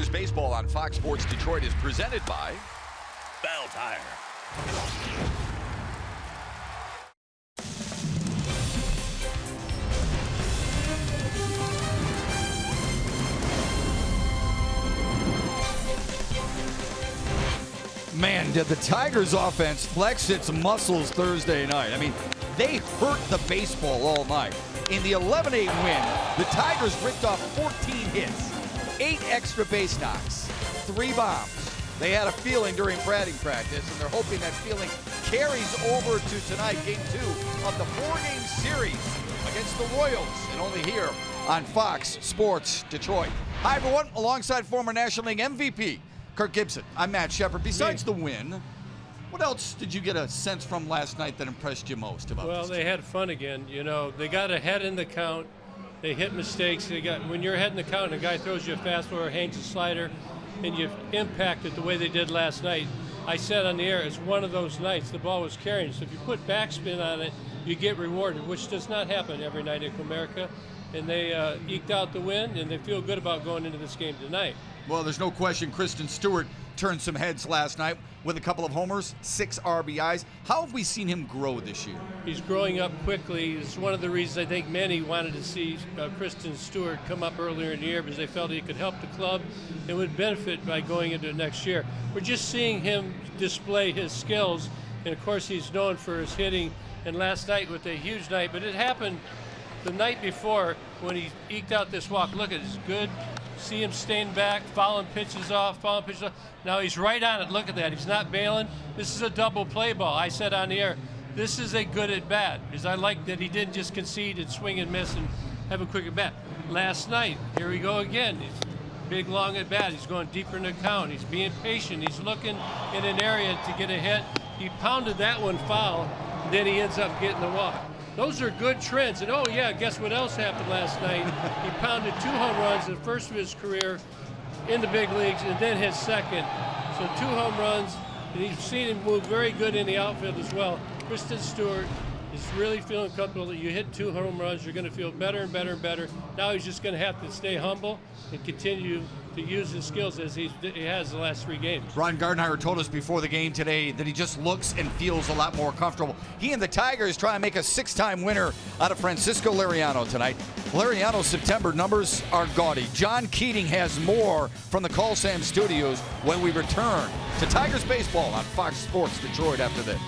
Tigers baseball on Fox Sports Detroit is presented by Bell Tire. Man, did the Tigers offense flex its muscles Thursday night. I mean, they hurt the baseball all night. In the 11-8 win, the Tigers ripped off 14 hits, 8 extra base knocks, 3 bombs. They had a feeling during batting practice, and they're hoping that feeling carries over to tonight, game 2 of the 4-game series against the Royals, and only here on Fox Sports Detroit. Hi, everyone. Alongside former National League MVP Kirk Gibson, I'm Matt Shepard. Besides the win, what else did you get a sense from last night that impressed you most about Well, this they team? had fun again. You know, they got ahead in the count. They hit mistakes. When you're ahead in the count and a guy throws you a fastball or hangs a slider and you impact it the way they did last night, I said on the air, it's one of those nights. The ball was carrying. So if you put backspin on it, you get rewarded, which does not happen every night in Comerica. And they eked out the win, and they feel good about going into this game tonight. Well, there's no question Kristen Stewart turned some heads last night with a couple of homers, 6 RBIs. How have we seen him grow this year? He's growing up quickly. It's one of the reasons I think many wanted to see Kristen Stewart come up earlier in the year, because they felt he could help the club and would benefit by going into next year. We're just seeing him display his skills, and of course he's known for his hitting, and last night with a huge night, but it happened the night before when he eked out this walk. Look at it, it's good. See him staying back, fouling pitches off. Now he's right on it. Look at that. He's not bailing. This is a double play ball. I said on the air, this is a good at bat, because I like that he didn't just concede and swing and miss and have a quick at bat. Last night, here we go again. He's big long at bat. He's going deeper in the count. He's being patient. He's looking in an area to get a hit. He pounded that one foul, and then he ends up getting the walk. Those are good trends. And oh yeah, guess what else happened last night? He pounded 2 home runs, the first of his career in the big leagues, and then his second. So 2 home runs, and you've seen him move very good in the outfield as well. Kristen Stewart is really feeling comfortable that you hit 2 home runs, you're going to feel better and better and better. Now he's just going to have to stay humble and continue to use his skills as he has the last 3 games. Ron Gardenhire told us before the game today that he just looks and feels a lot more comfortable. He and the Tigers try to make a 6-time winner out of Francisco Liriano tonight. Liriano's September numbers are gaudy. John Keating has more from the Call Sam Studios when we return to Tigers baseball on Fox Sports Detroit after this.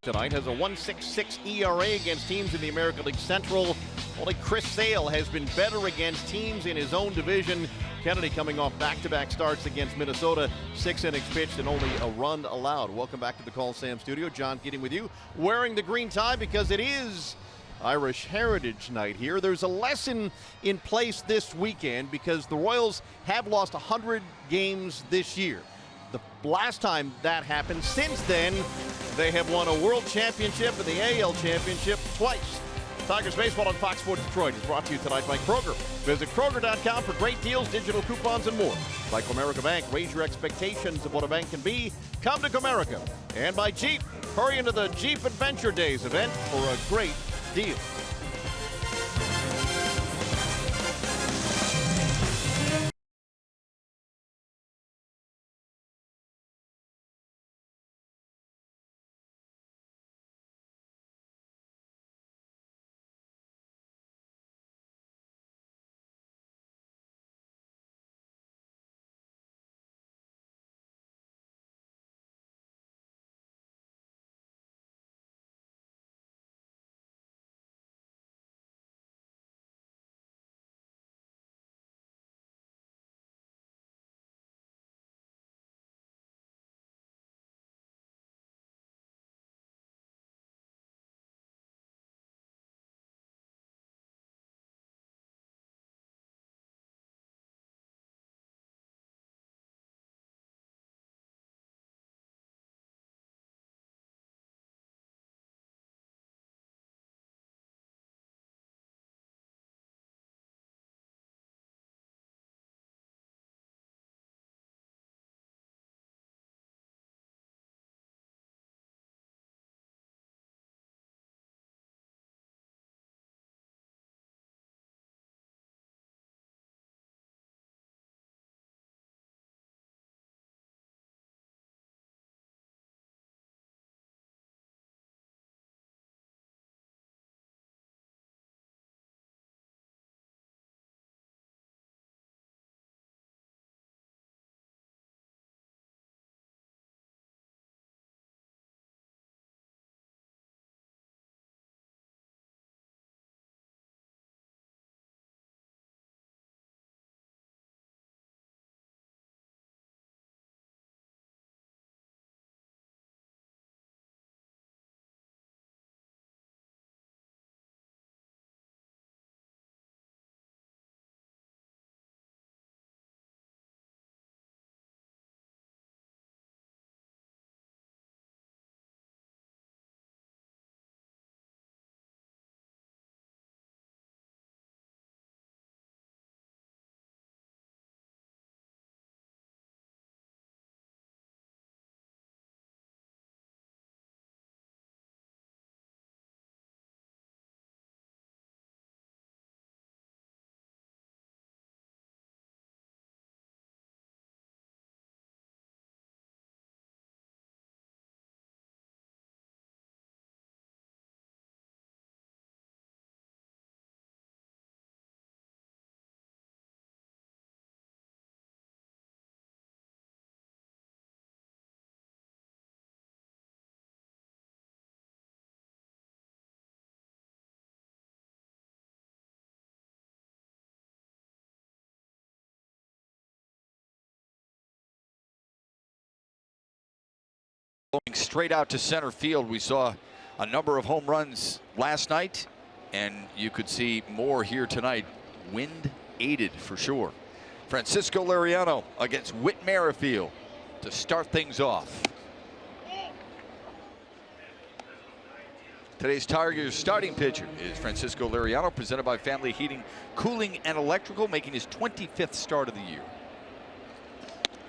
tonight has a 1.66 ERA against teams in the American League Central. Only Chris Sale has been better against teams in his own division. Kennedy coming off back-to-back starts against Minnesota. 6 innings pitched and only a run allowed. Welcome back to the Call Sam studio. John Keating with you, wearing the green tie because it is Irish Heritage Night here. There's a lesson in place this weekend because the Royals have lost 100 games this year. The last time that happened, since then, they have won a World Championship and the AL Championship twice. Tigers Baseball on Fox Sports Detroit is brought to you tonight by Kroger. Visit Kroger.com for great deals, digital coupons, and more. By Comerica Bank, raise your expectations of what a bank can be. Come to Comerica. And by Jeep, hurry into the Jeep Adventure Days event for a great deal. Going straight out to center field. We saw a number of home runs last night, and you could see more here tonight. Wind aided for sure. Francisco Liriano against Whit Merrifield to start things off. Today's Tigers starting pitcher is Francisco Liriano, presented by Family Heating, Cooling, and Electrical, making his 25th start of the year.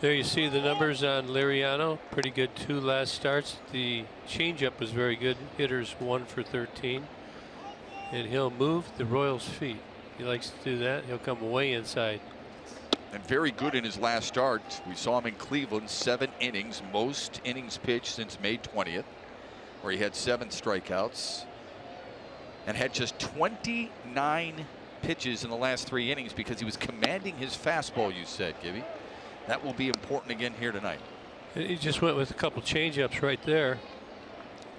There you see the numbers on Liriano. Pretty good 2 last starts. The changeup was very good. Hitters 1 for 13. And he'll move the Royals' feet. He likes to do that. He'll come way inside. And very good in his last start. We saw him in Cleveland, 7 innings, most innings pitched since May 20th, where he had 7 strikeouts and had just 29 pitches in the last 3 innings because he was commanding his fastball, you said, Gibby. That will be important again here tonight. He just went with a couple changeups right there.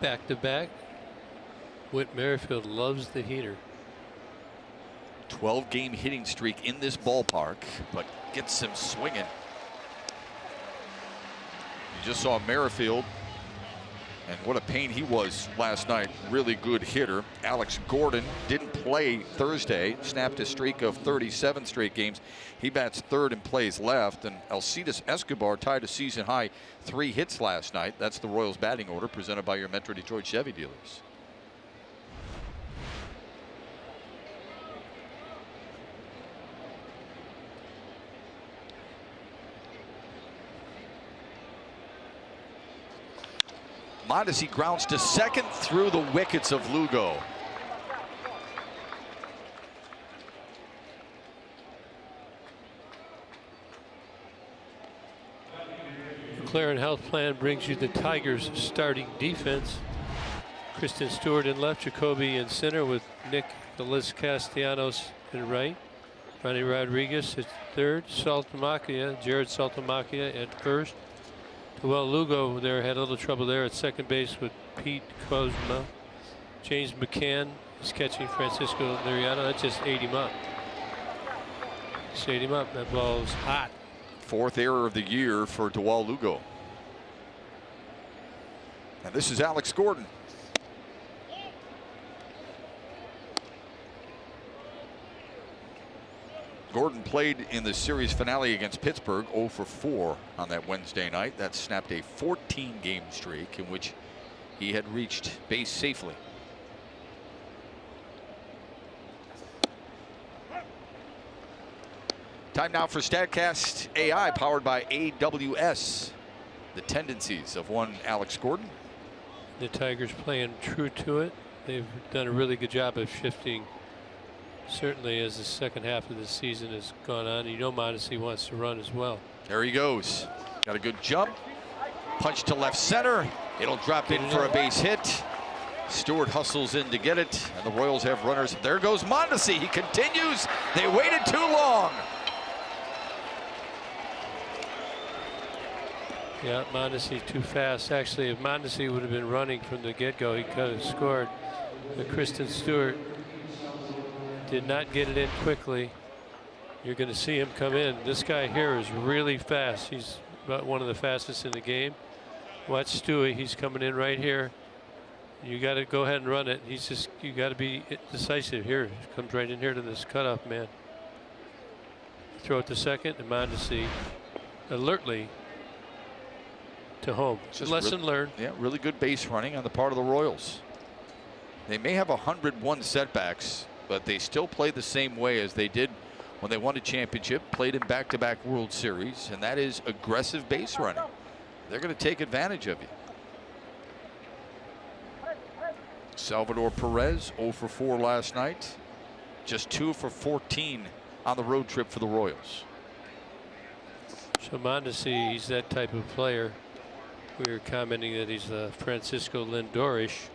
back-to-back. Whit Merrifield loves the heater. 12-game hitting streak in this ballpark, but gets him swinging. You just saw Merrifield, and what a pain he was last night. Really good hitter. Alex Gordon didn't play Thursday, snapped a streak of 37 straight games. He bats third and plays left, and Alcides Escobar tied a season-high 3 hits last night. That's the Royals batting order presented by your Metro Detroit Chevy dealers. Mondesi grounds to second through the wickets of Lugo. McLaren Health Plan brings you the Tigers starting defense. Kristen Stewart in left, Jacoby in center with Nick the Liz Castellanos in right. Ronnie Rodriguez at third, Jared Saltamacchia at first. Well, Lugo there had a little trouble there at second base with Pete Kozma. James McCann is catching Francisco Liriano. That just ate him up. Just ate him up. That ball is hot. 4th error of the year for Dewal Lugo. And this is Alex Gordon. Gordon played in the series finale against Pittsburgh, 0 for 4 on that Wednesday night. That snapped a 14-game streak in which he had reached base safely. Time now for StatCast AI, powered by AWS. The tendencies of one Alex Gordon. The Tigers playing true to it. They've done a really good job of shifting. Certainly as the second half of the season has gone on. You know Mondesi wants to run as well. There he goes. Got a good jump. Punch to left center. It'll drop in for a base hit. Stewart hustles in to get it. And the Royals have runners. There goes Mondesi. He continues. They waited too long. Yeah, Mondesi too fast. Actually, if Mondesi would have been running from the get-go, he could have scored. But Kristen Stewart did not get it in quickly. You're going to see him come in. This guy here is really fast. He's about one of the fastest in the game. Watch Stewie. He's coming in right here. You got to go ahead and run it. He's just, you got to be decisive here. He comes right in here to this cutoff man. Throw it to second, and Mondesi alertly to home. Lesson learned. Yeah, really good base running on the part of the Royals. They may have 101 setbacks, but they still play the same way as they did when they won a championship, played in back-to-back World Series, and that is aggressive base running. They're going to take advantage of you. Salvador Perez 0 for 4 last night, just 2 for 14 on the road trip for the Royals. So Mondesi, he's that type of player. We were commenting that he's Francisco Lindor-ish,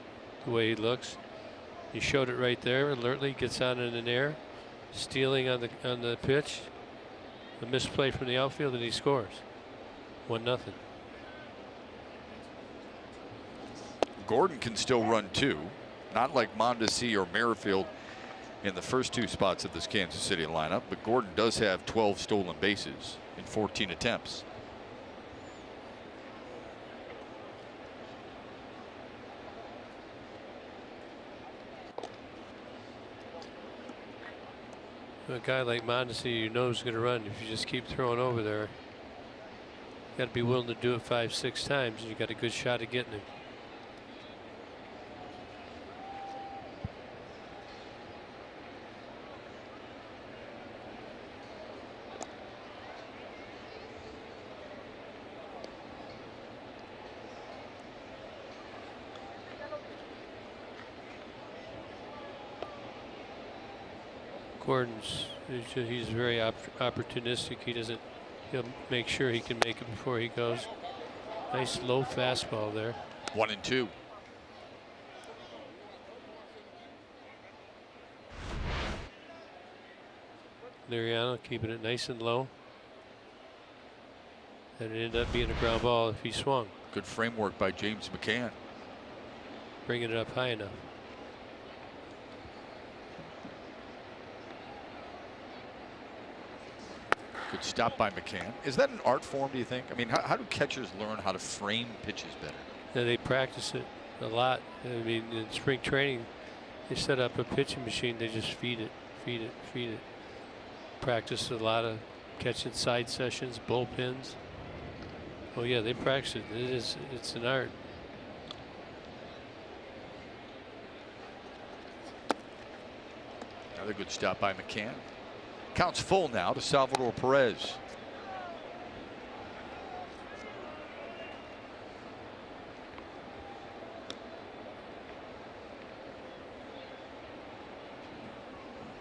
the way he looks. He showed it right there. Alertly gets on in an air, stealing on the pitch. A misplay from the outfield, and he scores. 1-0. Gordon can still run too, not like Mondesi or Merrifield in the first 2 spots of this Kansas City lineup, but Gordon does have 12 stolen bases in 14 attempts. A guy like Mondesi, you know is going to run if you just keep throwing over there. You got to be willing to do it 5-6 times, and you got a good shot at getting him. He's very opportunistic. He'll make sure he can make it before he goes. Nice low fastball there. 1-2. Liriano keeping it nice and low. And it ended up being a ground ball if he swung. Good framework by James McCann. bringing it up high enough. Good stop by McCann. Is that an art form, do you think? I mean, how do catchers learn how to frame pitches better? Yeah, they practice it a lot. I mean, in spring training, they set up a pitching machine. They just feed it, feed it, feed it. Practice a lot of catching side sessions, bullpens. Oh yeah, they practice it. It's an art. Another good stop by McCann. Counts full now to Salvador Perez.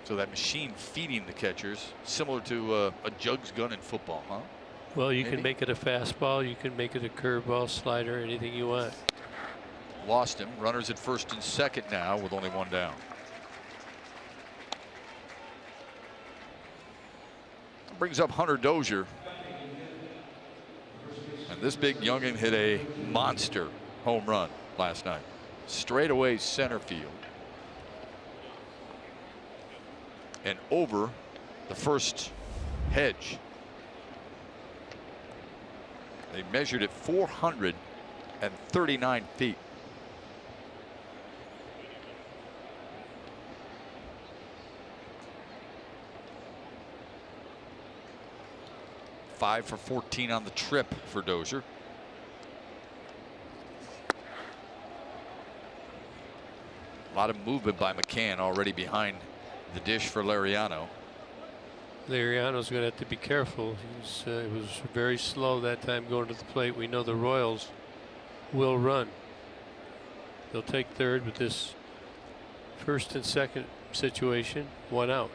So that machine feeding the catchers, similar to a jugs gun in football, huh? Well, you can make it a fastball, you can make it a curveball, slider, anything you want. Lost him. Runners at first and second now with only one down. Brings up Hunter Dozier. And this big youngin hit a monster home run last night. Straightaway center field. And over the first hedge. They measured it 439 feet. Five for 14 on the trip for Dozier. A lot of movement by McCann already behind the dish for Lariano. Lariano's going to have to be careful. He was very slow that time going to the plate. We know the Royals will run. They'll take third with this first and second situation, one out.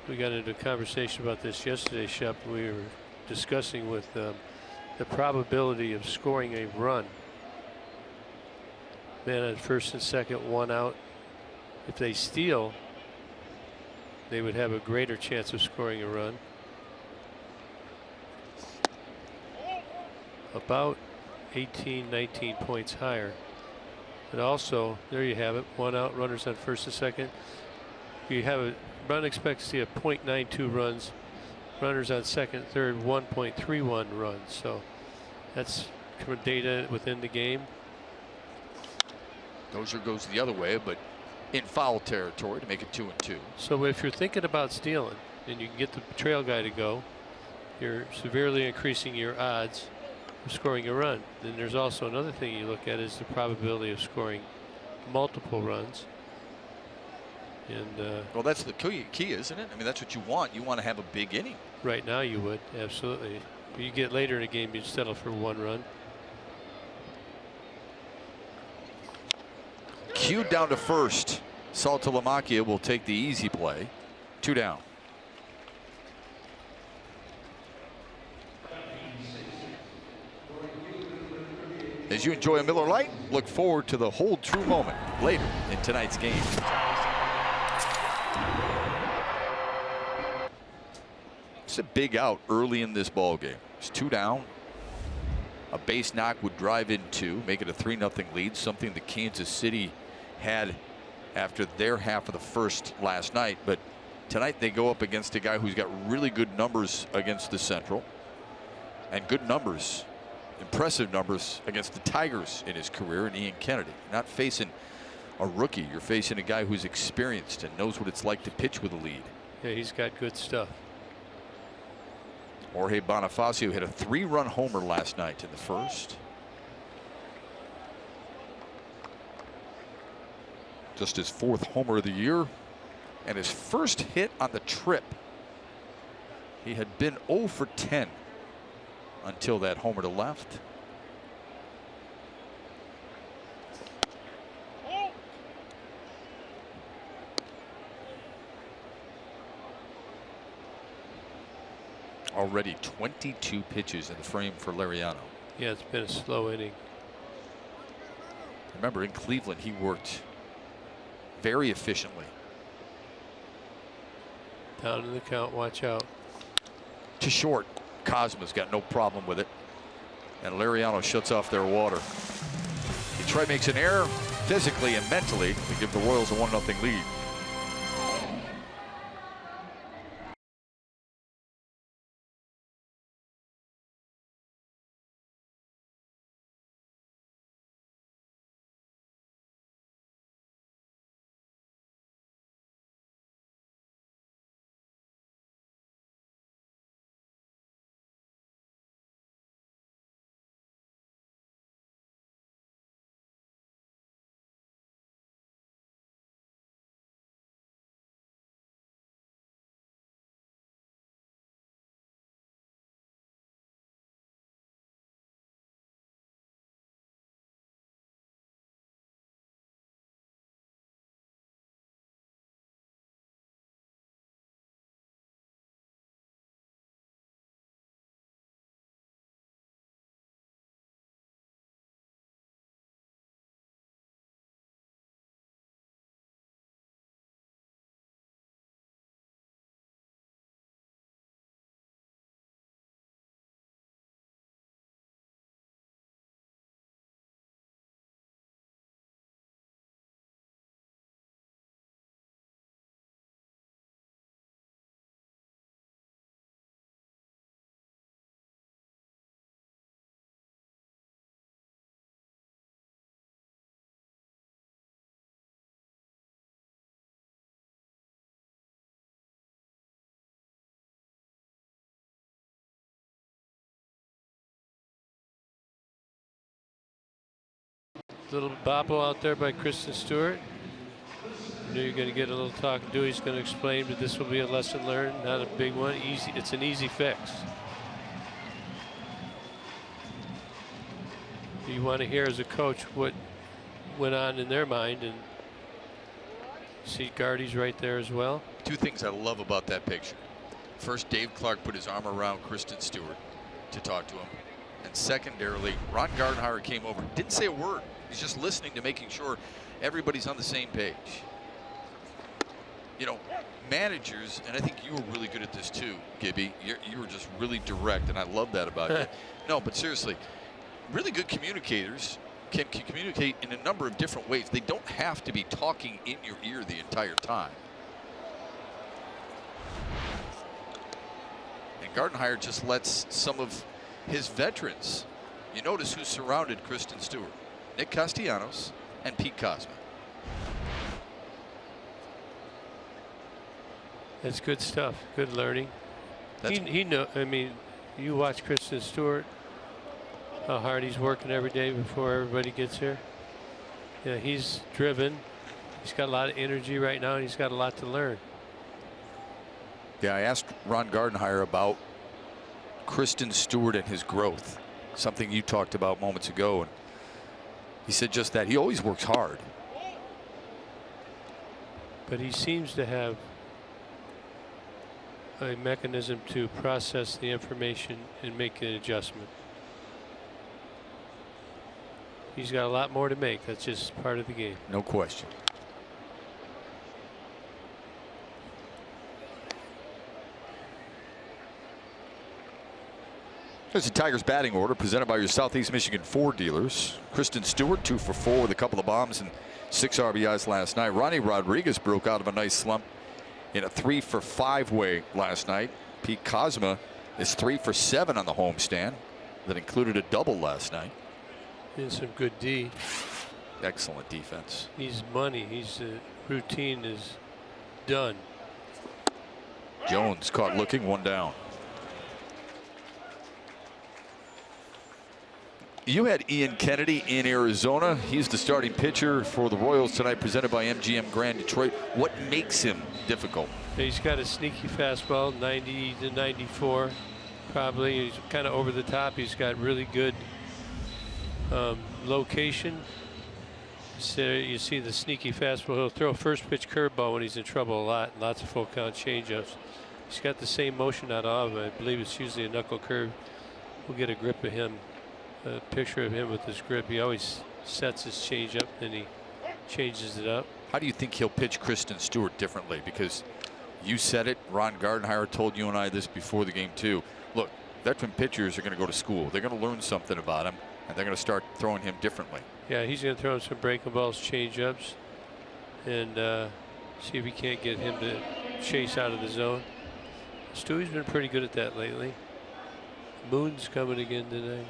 We got into a conversation about this yesterday, Shep. We were discussing with the probability of scoring a run. Man at first and second, one out. If they steal, they would have a greater chance of scoring a run. About 18, 19 points higher. But also, there you have it. One out, runners on first and second. You have a run expectancy of 0.92 runs. Runners on second, third, 1.31 runs. So that's data within the game. Dozier goes the other way, but in foul territory to make it 2-2. So if you're thinking about stealing and you can get the trail guy to go, you're severely increasing your odds of scoring a run. Then there's also another thing you look at is the probability of scoring multiple runs. And well, that's the key, isn't it? I mean, that's what you want. You want to have a big inning. Right now you would, absolutely. If you get later in the game, you'd settle for one run. Cued down to first. Saltalamacchia will take the easy play. 2 down. As you enjoy a Miller Lite, look forward to the hold true moment later in tonight's game. It's a big out early in this ball game. It's 2 down. A base knock would drive in 2, make it a 3-0 lead, something that Kansas City had after their half of the first last night. But tonight they go up against a guy who's got really good numbers against the Central and good numbers, impressive numbers against the Tigers in his career, and Ian Kennedy. You're not facing a rookie. You're facing a guy who's experienced and knows what it's like to pitch with a lead. Yeah, he's got good stuff. Jorge Bonifacio hit a 3-run homer last night in the first. Just his 4th homer of the year and his first hit on the trip. He had been 0 for 10 until that homer to left. Already 22 pitches in the frame for Lariano. Yeah, it's been a slow inning. Remember, in Cleveland, he worked very efficiently. Down in the count, watch out. To short. Cosma's got no problem with it. and Lariano shuts off their water. Detroit makes an error physically and mentally to give the Royals a 1-0 lead. Little bopple out there by Kristen Stewart. You know you're going to get a little talk. Dewey's going to explain, but this will be a lesson learned, not a big one. Easy. It's an easy fix. You want to hear as a coach what went on in their mind, and see Gardy's right there as well. Two things I love about that picture. First, Dave Clark put his arm around Kristen Stewart to talk to him. And secondarily, Ron Gardenhire came over, didn't say a word. He's just listening to making sure everybody's on the same page. You know, managers, and I think you were really good at this too, Gibby. You were just really direct, and I love that about you. No, but seriously, really good communicators can communicate in a number of different ways. They don't have to be talking in your ear the entire time. And Gardenhire just lets some of his veterans. You notice who surrounded Kristen Stewart: Nick Castellanos and Pete Kozma. That's good stuff. Good learning. He know. I mean, you watch Kristen Stewart, how hard he's working every day before everybody gets here. Yeah, he's driven. He's got a lot of energy right now, and he's got a lot to learn. Yeah, I asked Ron Gardenhire about Kristen Stewart and his growth, something you talked about moments ago, and he said just that. He always works hard, but he seems to have a mechanism to process the information and make an adjustment. He's got a lot more to make. That's just part of the game. No question. There's the Tigers batting order presented by your Southeast Michigan Ford dealers. Kristen Stewart 2 for 4 with a couple of bombs and 6 RBIs last night. Ronnie Rodriguez broke out of a nice slump in a 3 for 5 way last night. Pete Kozma is 3 for 7 on the homestand. That included a double last night. And some good D. Excellent defense. He's money. He's routine is done. Jones caught looking, 1 down. You had Ian Kennedy in Arizona. He's the starting pitcher for the Royals tonight, presented by MGM Grand Detroit. What makes him difficult? He's got a sneaky fastball, 90 to 94, probably. He's kind of over the top. He's got really good location. So you see the sneaky fastball. He'll throw a first pitch curveball when he's in trouble a lot. Lots of full count changeups. He's got the same motion out of him. I believe it's usually a knuckle curve. We'll get a grip of him. A picture of him with his grip. He always sets his change up, then he changes it up. How do you think he'll pitch Kristen Stewart differently? Because you said it, Ron Gardenhire told you and I this before the game too. Look, veteran pitchers are going to go to school. They're going to learn something about him, and they're going to start throwing him differently. Yeah, he's going to throw him some breaking balls, change-ups, and see if he can't get him to chase out of the zone. Stewie's been pretty good at that lately. Moon's coming again tonight.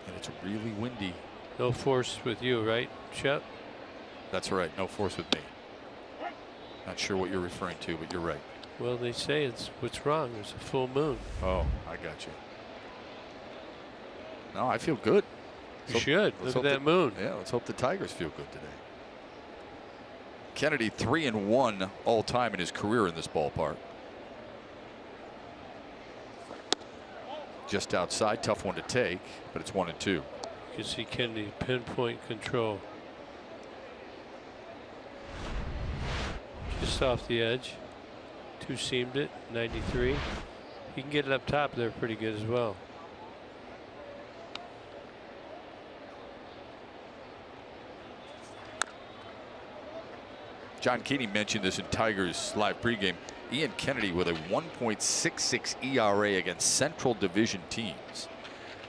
And it's really windy. No force with you, right, Shep? That's right. No force with me. Not sure what you're referring to, but you're right. Well, they say it's what's wrong. There's a full moon. Oh, I got you. No, I feel good. You should. Look at that moon. Yeah, let's hope the Tigers feel good today. Kennedy 3-1 all time in his career in this ballpark. Just outside, tough one to take, but it's 1-2. You can see Kennedy pinpoint control. Just off the edge. Two-seamed it, 93. He can get it up top there pretty good as well. John Keeney mentioned this in Tigers live pregame. Ian Kennedy with a 1.66 ERA against Central Division teams.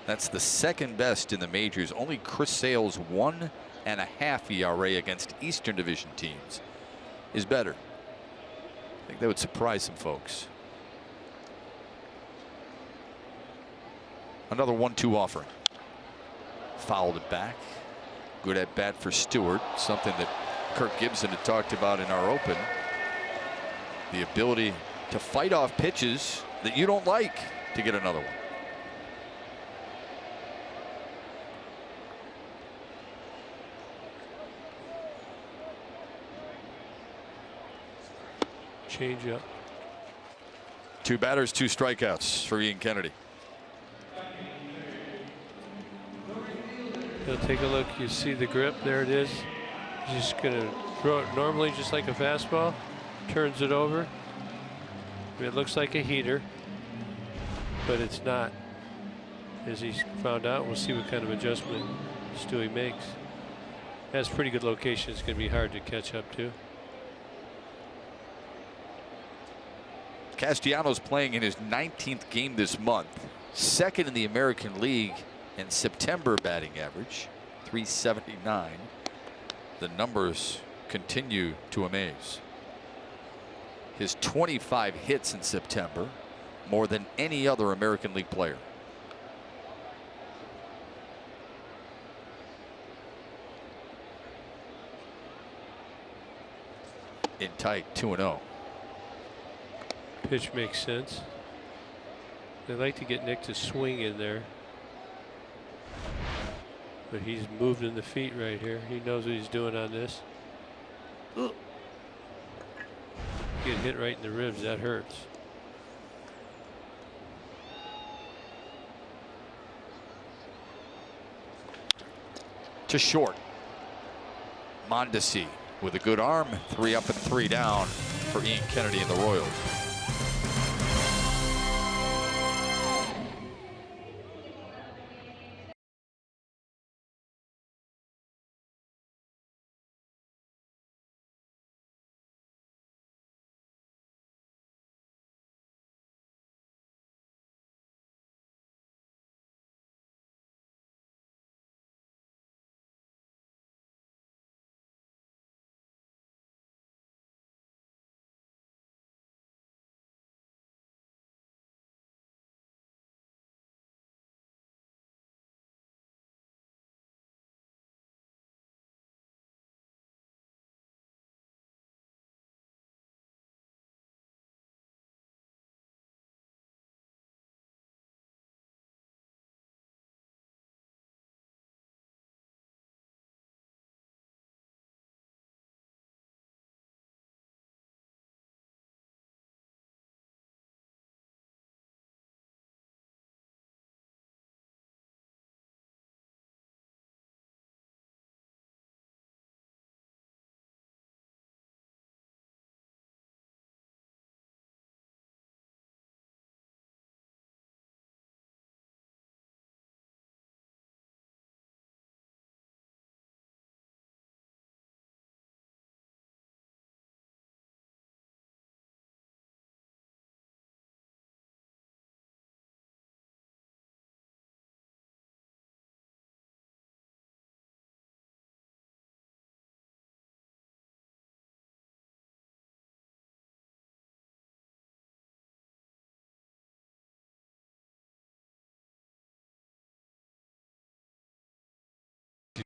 That's the second best in the majors. Only Chris Sale's 1.5 ERA against Eastern Division teams is better. I think that would surprise some folks. Another 1-2 offering. Fouled it back. Good at bat for Stewart. Something that Kirk Gibson had talked about in our open. The ability to fight off pitches that you don't like to get another one. Change up. 2 batters, 2 strikeouts for Ian Kennedy. Now take a look. You see the grip. There it is. He's just going to throw it normally, just like a fastball. Turns it over. It looks like a heater, but it's not. As he's found out, we'll see what kind of adjustment Stewie makes. That's pretty good location. It's going to be hard to catch up to. Castellanos playing in his 19th game this month. Second in the American League in September batting average, 379. The numbers continue to amaze. His 25 hits in September, more than any other American League player. In tight, 2-0. Pitch makes sense. They like to get Nick to swing in there, but he's moving the feet right here. He knows what he's doing on this. Get hit right in the ribs. That hurts. To short. Mondesi with a good arm. 3 up and 3 down for Ian Kennedy and the Royals.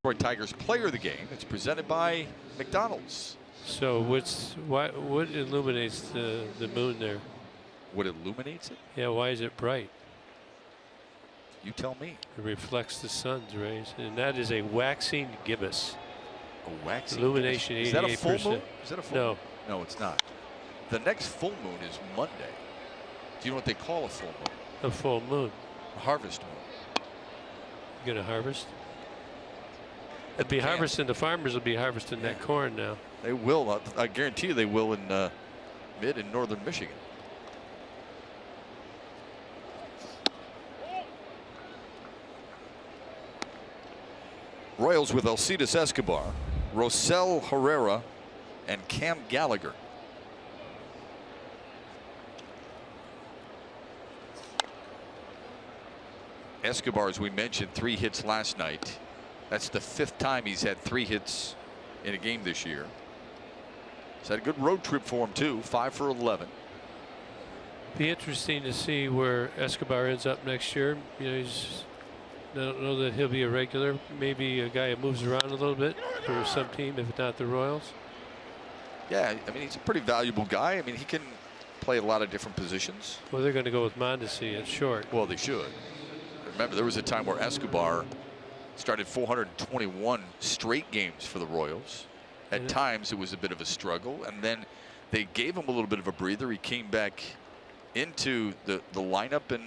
Detroit Tigers player of the game. It's presented by McDonald's. So what illuminates the moon there? What illuminates it? Yeah, why is it bright? You tell me. It reflects the sun's rays, and that is a waxing gibbous. A waxing illumination. gibbous. 88%. Is that a full moon? Is that a full No. moon? No, it's not. The next full moon is Monday. Do you know what they call a full moon? A full moon. A harvest moon. You gonna harvest? It'll be harvesting. The farmers will be harvesting that corn now. They will. I guarantee you they will in mid and northern Michigan. Royals with Alcides Escobar, Rosell Herrera, and Cam Gallagher. Escobar, as we mentioned, 3 hits last night. That's the 5th time he's had 3 hits in a game this year. He's had a good road trip for him too, 5 for 11. Be interesting to see where Escobar ends up next year. You know, I don't know that he'll be a regular. Maybe a guy who moves around a little bit for some team, if not the Royals. Yeah, I mean, he's a pretty valuable guy. I mean, he can play a lot of different positions. Well, they're going to go with Mondesi at short. Well, they should. Remember, there was a time where Escobar started 421 straight games for the Royals. At times, it was a bit of a struggle, and then they gave him a little bit of a breather. He came back into the lineup and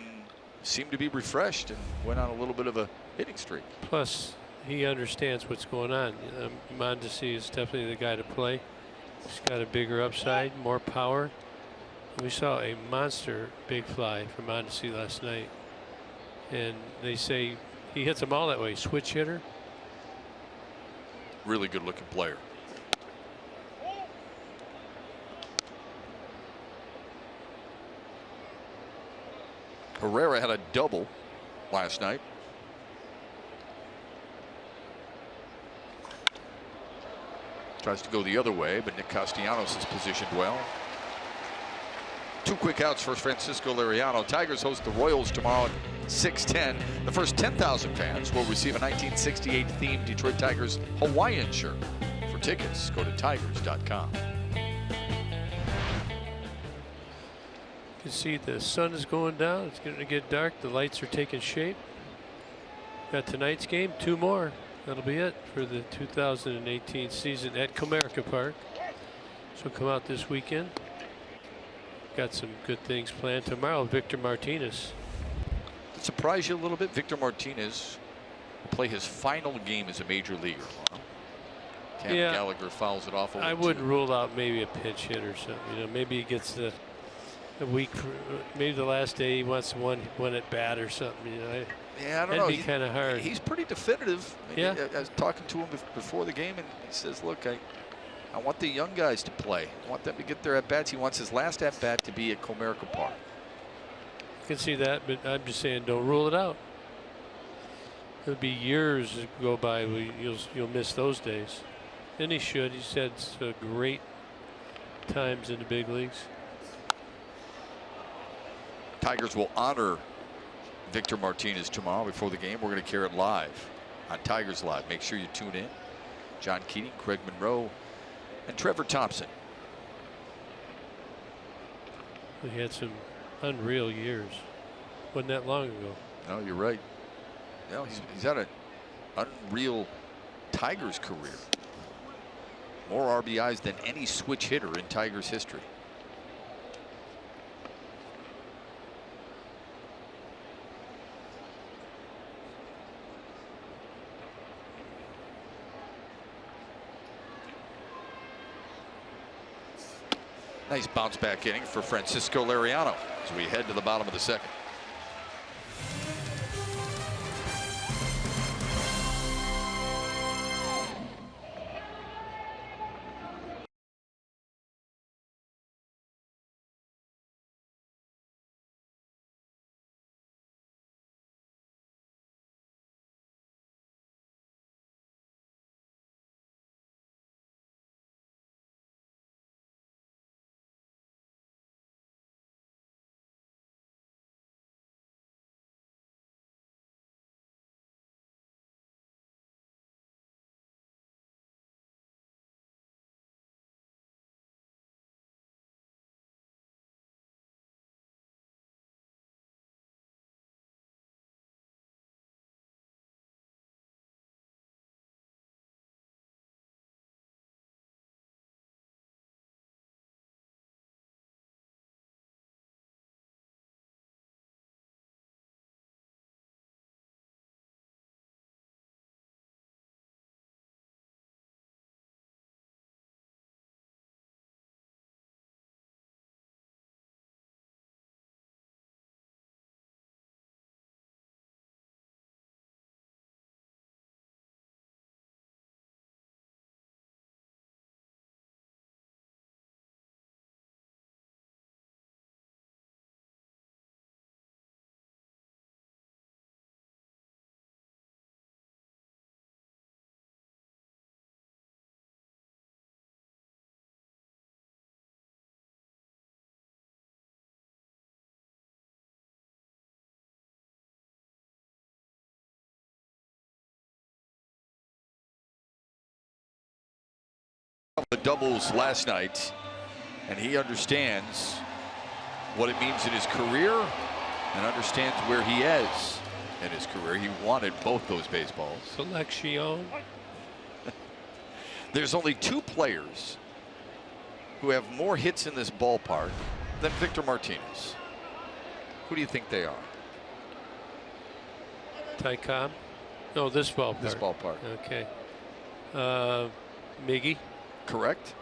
seemed to be refreshed and went on a little bit of a hitting streak. Plus, he understands what's going on. Mondesi is definitely the guy to play. He's got a bigger upside, more power. We saw a monster big fly from Mondesi last night, and they say he hits them all that way. Switch hitter. Really good looking player. Herrera had a double last night. Tries to go the other way, but Nick Castellanos is positioned well. 2 quick outs for Francisco Liriano. Tigers host the Royals tomorrow at 6:10. The first 10,000 fans will receive a 1968 themed Detroit Tigers Hawaiian shirt. For tickets, go to tigers.com. You can see the sun is going down. It's going to get dark. The lights are taking shape. Got tonight's game, 2 more. That'll be it for the 2018 season at Comerica Park. So come out this weekend. Got some good things planned tomorrow. Victor Martinez. Did it surprise you a little bit? Victor Martinez will play his final game as a major leaguer. Cam Gallagher fouls it off. I wouldn't rule out maybe a pinch hit or something. You know, maybe he gets the week, maybe the last day he wants one at bat or something. You know, yeah, I don't know. That'd be kind of hard. He's pretty definitive. Yeah. I was talking to him before the game, and he says, "Look, I want the young guys to play. I want them to get their at bats. He wants his last at bat to be at Comerica Park." I can see that, but I'm just saying, don't rule it out. It'll be years that go by. You'll miss those days, and he should. He's had great times in the big leagues. Tigers will honor Victor Martinez tomorrow before the game. We're going to carry it live on Tigers Live. Make sure you tune in. John Keating, Craig Monroe, and Trevor Thompson. He had some unreal years. Wasn't that long ago. No, you're right. No, he's had an unreal Tigers career. More RBIs than any switch hitter in Tigers history. Nice bounce back inning for Francisco Liriano as we head to the bottom of the second. the doubles last night, and he understands what it means in his career and understands where he is in his career. He wanted both those baseballs. Selection. There's only 2 players who have more hits in this ballpark than Victor Martinez. Who do you think they are? Ty Cobb? No, this ballpark. This ballpark. Okay. Miggy. Correct.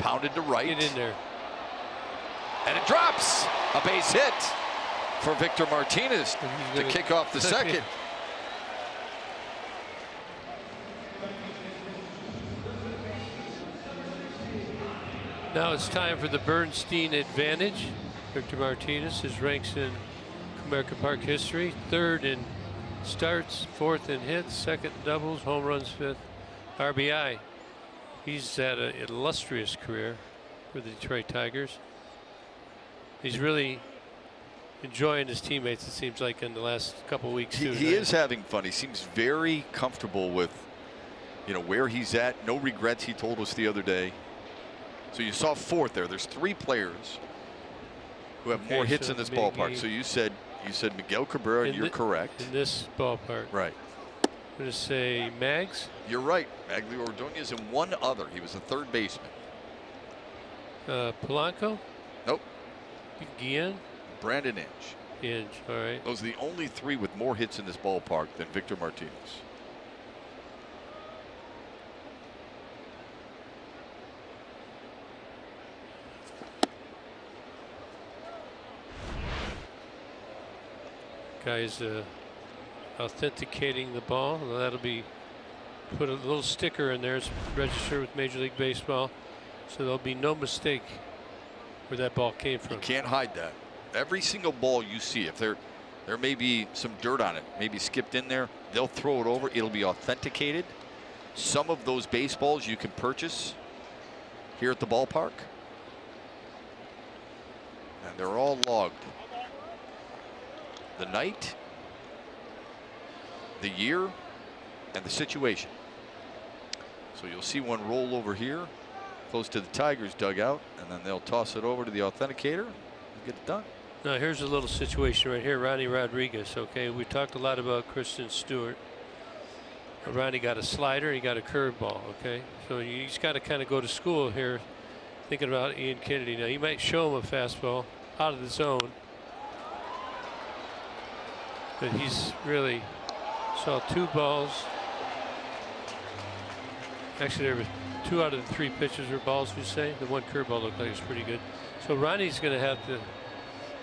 Pounded to right. Get in there. And it drops. A base hit for Victor Martinez to kick off the second. Now it's time for the Bernstein advantage. Victor Martinez is ranks in American Park history, 3rd in starts, 4th in hits, 2nd in doubles, home runs, 5th RBI. He's had an illustrious career for the Detroit Tigers. He's really enjoying his teammates, it seems like, in the last couple weeks too. He is having fun. He seems very comfortable with, you know, where he's at. No regrets, he told us the other day. So you saw 4th there. There's 3 players who have more hits in this ballpark. So you said Miguel Cabrera, and you're correct. In this ballpark. Right. I'm going to say Mags. You're right. Maglio Ordonez and 1 other. He was a 3rd baseman. Polanco? Nope. Guillen? Brandon Inge. Inge, all right. Those are the only 3 with more hits in this ballpark than Victor Martinez. Guys authenticating the ball. That'll be put a little sticker in there. It's registered with Major League Baseball, so there'll be no mistake where that ball came from. You can't hide that. Every single ball you see, if there may be some dirt on it, maybe skipped in there, they'll throw it over. It'll be authenticated. Some of those baseballs you can purchase here at the ballpark, and they're all logged. The night, the year, and the situation. So you'll see one roll over here close to the Tigers dugout, and then they'll toss it over to the authenticator and get it done. Now here's a little situation right here. Ronnie Rodriguez. Okay, we talked a lot about Kristen Stewart. Ronnie got a slider, he got a curveball. Okay, so you just got to kind of go to school here thinking about Ian Kennedy. Now you might show him a fastball out of the zone, but he's really saw 2 balls. Actually, there were 2 out of the 3 pitches were balls, we say. The 1 curveball looked like it was pretty good. So Ronnie's going to have to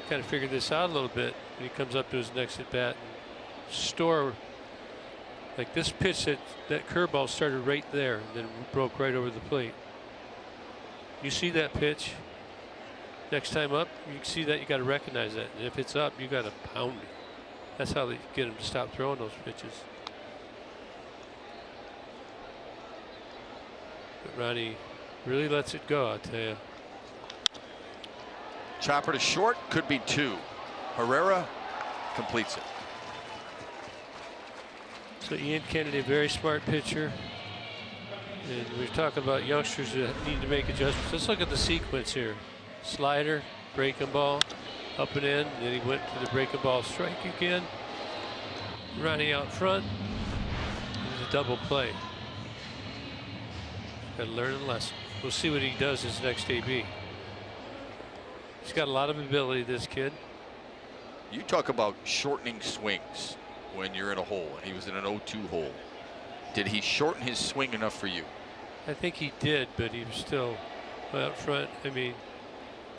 kind of figure this out a little bit when he comes up to his next at bat and store. Like this pitch, that curveball started right there and then broke right over the plate. You see that pitch next time up, you see that, you got to recognize that. And if it's up, you got to pound it. That's how they get him to stop throwing those pitches. But Ronnie really lets it go, I'll tell you. Chopper to short, could be 2. Herrera completes it. So Ian Kennedy, a very smart pitcher. And we're talking about youngsters that need to make adjustments. Let's look at the sequence here. Slider, breaking ball, up and in. Then he went to the breaking ball strike again. Ronnie out front. And a double play. Got to learn a lesson. We'll see what he does his next AB. He's got a lot of ability, this kid. You talk about shortening swings when you're in a hole, and he was in an 0-2 hole. Did he shorten his swing enough for you? I think he did, but he was still out front. I mean,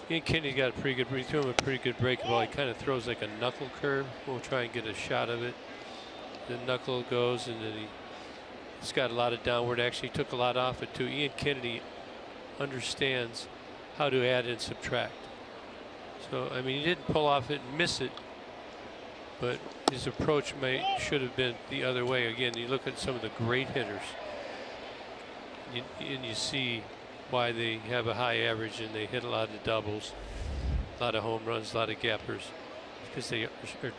Ian Kennedy got a pretty good, he threw him a pretty good breaking ball. He kind of throws like a knuckle curve. We'll try and get a shot of it. The knuckle goes, and then he's got a lot of downward action. He took a lot off it too. Ian Kennedy understands how to add and subtract. So I mean, he didn't pull off it and miss it, but his approach should have been the other way. Again, you look at some of the great hitters, and you see why they have a high average and they hit a lot of doubles, a lot of home runs, a lot of gappers, because they are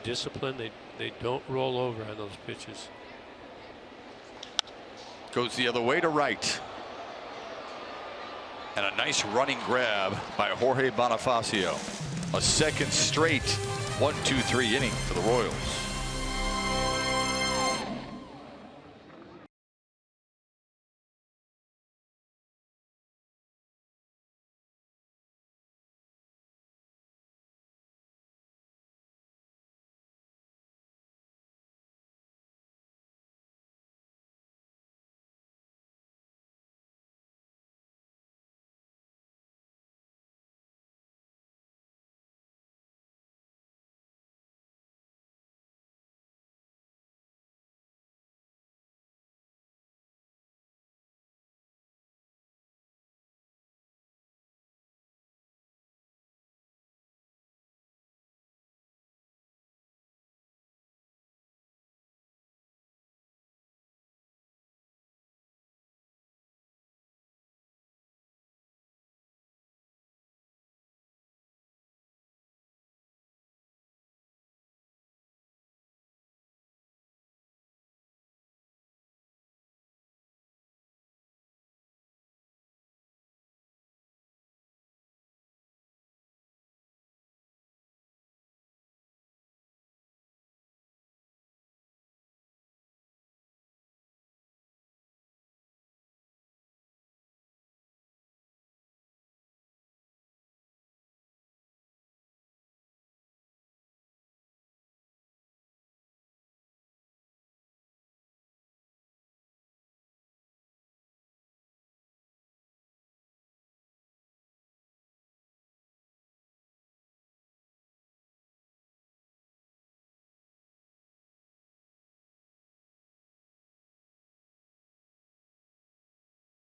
disciplined. They don't roll over on those pitches. Goes the other way to right. And a nice running grab by Jorge Bonifacio. A second straight 1-2-3 inning for the Royals.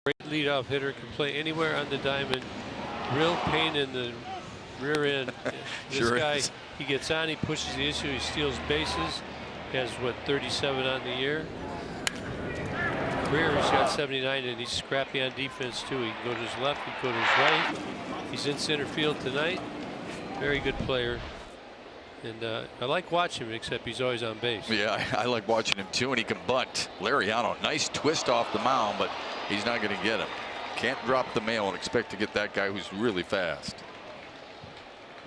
Great leadoff hitter, can play anywhere on the diamond. Real pain in the rear end. This Sure guy, is. he gets on, he pushes the issue, he steals bases. He has what, 37 on the year. Career, he's got 79, and he's scrappy on defense too. He can go to his left, he can go to his right. He's in center field tonight. Very good player. And I like watching him, except he's always on base. Yeah, I like watching him too, and he can bunt. Lariano, nice twist off the mound, but he's not going to get him. Can't drop the mail and expect to get that guy who's really fast.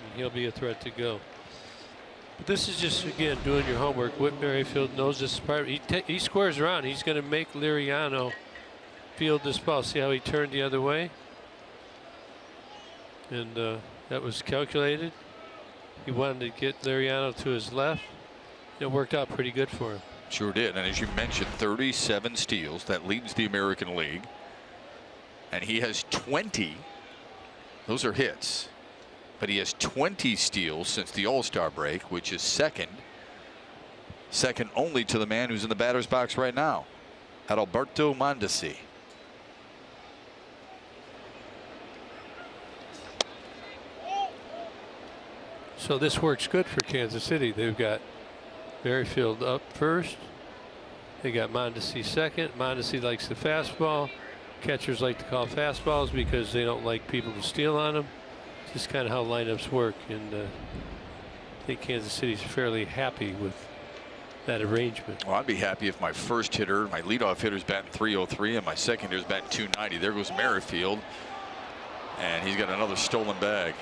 And he'll be a threat to go. But this is just, again, doing your homework. Whit Merrifield knows this part. He squares around. He's going to make Lariano field this ball. See how he turned the other way? And that was calculated. He wanted to get Lariano to his left. It worked out pretty good for him. Sure did. And as you mentioned, 37 steals. That leads the American League. And he has 20. Those are hits. But he has 20 steals since the All-Star break, which is second only to the man who's in the batter's box right now, Adalberto Mondesi. So this works good for Kansas City. They've got Merrifield up first. They got Mondesi second. Mondesi likes the fastball. Catchers like to call fastballs because they don't like people to steal on them. Just kind of how lineups work, and I think Kansas City's fairly happy with that arrangement. Well, I'd be happy if my first hitter, my leadoff hitter's batting .303, and my second hitter's batting .290. There goes Merrifield, and he's got another stolen bag.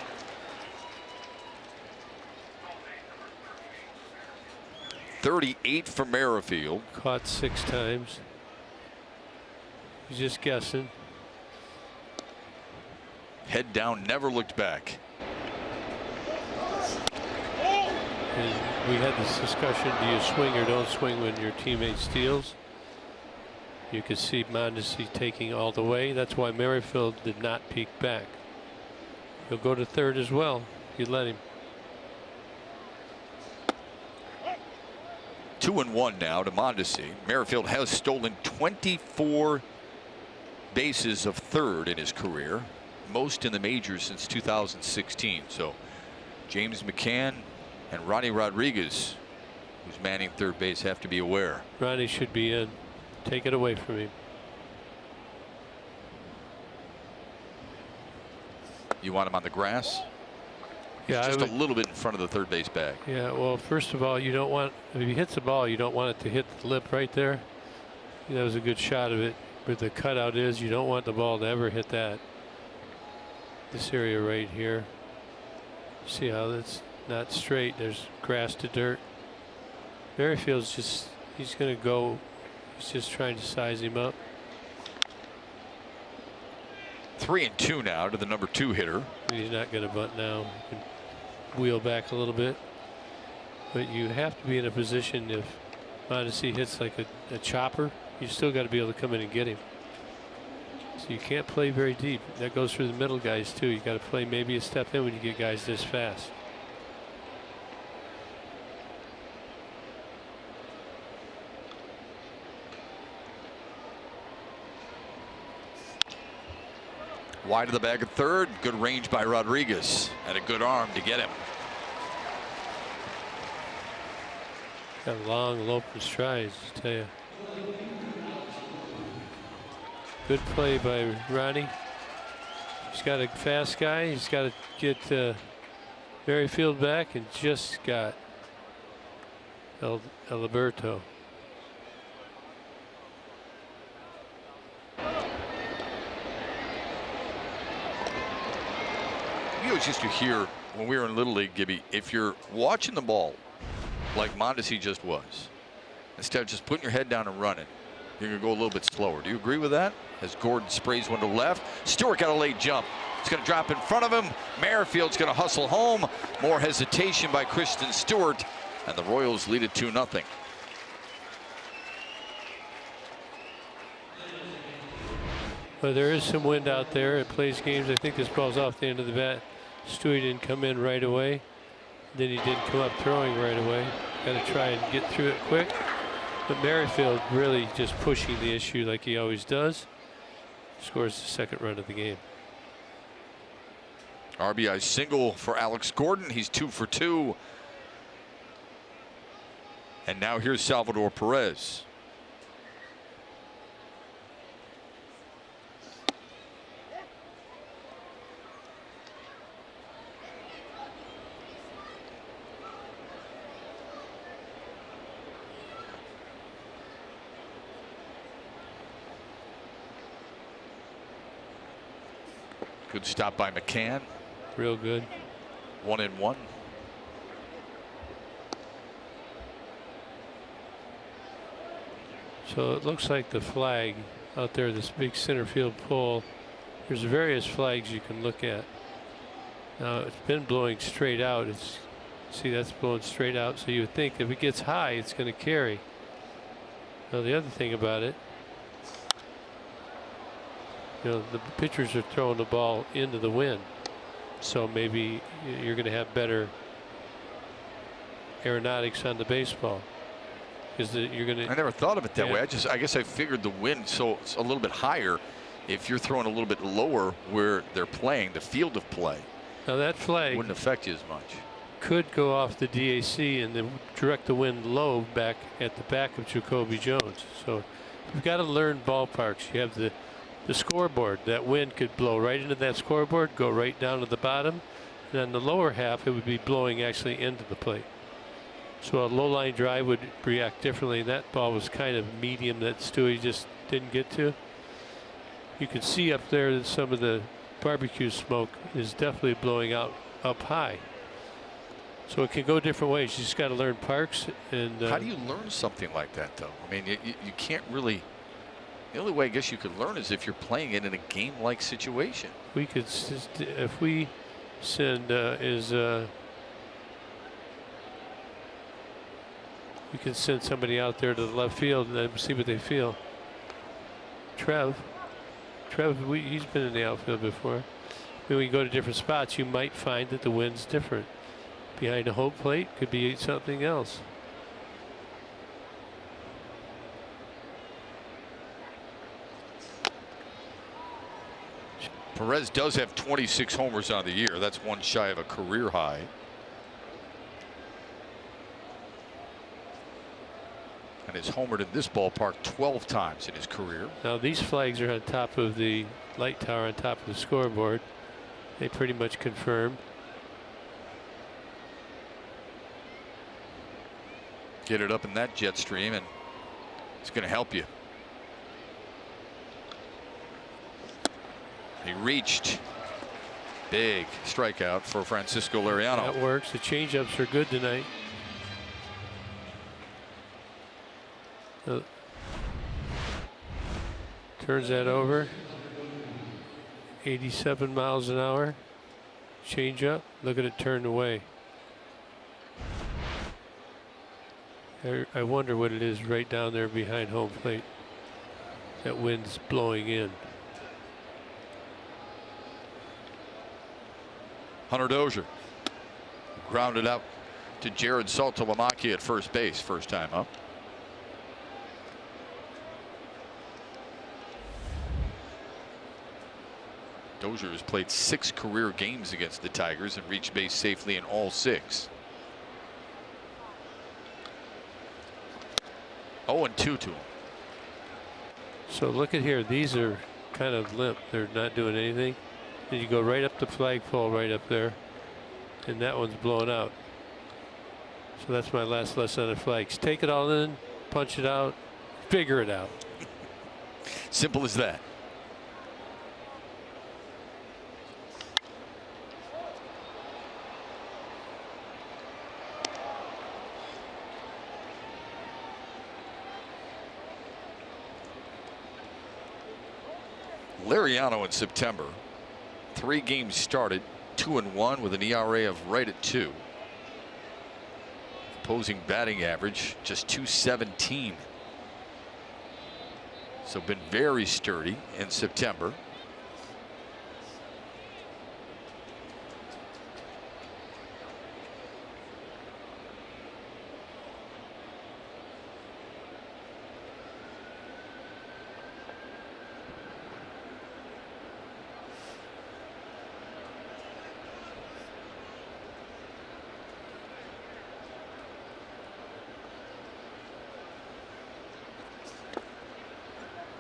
.38 for Merrifield. Caught 6 times. He's just guessing. Head down, never looked back. And we had this discussion, do you swing or don't swing when your teammate steals? You could see Mondesi taking all the way. That's why Merrifield did not peek back. He'll go to third as well. You let him. 2-1 now to Mondesi. Merrifield has stolen 24 bases of third in his career, most in the majors since 2016. So James McCann and Ronnie Rodriguez, who's manning third base, have to be aware. Ronnie should be in. Take it away from him. You want him on the grass? Yeah, just a little bit in front of the third base bag. Yeah, well, first of all, you don't want, if he hits the ball, you don't want it to hit the lip right there. That was a good shot of it. Where the cutout is, you don't want the ball to ever hit that. This area right here. See how that's not straight. There's grass to dirt. Merrifield's just, he's going to go. He's just trying to size him up. 3-2 now to the number 2 hitter. He's not going to bunt now. He can wheel back a little bit. But you have to be in a position if Mondesi hits like a chopper, you still got to be able to come in and get him. So you can't play very deep. That goes for the middle guys too. You got to play maybe a step in when you get guys this fast. Wide of the bag at third. Good range by Rodriguez and a good arm to get him. Got long loping strides, I tell you. Good play by Ronnie. He's got a fast guy. He's got to get Merrifield back, and just got Alberto. You always used to hear when we were in Little League, Gibby, if you're watching the ball like Mondesi just was, instead of just putting your head down and running, you're going to go a little bit slower. Do you agree with that? As Gordon sprays one to left, Stewart got a late jump. It's going to drop in front of him. Merrifield's going to hustle home. More hesitation by Kristen Stewart, and the Royals lead it 2-0. Well, there is some wind out there. It plays games. I think this ball's off the end of the bat. Stewie didn't come in right away. Then he didn't come up throwing right away. Got to try and get through it quick. But Merrifield really just pushing the issue like he always does. Scores the second run of the game. RBI single for Alex Gordon. He's 2 for 2. And now here's Salvador Perez. Good stop by McCann. Real good. 1-1. So it looks like the flag out there, this big center field pole. There's various flags you can look at. Now it's been blowing straight out. See, that's blowing straight out. So you would think if it gets high, it's going to carry. Now the other thing about it, the pitchers are throwing the ball into the wind, so maybe you're going to have better aeronautics on the baseball, because you're going to. I never thought of it that way. I guess I figured the wind, so it's a little bit higher if you're throwing a little bit lower where they're playing, the field of play. Now that flag wouldn't affect you as much. Could go off the DAC and then direct the wind low back at the back of Jacoby Jones. So you've got to learn ballparks. You have the scoreboard. That wind could blow right into that scoreboard, go right down to the bottom, and on the lower half it would be blowing actually into the plate. So a low line drive would react differently. That ball was kind of medium that Stewie just didn't get to. You can see up there that some of the barbecue smoke is definitely blowing out up high. So it can go different ways. You just got to learn parks. And how do you learn something like that, though? I mean, you can't really. The only way I guess you could learn is if you're playing it in a game-like situation. We could, if we send we can send somebody out there to the left field and then see what they feel. Trev, he's been in the outfield before. When we go to different spots, you might find that the wind's different. Behind a home plate could be something else. Perez does have 26 homers on the year. That's one shy of a career high. And has homered in this ballpark 12 times in his career. Now these flags are on top of the light tower on top of the scoreboard. They pretty much confirm. Get it up in that jet stream and it's going to help you. He reached. Big strikeout for Francisco Liriano. That works. The changeups are good tonight. Turns that over. 87 miles an hour. Changeup. Look at it turn away. I wonder what it is right down there behind home plate. That wind's blowing in. Hunter Dozier grounded out to Jared Saltalamacchia at first base, first time up. Dozier has played 6 career games against the Tigers and reached base safely in all 6. 0-2 to him. So look at here. These are kind of limp. They're not doing anything. Then you go right up the flagpole right up there, and that one's blown out. So that's my last lesson on flags. Take it all in, punch it out, figure it out. Simple as that. Liriano in September, 3 games started, 2-1 with an ERA of right at 2. Opposing batting average just .217. So been very sturdy in September.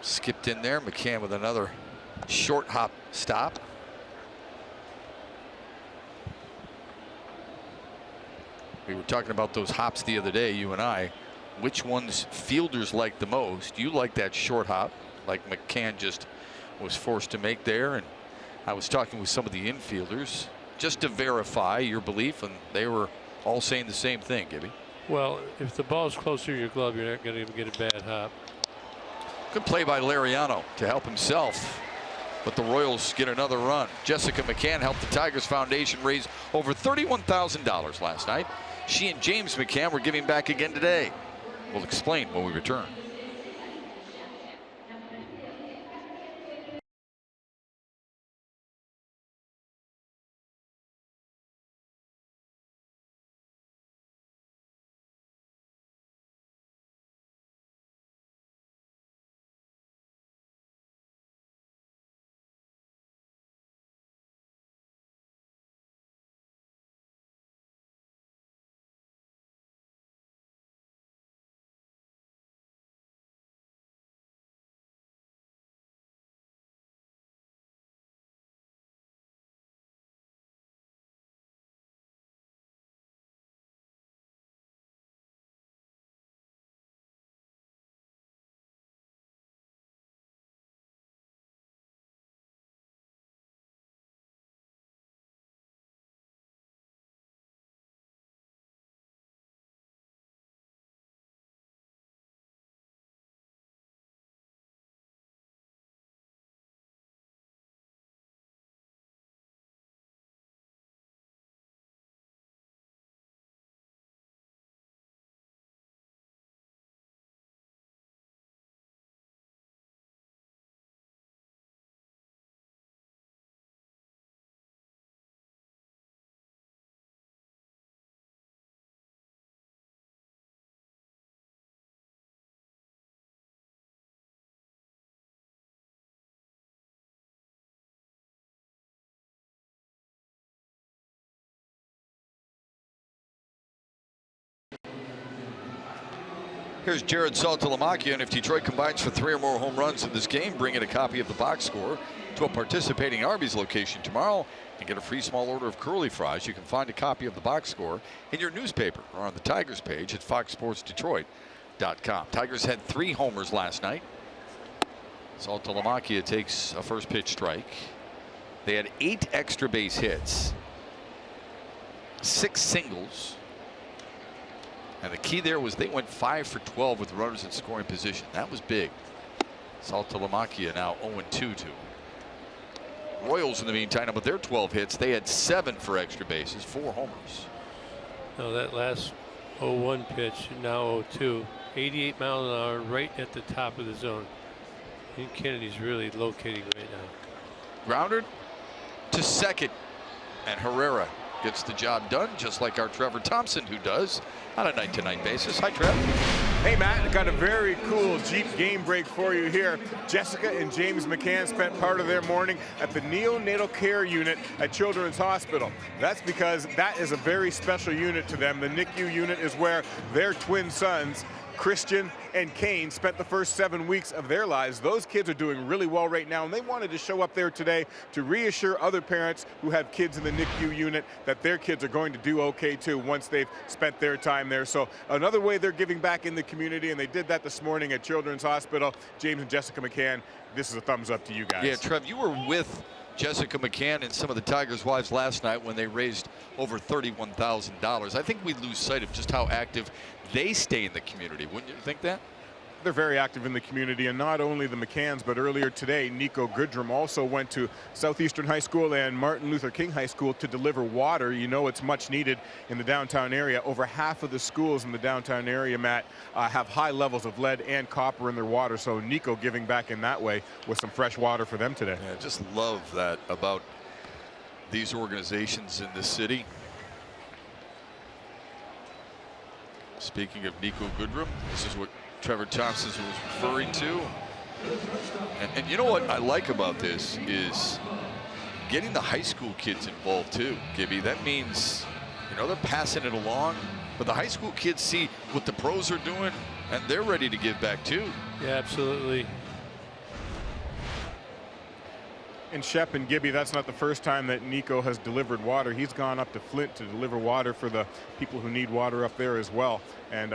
Skipped in there. McCann with another short hop stop. We were talking about those hops the other day, you and I. Which ones fielders like the most? You like that short hop, like McCann just was forced to make there. And I was talking with some of the infielders just to verify your belief, and they were all saying the same thing, Gibby. Well, if the ball's closer to your glove, you're not going to get a bad hop. Good play by Liriano to help himself, but the Royals get another run. Jessica McCann helped the Tigers Foundation raise over $31,000 last night. She and James McCann were giving back again today. We'll explain when we return. Here's Jared Saltalamacchia, and if Detroit combines for 3 or more home runs in this game, bring in a copy of the box score to a participating Arby's location tomorrow and get a free small order of curly fries. You can find a copy of the box score in your newspaper or on the Tigers page at foxsportsdetroit.com. Tigers had 3 homers last night. Saltalamacchia takes a first pitch strike. They had 8 extra base hits, 6 singles. And the key there was they went 5 for 12 with runners in scoring position. That was big. Saltalamacchia now 0-2 to Royals in the meantime, but their 12 hits, they had 7 for extra bases, 4 homers. Now that last 0-1 pitch, now 0-2, 88 miles an hour, right at the top of the zone. And Kennedy's really locating right now. Grounded to second, and Herrera gets the job done, just like our Trevor Thompson, who does on a night-to-night basis. Hi, Trev. Hey, Matt, got a very cool Jeep game break for you here. Jessica and James McCann spent part of their morning at the neonatal care unit at Children's Hospital. That's because that is a very special unit to them. The NICU unit is where their twin sons, Christian and Kane, spent the first 7 weeks of their lives. Those kids are doing really well right now, and they wanted to show up there today to reassure other parents who have kids in the NICU unit that their kids are going to do okay too once they've spent their time there. So another way they're giving back in the community, and they did that this morning at Children's Hospital. James and Jessica McCann, this is a thumbs up to you guys. Yeah, Trev, you were with Jessica McCann and some of the Tigers' wives last night when they raised over $31,000. I think we lose sight of just how active they stay in the community. Wouldn't you think that? They're very active in the community, and not only the McCanns, but earlier today, Nico Goodrum also went to Southeastern High School and Martin Luther King High School to deliver water. You know, it's much needed in the downtown area. Over half of the schools in the downtown area, Matt, have high levels of lead and copper in their water. So Nico giving back in that way with some fresh water for them today. Yeah, I just love that about these organizations in the city. Speaking of Nico Goodrum, this is what Trevor Thompson was referring to. And you know what I like about this is getting the high school kids involved too, Gibby. That means, you know, they're passing it along, but the high school kids see what the pros are doing, and they're ready to give back too. Yeah, absolutely. And Shep and Gibby, that's not the first time that Nico has delivered water. He's gone up to Flint to deliver water for the people who need water up there as well. And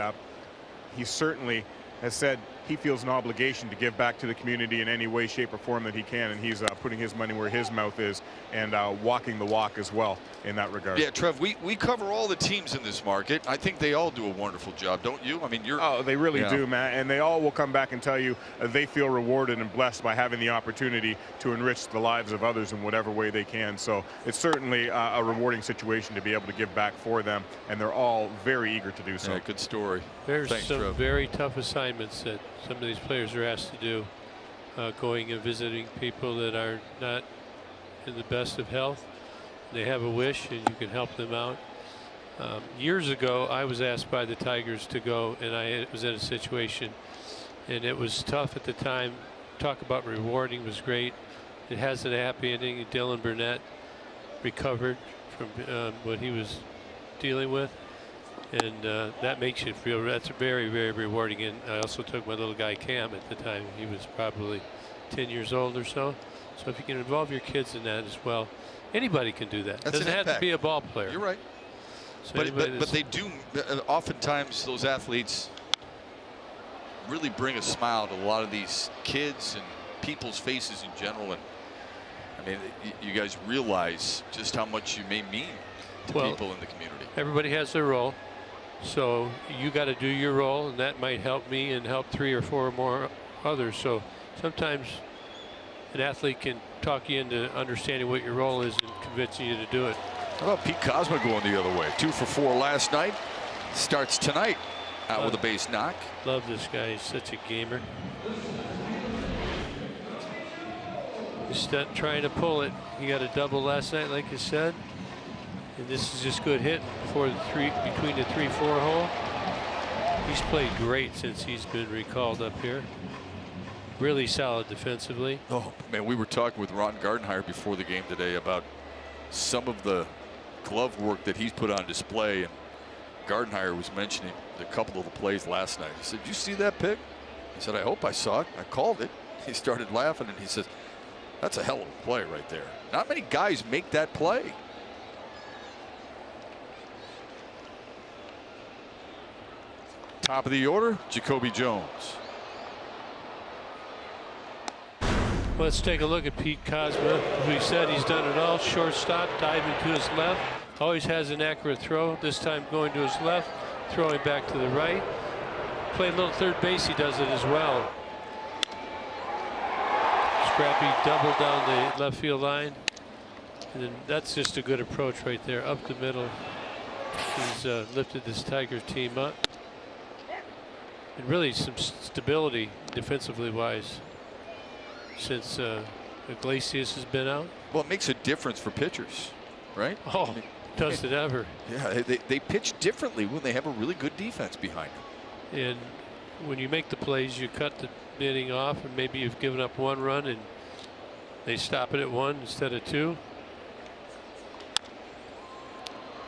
he certainly has said he feels an obligation to give back to the community in any way, shape, or form that he can. And he's putting his money where his mouth is and walking the walk as well in that regard. Yeah, Trev, we cover all the teams in this market. I think they all do a wonderful job, don't you? I mean, you're. Oh, they really do, Matt. And they all will come back and tell you they feel rewarded and blessed by having the opportunity to enrich the lives of others in whatever way they can. So it's certainly a rewarding situation to be able to give back for them. And they're all very eager to do so. Yeah, good story. There's Thanks, some Trev. very tough assignments that some of these players are asked to do, going and visiting people that are not in the best of health. They have a wish and you can help them out. Years ago, I was asked by the Tigers to go, and I was in a situation, and it was tough at the time. Talk about rewarding was great. It has a happy ending. Dylan Burnett recovered from what he was dealing with. And that makes you feel, that's very, very rewarding. And I also took my little guy Cam at the time. He was probably 10 years old or so. So if you can involve your kids in that as well, anybody can do that. That's doesn't have to be a ball player. You're right. So But they do, oftentimes those athletes really bring a smile to a lot of these kids and people's faces in general. And I mean, you guys realize just how much you may mean to people in the community. Everybody has their role. So you got to do your role, and that might help me and help 3 or 4 more others. So sometimes an athlete can talk you into understanding what your role is and convincing you to do it. How about Pete Cosma going the other way? 2 for 4 last night. Starts tonight out with a base knock. Love this guy. He's such a gamer. He's not trying to pull it. He got a double last night, like you said. And this is just good hit for the between the 3-4 hole. He's played great since he's been recalled up here. Really solid defensively. Oh man, we were talking with Ron Gardenhire before the game today about some of the glove work that he's put on display, and Gardenhire was mentioning a couple of the plays last night. He said, "Did you see that pick?" He said, "I hope I saw it. I called it." He started laughing and he says, "That's a hell of a play right there. Not many guys make that play." Top of the order, Jacoby Jones. Let's take a look at Pete Kozma. As we said, he's done it all. Shortstop, diving to his left. Always has an accurate throw. This time going to his left, throwing back to the right. Played a little third base, he does it as well. Scrappy double down the left field line. And then that's just a good approach right there, up the middle. He's lifted this Tiger team up. And really some stability defensively wise since Iglesias has been out. Well, it makes a difference for pitchers, right? Oh, does it ever. Yeah, they pitch differently when they have a really good defense behind them. And when you make the plays, you cut the inning off, and maybe you've given up one run and they stop it at one instead of two.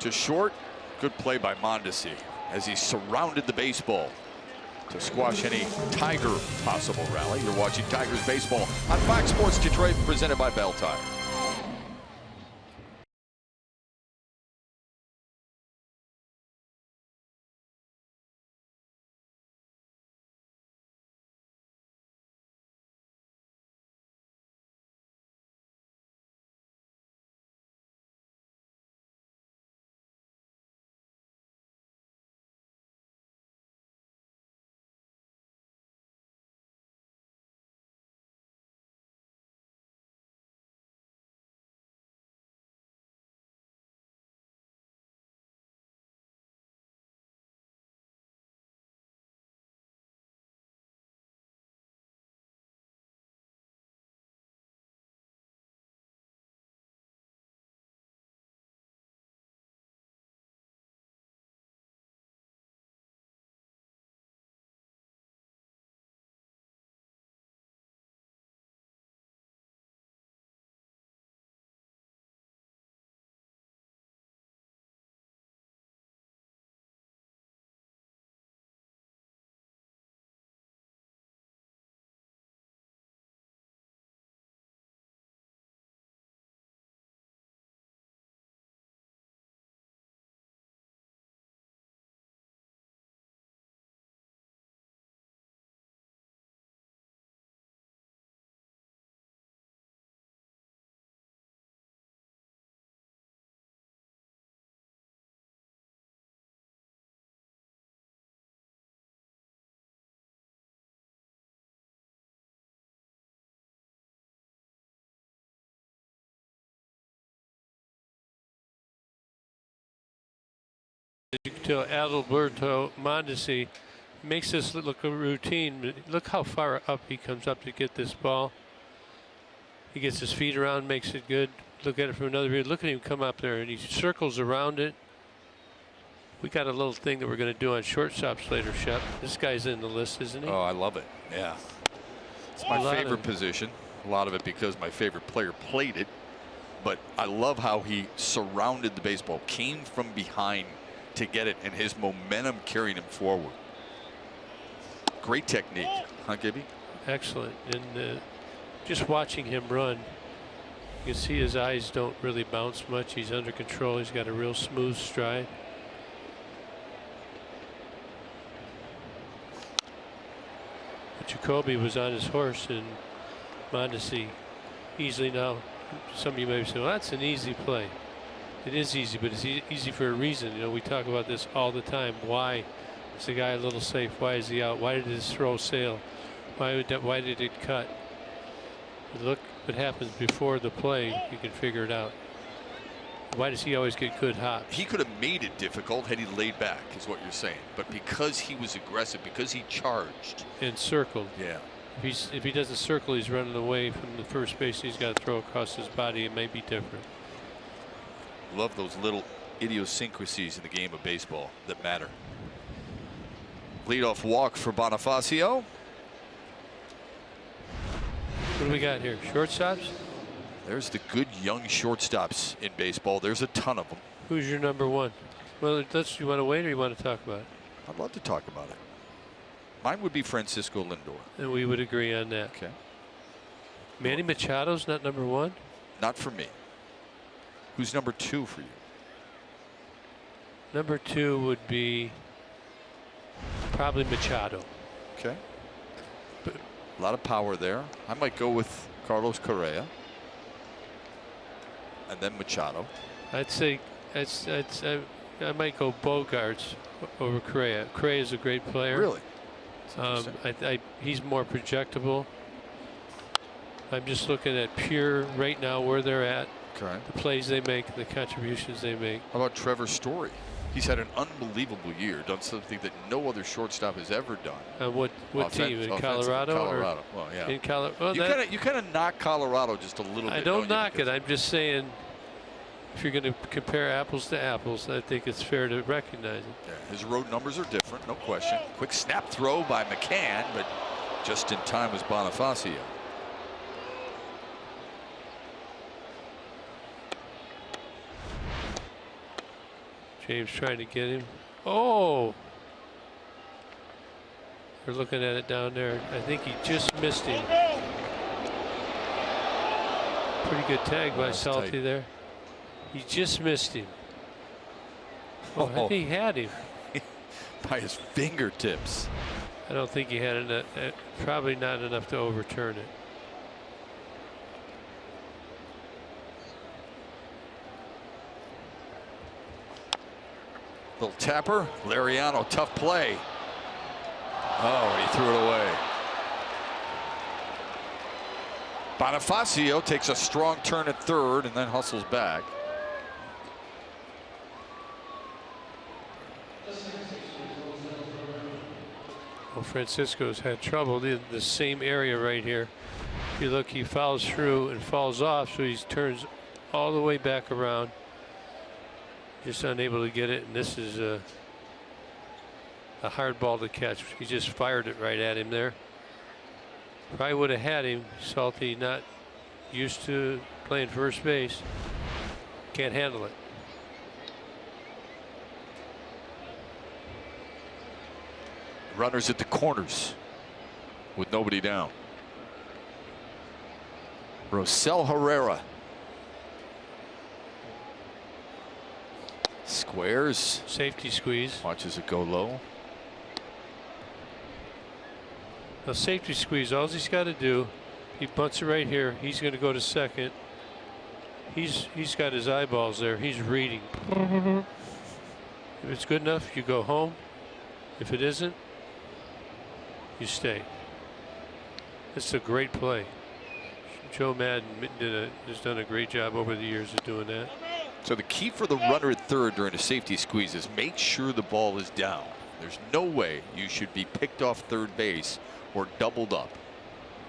To short, good play by Mondesi as he surrounded the baseball to squash any Tiger possible rally. You're watching Tigers baseball on Fox Sports Detroit, presented by Bell Tire. You can tell Adalberto Mondesi makes this look a routine. Look how far up he comes up to get this ball. He gets his feet around, makes it good. Look at it from another view. Look at him come up there, and he circles around it. We got a little thing that we're going to do on shortstops later, Shep. This guy's in the list, isn't he? Oh, I love it. Yeah. It's my favorite position. A lot of it because my favorite player played it. But I love how he surrounded the baseball, came from behind to get it, and his momentum carrying him forward. Great technique, huh, Gibby? Excellent. And just watching him run, you can see his eyes don't really bounce much. He's under control. He's got a real smooth stride. But Jacoby was on his horse, and Mondesi easily now. Some of you may say, well, that's an easy play. It is easy, but it's easy for a reason. You know, we talk about this all the time. Why is the guy a little safe? Why is he out? Why did his throw sail? Why did it cut? Look what happens before the play. You can figure it out. Why does he always get good hops? He could have made it difficult had he laid back, is what you're saying. But because he was aggressive, because he charged and circled. Yeah. If he doesn't circle, he's running away from the first base. He's got to throw across his body. It may be different. Love those little idiosyncrasies in the game of baseball that matter. Leadoff walk for Bonifacio. What do we got here? Shortstops? There's the good young shortstops in baseball. There's a ton of them. Who's your number one? Well, you want to wait or you want to talk about it? I'd love to talk about it. Mine would be Francisco Lindor. And we would agree on that. Okay. Manny Machado's not number one? Not for me. Who's number two for you? Number two would be probably Machado. Okay. But a lot of power there. I might go with Carlos Correa, and then Machado. I'd say I might go Bogarts over Correa. Correa is a great player. Really? He's more projectable. I'm just looking at pure right now where they're at, the plays they make, the contributions they make. How about Trevor Story? He's had an unbelievable year, done something that no other shortstop has ever done. What team? In Colorado? Colorado. Well, yeah. In Colorado. Well, you kind of knock Colorado just a little bit. I don't knock it. I'm just saying, if you're going to compare apples to apples, I think it's fair to recognize it. Yeah, his road numbers are different, no question. Quick snap throw by McCann, but just in time was Bonifacio. James trying to get him. Oh! They're looking at it down there. I think he just missed him. Pretty good tag by Salty there. He just missed him. Oh, I think he had him. By his fingertips. I don't think he had enough, probably not enough to overturn it. Little tapper, Lariano, tough play. Oh, he threw it away. Bonifacio takes a strong turn at third and then hustles back. Well, Francisco's had trouble in the same area right here. If you look, he fouls through and falls off, so he turns all the way back around. Just unable to get it, and this is a hard ball to catch. He just fired it right at him there. Probably would have had him. Salty, not used to playing first base, can't handle it. Runners at the corners with nobody down. Rosell Herrera. Squares. Safety squeeze. Watches it go low. Now safety squeeze, all he's got to do, he bunts it right here. He's going to go to second. He's got his eyeballs there. He's reading. If it's good enough, you go home. If it isn't, you stay. It's a great play. Joe Madden has done a great job over the years of doing that. So the key for the runner at third during a safety squeeze is make sure the ball is down. There's no way you should be picked off third base or doubled up.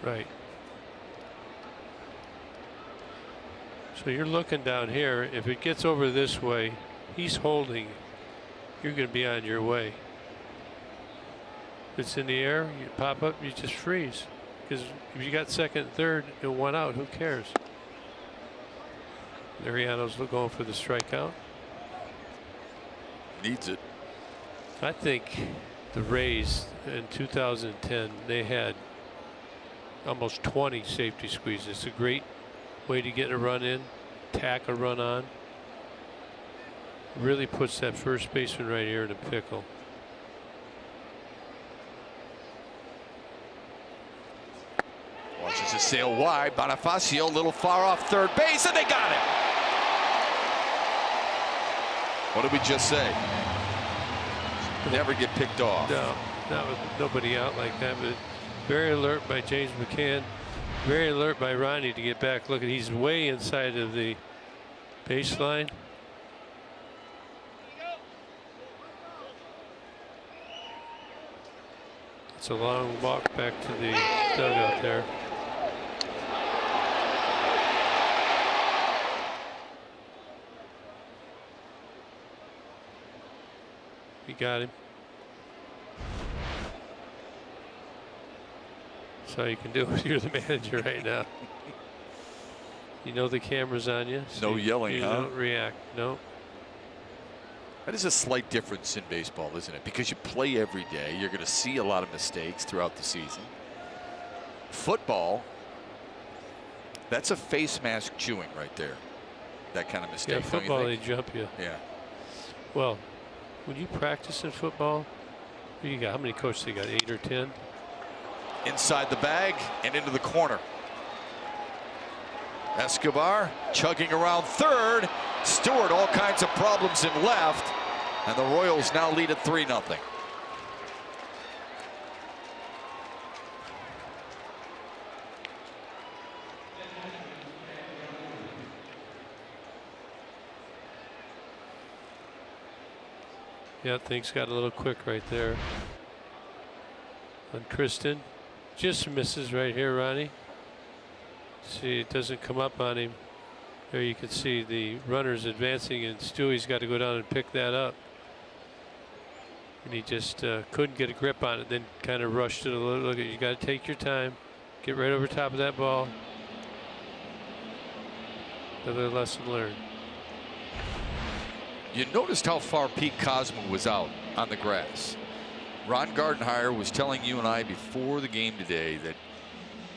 Right. So you're looking down here. If it gets over this way, he's holding. You're going to be on your way. If it's in the air, you pop up, you just freeze. Because if you got second, third, and one out, who cares? Lariano's going for the strikeout. Needs it. I think the Rays in 2010, they had almost 20 safety squeezes. It's a great way to get a run in, tack a run on. Really puts that first baseman right here in a pickle. Watches it sail wide. Bonifacio a little far off third base, and they got it. What did we just say? Never get picked off. No, not with nobody out like that. But very alert by James McCann. Very alert by Ronnie to get back. Look, he's way inside of the baseline. It's a long walk back to the dugout there. You got him. That's all you can do if you're the manager right now. You know the camera's on you. So no yelling, you huh? Don't react. No. That is a slight difference in baseball, isn't it? Because you play every day. You're going to see a lot of mistakes throughout the season. Football, that's a face mask chewing right there. That kind of mistake. Yeah, football, they jump you. Yeah. Well, when you practice in football, who you got? How many coaches you got? 8 or 10? Inside the bag and into the corner. Escobar chugging around third. Stewart, all kinds of problems in left. And the Royals now lead at 3-0. Yeah, things got a little quick right there on Kristen. Just misses right here, Ronnie. See, it doesn't come up on him. There you can see the runners advancing, and Stewie's got to go down and pick that up. And he just couldn't get a grip on it, then kind of rushed it a little. Look, you got to take your time, get right over top of that ball. Another lesson learned. You noticed how far Pete Cosmo was out on the grass. Ron Gardenhire was telling you and I before the game today that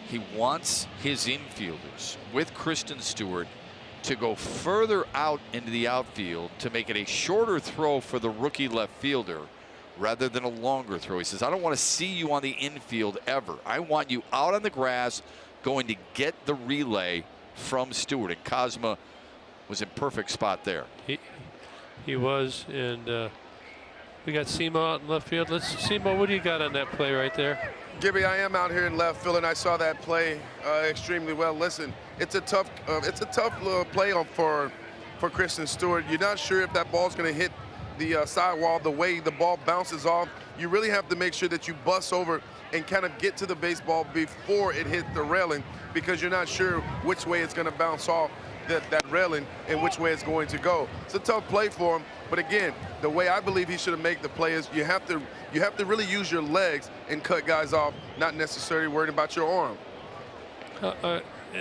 he wants his infielders with Kristen Stewart to go further out into the outfield to make it a shorter throw for the rookie left fielder rather than a longer throw. He says, I don't want to see you on the infield ever. I want you out on the grass going to get the relay from Stewart. And Cosmo was in perfect spot there. He was, and we got Simo out in left field. Simo, what do you got on that play right there? Gibby, I am out here in left field, and I saw that play extremely well. Listen, it's a tough play for Kristen Stewart. You're not sure if that ball's going to hit the sidewall the way the ball bounces off. You really have to make sure that you bust over and kind of get to the baseball before it hits the railing, because you're not sure which way it's going to bounce off that railing and which way it's going to go. It's a tough play for him, but again, the way I believe he should have made the play is you have to really use your legs and cut guys off, not necessarily worried about your arm.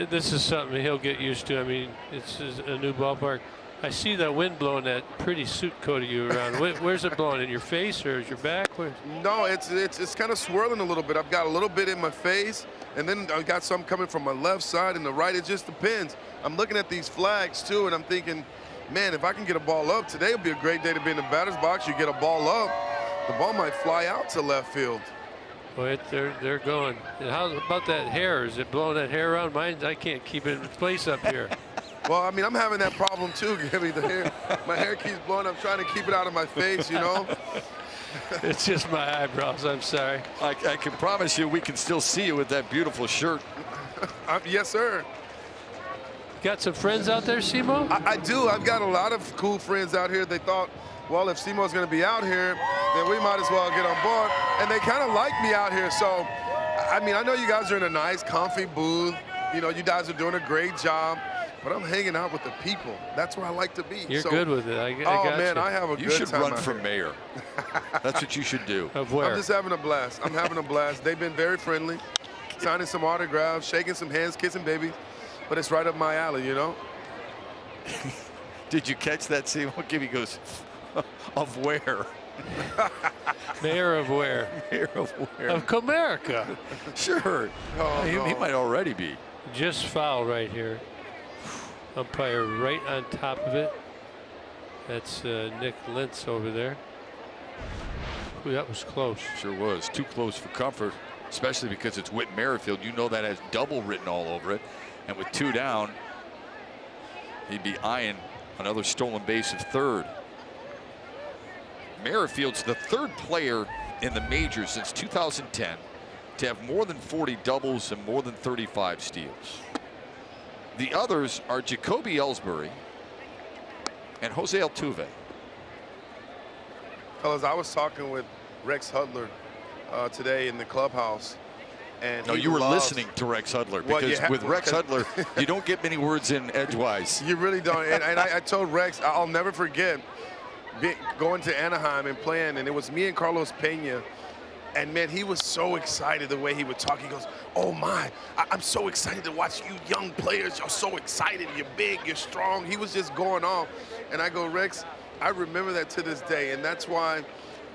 This is something he'll get used to. I mean, it's a new ballpark. I see that wind blowing that pretty suit coat of you around. Where's it blowing? In your face or is your back? No, it's kind of swirling a little bit. I've got a little bit in my face, and then I've got some coming from my left side and the right. It just depends. I'm looking at these flags too, and I'm thinking, man, if I can get a ball up today, it'll be a great day to be in the batter's box. You get a ball up, the ball might fly out to left field. Boy, they're going. And how about that hair? Is it blowing that hair around? Mine, I can't keep it in place up here. Well, I mean, I'm having that problem too, Gibby. My hair keeps blowing. I'm trying to keep it out of my face, you know. It's just my eyebrows. I'm sorry. I can promise you we can still see you with that beautiful shirt. Yes, sir. Got some friends out there, Simo? I do. I've got a lot of cool friends out here. They thought, well, if Simo's going to be out here, then we might as well get on board. And they kind of like me out here. So, I mean, I know you guys are in a nice, comfy booth. You know, you guys are doing a great job. But I'm hanging out with the people. That's where I like to be. You're good with it. I oh, got man, you. I have a good time. You should run for mayor. That's what you should do. Of where? I'm just having a blast. I'm having a blast. They've been very friendly, signing some autographs, shaking some hands, kissing babies. But it's right up my alley, you know? Did you catch that, Simo? Gibby goes, of where? Mayor of where? Mayor of where? Of Comerica. Sure. Oh, he might already be. Just foul right here. Umpire right on top of it. That's Nick Lentz over there. Ooh, that was close. Sure was. Too close for comfort, especially because it's Whit Merrifield. You know that has double written all over it. And with 2 down, he'd be eyeing another stolen base of third. Merrifield's the 3rd player in the majors since 2010 to have more than 40 doubles and more than 35 steals. The others are Jacoby Ellsbury and Jose Altuve. Fellas, I was talking with Rex Hudler today in the clubhouse. And no, you were listening to Rex Hudler, because with Rex Hudler, you don't get many words in edgewise. You really don't. And I told Rex, I'll never forget going to Anaheim and playing, and it was me and Carlos Pena. And, man, he was so excited the way he would talk. He goes, oh, my, I'm so excited to watch you young players. You're so excited. You're big. You're strong. He was just going off. And I go, Rex, I remember that to this day. And that's why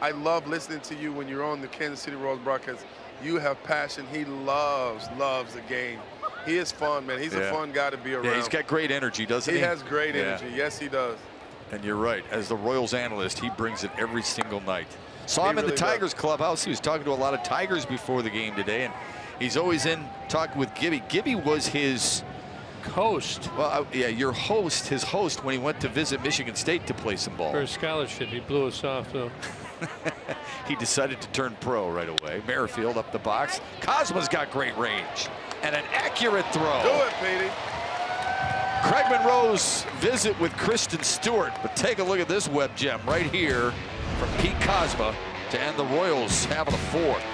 I love listening to you when you're on the Kansas City Royals broadcast. You have passion. He loves the game. He is fun, man. He's a fun guy to be around. Yeah, he's got great energy, doesn't he? He has great energy. Yes, he does. And you're right. As the Royals analyst, he brings it every single night. Saw him in the Tigers clubhouse. He was talking to a lot of Tigers before the game today, and he's always in talking with Gibby. Gibby was his host. Well, yeah, your host, his host, when he went to visit Michigan State to play some ball. For a scholarship, he blew us off, though. He decided to turn pro right away. Merrifield up the box. Cosma's got great range. And an accurate throw. Do it, Petey. Craig Monroe's visit with Kristen Stewart. But take a look at this web gem right here from Pete Cosma to end the Royals having a fourth.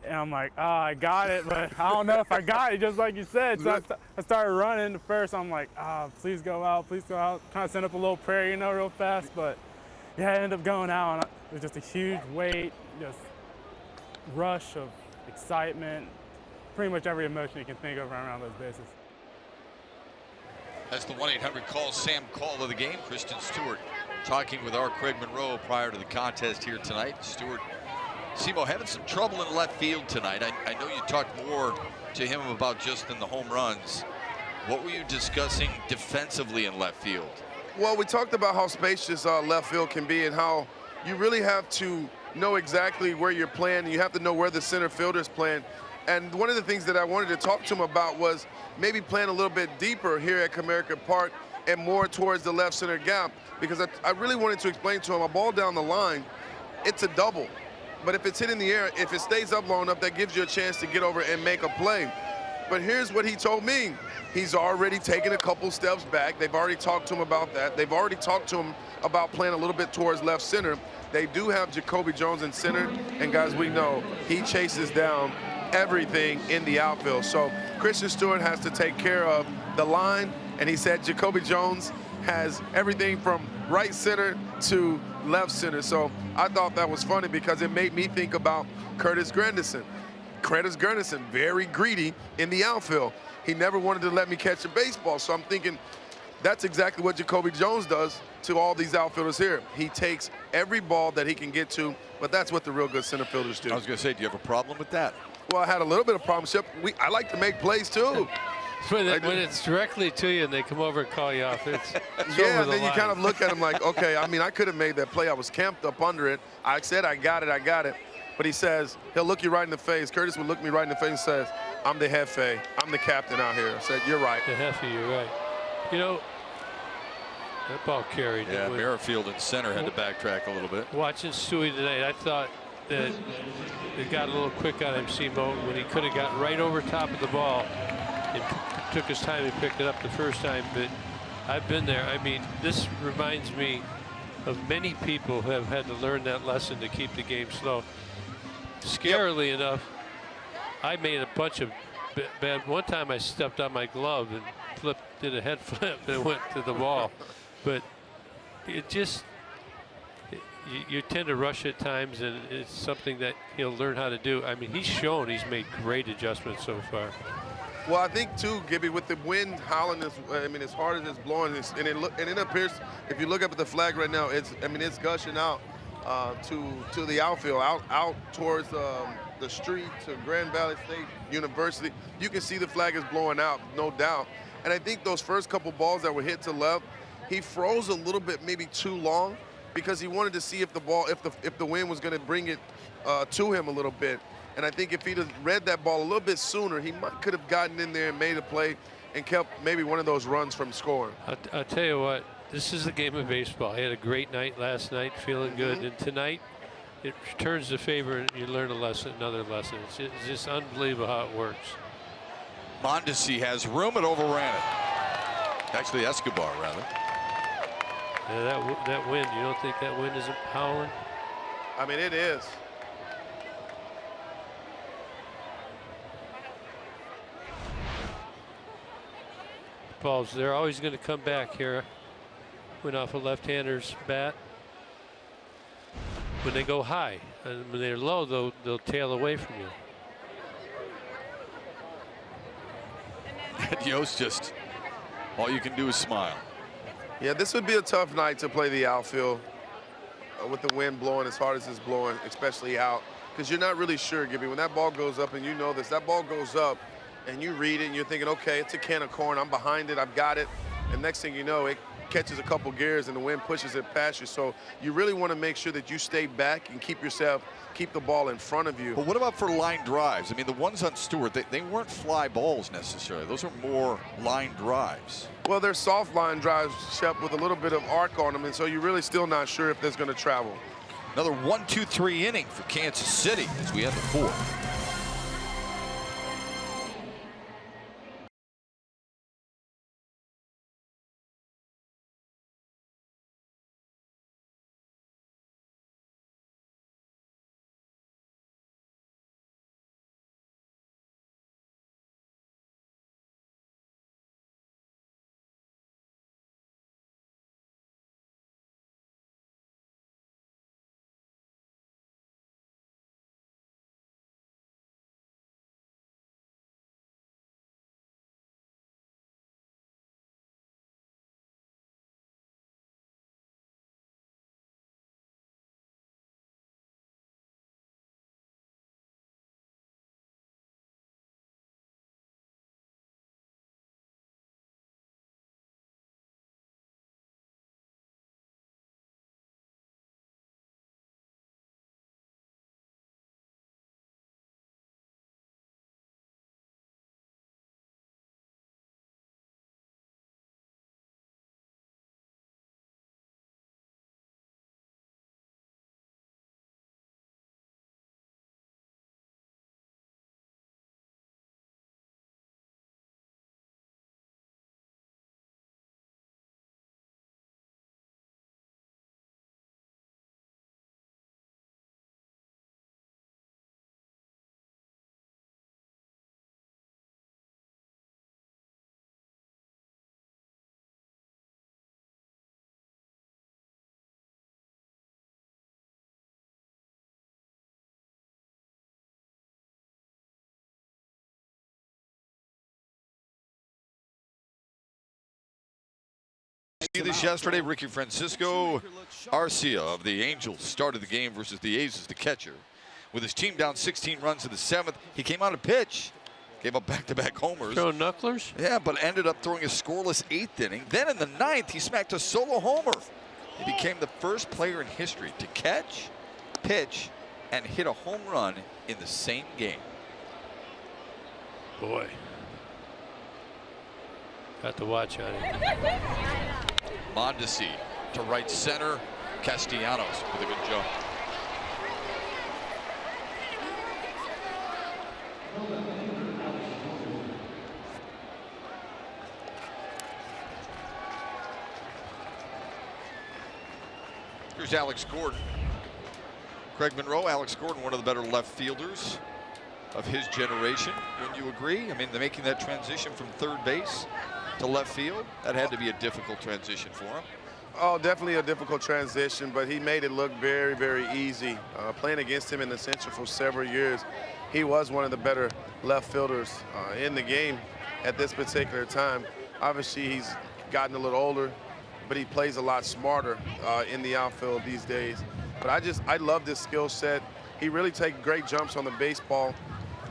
And I'm like, oh, I got it, but I don't know if I got it, just like you said. So I started running. First, I'm like, oh, please go out, please go out. Trying to send up a little prayer, you know, real fast. But yeah, I ended up going out, and it was just a huge weight, just rush of excitement, pretty much every emotion you can think of around those bases. That's the 1-800 call Sam call of the game. Kristen Stewart talking with our Craig Monroe prior to the contest here tonight. Stewart, Simo, having some trouble in left field tonight. I know you talked more to him about just in the home runs. What were you discussing defensively in left field? Well, we talked about how spacious left field can be and how you really have to know exactly where you're playing. You have to know where the center fielder's playing. And one of the things that I wanted to talk to him about was maybe playing a little bit deeper here at Comerica Park and more towards the left center gap, because I really wanted to explain to him a ball down the line, it's a double. But if it's hit in the air, if it stays up long enough, that gives you a chance to get over and make a play. But here's what he told me. He's already taken a couple steps back. They've already talked to him about that. They've already talked to him about playing a little bit towards left center. They do have Jacoby Jones in center. And guys, we know he chases down everything in the outfield. So Kristen Stewart has to take care of the line. And he said Jacoby Jones has everything from right center to left center. So I thought that was funny because it made me think about Curtis Granderson. Curtis Granderson, very greedy in the outfield. He never wanted to let me catch a baseball. So I'm thinking that's exactly what Jacoby Jones does to all these outfielders here. He takes every ball that he can get to, but that's what the real good center fielders do. I was going to say, do you have a problem with that? Well, I had a little bit of problem. I like to make plays too. When it's directly to you and they come over and call you off, it's yeah, over the then you line. kind of look at him like, okay, I mean, I could have made that play. I was camped up under it. I said I got it. But he says, he'll look you right in the face. Curtis would look me right in the face and says, I'm the Jefe. I'm the captain out here. I said, you're right. The Jefe, you're right. You know, that ball carried. Yeah, Merrifield in center had to backtrack a little bit. Watching Stewie tonight, I thought that it got a little quick on him, Simo, when he could have got right over top of the ball. It took his time and picked it up the first time, but I've been there. I mean, this reminds me of many people who have had to learn that lesson to keep the game slow. Scarily enough, I made a bunch of bad. One time I stepped on my glove and did a head flip and went to the wall. But it just, you tend to rush at times, and it's something that he'll learn how to do. I mean, he's shown he's made great adjustments so far. Well, I think too, Gibby, with the wind howling, as hard as it's blowing, and it appears, if you look up at the flag right now, it's gushing out to the outfield, out towards the street to Grand Valley State University. You can see the flag is blowing out, no doubt. And I think those first couple balls that were hit to left, he froze a little bit, maybe too long, because he wanted to see if the wind was going to bring it to him a little bit. And I think if he'd have read that ball a little bit sooner, he could have gotten in there and made a play and kept maybe one of those runs from scoring. I'll tell you what, this is a game of baseball. He had a great night last night, feeling good, and tonight it returns the favor and you learn another lesson. It's just unbelievable how it works. Mondesi has room and overran it. Actually, Escobar, rather. Yeah, that wind, you don't think that wind isn't howling? I mean, it is. Balls, they're always going to come back here. Went off a left-hander's bat. When they go high, and when they're low, they'll tail away from you. And Yost just, all you can do is smile. Yeah, this would be a tough night to play the outfield with the wind blowing as hard as it's blowing, especially out, because you're not really sure, Gibby. When that ball goes up, and you know this, that ball goes up, and you read it, and you're thinking, okay, it's a can of corn. I'm behind it. I've got it. And next thing you know, it catches a couple gears, and the wind pushes it past you. So you really want to make sure that you stay back and keep the ball in front of you. But what about for line drives? I mean, the ones on Stewart, they weren't fly balls necessarily. Those are more line drives. Well, they're soft line drives, Shep, with a little bit of arc on them, and so you're really still not sure if that's going to travel. Another 1-2-3 inning for Kansas City as we end the fourth. See this yesterday, Ricky Francisco Arcia of the Angels started the game versus the A's as the catcher. With his team down 16 runs in the 7th, he came out to pitch, gave up back-to-back homers. Throwing knucklers? Yeah, but ended up throwing a scoreless 8th inning. Then in the 9th, he smacked a solo homer. He became the first player in history to catch, pitch, and hit a home run in the same game. Boy. Got to watch on it. Mondesi to right center. Castellanos with a good jump. Here's Alex Gordon. Craig Monroe, Alex Gordon, one of the better left fielders of his generation. Wouldn't you agree? I mean, making that transition from third base to left field, that had to be a difficult transition for him. Oh, definitely a difficult transition, but he made it look very, very easy. Playing against him in the Central for several years, he was one of the better left fielders in the game at this particular time. Obviously, he's gotten a little older, but he plays a lot smarter in the outfield these days. But I love this skill set. He really takes great jumps on the baseball.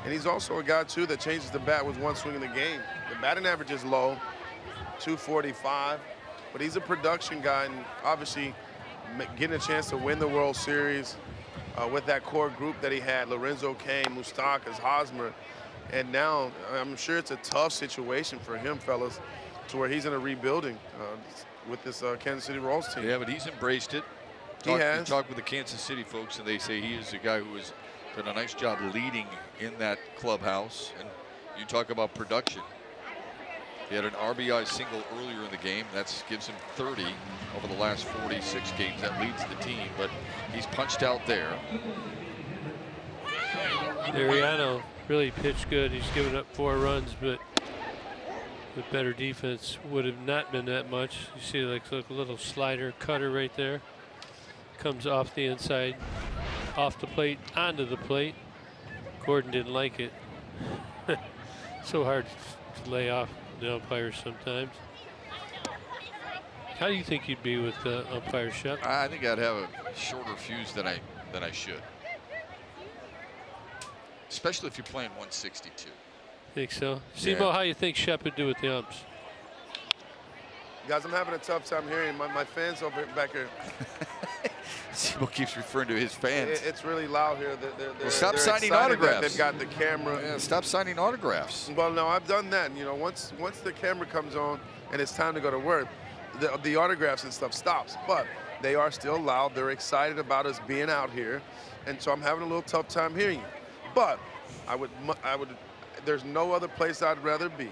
And he's also a guy, too, that changes the bat with one swing in the game. The batting average is low, 245. But he's a production guy, and obviously getting a chance to win the World Series with that core group that he had, Lorenzo Cain, Moustakas, Hosmer. And now I'm sure it's a tough situation for him, fellas, to where he's in a rebuilding with this Kansas City Royals team. Yeah, but he's embraced it. He has. Talked with the Kansas City folks, and they say he is a guy who has done a nice job leading in that clubhouse. And you talk about production. He had an RBI single earlier in the game. That gives him 30 over the last 46 games. That leads the team, but he's punched out there. Ariano really pitched good. He's given up 4 runs, but with better defense would have not been that much. You see, like, look, a little slider cutter right there. Comes off the inside, off the plate, onto the plate. Gordon didn't like it. So hard to lay off the umpires sometimes. How do you think you'd be with umpire Shep? I think I'd have a shorter fuse than I should, especially if you're playing 162. Think so? Yeah. Simo, how you think Shep would do with the umps? Guys, I'm having a tough time hearing my fans over back here. Simo keeps referring to his fans. It's really loud here. Well, stop they're signing excited autographs. that they've got the camera. Yeah, stop signing autographs. Well, no, I've done that. You know, once the camera comes on and it's time to go to work, the autographs and stuff stops. But they are still loud. They're excited about us being out here, and so I'm having a little tough time hearing you. But I would. There's no other place I'd rather be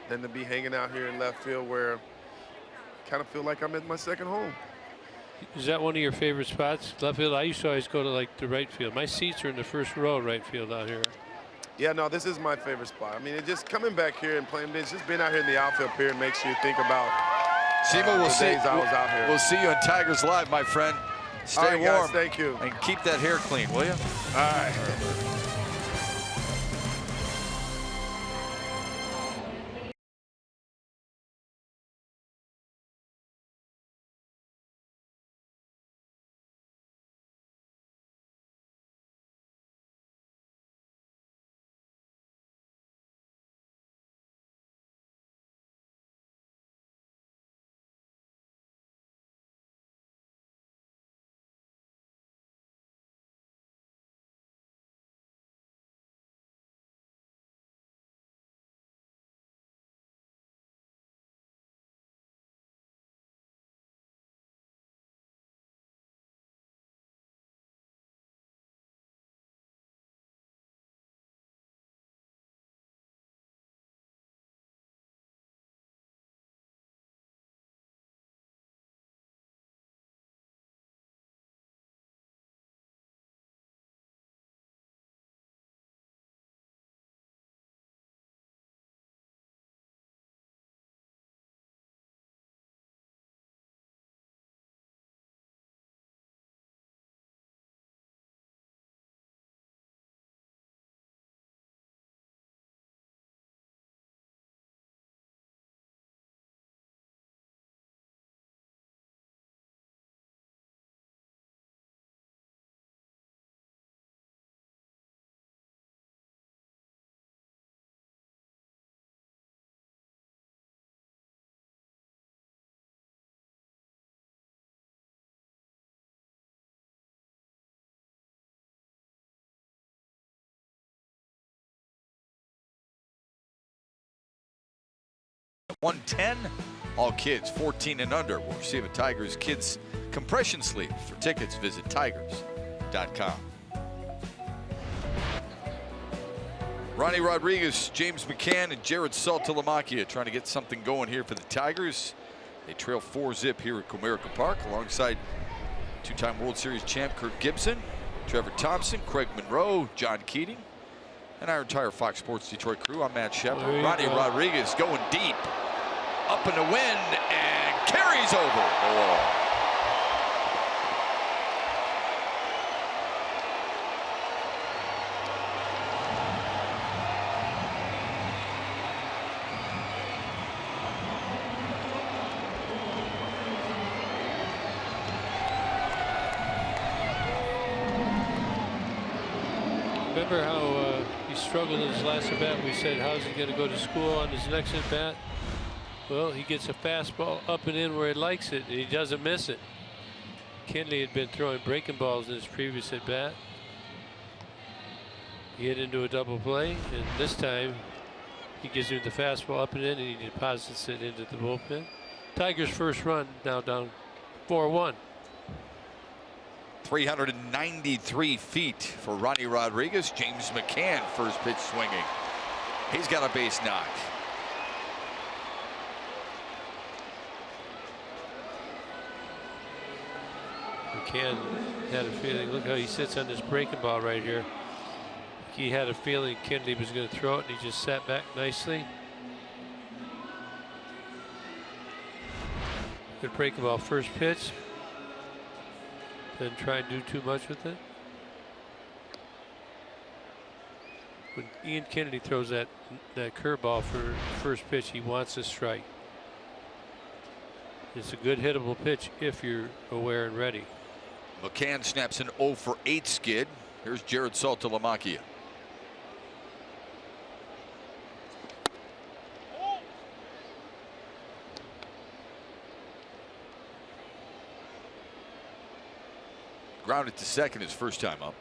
than to be hanging out here in left field, where I kind of feel like I'm at my second home. Is that one of your favorite spots, left field? I used to always go to like the right field. My seats are in the first row right field out here. Yeah, no, this is my favorite spot. I mean, it just coming back here and playing this, just being out here in the outfield period makes you think about Simo, the days I was out here. We'll see you on Tigers Live, my friend. Stay All right, warm. guys, thank you. And keep that hair clean, will you? All right. $110. All kids 14 and under will receive a Tigers Kids compression sleeve. For tickets, visit tigers.com. Ronnie Rodriguez, James McCann, and Jared Saltalamacchia trying to get something going here for the Tigers. They trail 4-zip here at Comerica Park alongside two-time World Series champ Kirk Gibson, Trevor Thompson, Craig Monroe, John Keating, and our entire Fox Sports Detroit crew. I'm Matt Shepard. Ronnie Rodriguez going deep. Up in the wind and carries over the wall. Remember how he struggled in his last at bat? We said, how's he going to go to school on his next at bat? Well, he gets a fastball up and in where he likes it, and he doesn't miss it. Kinley had been throwing breaking balls in his previous at bat. He hit into a double play, and this time he gives him the fastball up and in, and he deposits it into the bullpen. Tigers' first run now down 4-1. 393 feet for Ronnie Rodriguez. James McCann, first pitch swinging. He's got a base knock. McCann had a feeling, look how he sits on this breaking ball right here. He had a feeling Kinley was going to throw it, and he just sat back nicely. Good breaking ball, first pitch. Didn't try and do too much with it. When Ian Kennedy throws that curveball for first pitch, he wants a strike. It's a good hittable pitch if you're aware and ready. McCann snaps an 0 for 8 skid. Here's Jared Saltalamacchia. Grounded to second his first time up.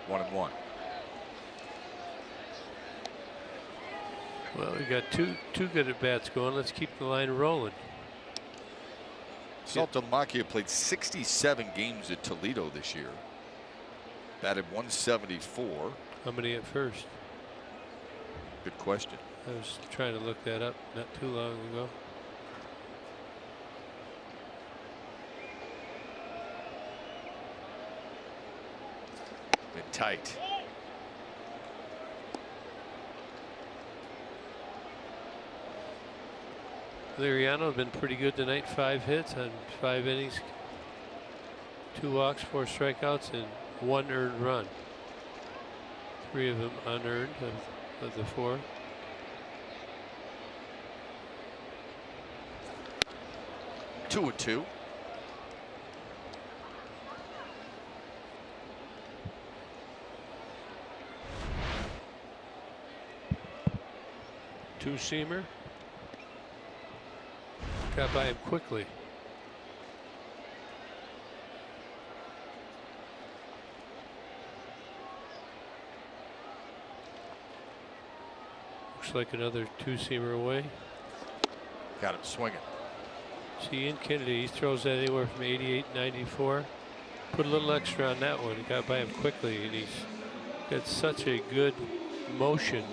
One and one. Well, we got two good at bats going. Let's keep the line rolling. Saltalamacchia played 67 games at Toledo this year. Batted 174. How many at first? Good question. I was trying to look that up not too long ago. Been tight. Liriano been pretty good tonight. 5 hits on 5 innings. 2 walks, 4 strikeouts, and 1 earned run. 3 of them unearned of the 4. Two and two. Two-seamer. Got by him quickly. Looks like another two-seamer away. Got him swinging. See, Ian Kennedy, he throws that anywhere from 88, 94. Put a little extra on that one. He got by him quickly, and he's got such a good motion.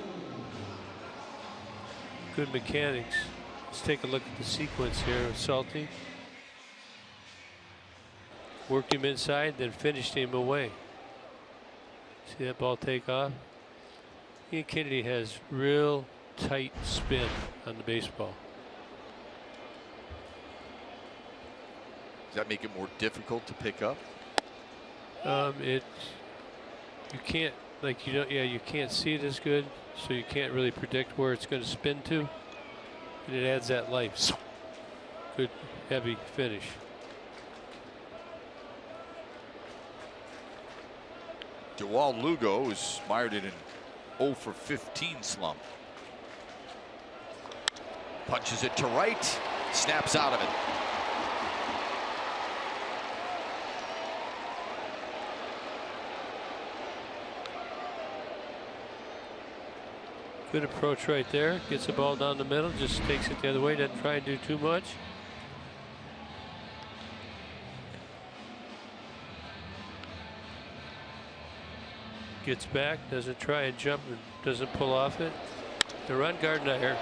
Good mechanics. Let's take a look at the sequence here with Salty. Worked him inside, then finished him away. See that ball take off? Ian Kennedy has real tight spin on the baseball. Does that make it more difficult to pick up? You can't, like, you can't see it as good, so you can't really predict where it's going to spin to, and it adds that life. Good heavy finish. Joao Lugo is mired in an 0 for 15 slump. Punches it to right, snaps out of it. Good approach right there. Gets the ball down the middle, just takes it the other way, doesn't try and do too much. Gets back, doesn't try and jump, and doesn't pull off it. The run guard there,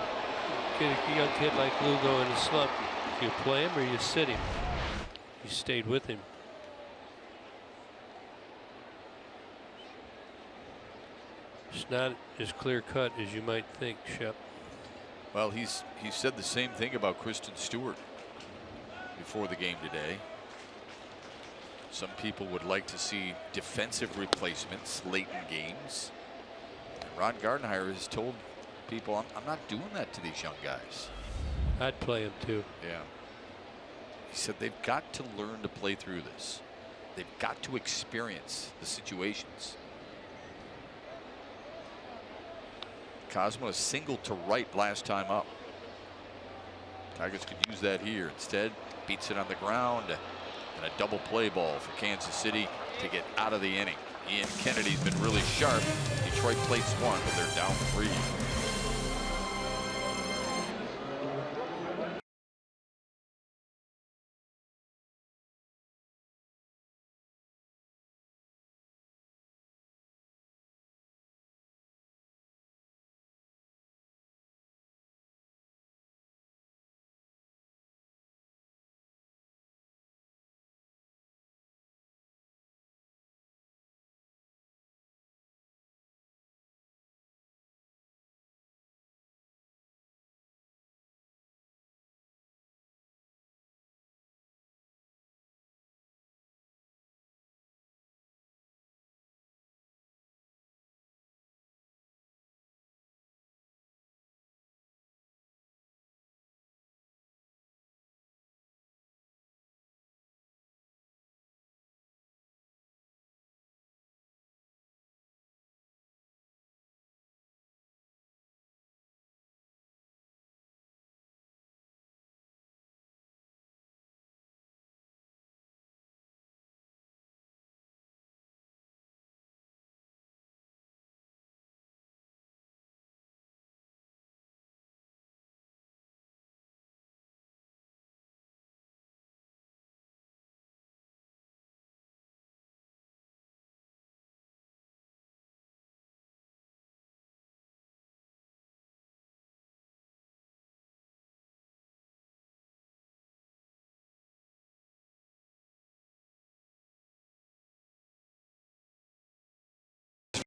get a young kid like Lugo in a slump. You play him or you sit him. He stayed with him. It's not as clear cut as you might think, Shep. Well, he said the same thing about Kristen Stewart before the game today. Some people would like to see defensive replacements late in games. And Ron Gardenhire has told people, I'm not doing that to these young guys. I'd play him too. Yeah. He said they've got to learn to play through this. They've got to experience the situations. Cosmo a single to right last time up. Tigers could use that here. Instead, beats it on the ground. And a double play ball for Kansas City to get out of the inning. Ian Kennedy's been really sharp. Detroit plates one, but they're down 3.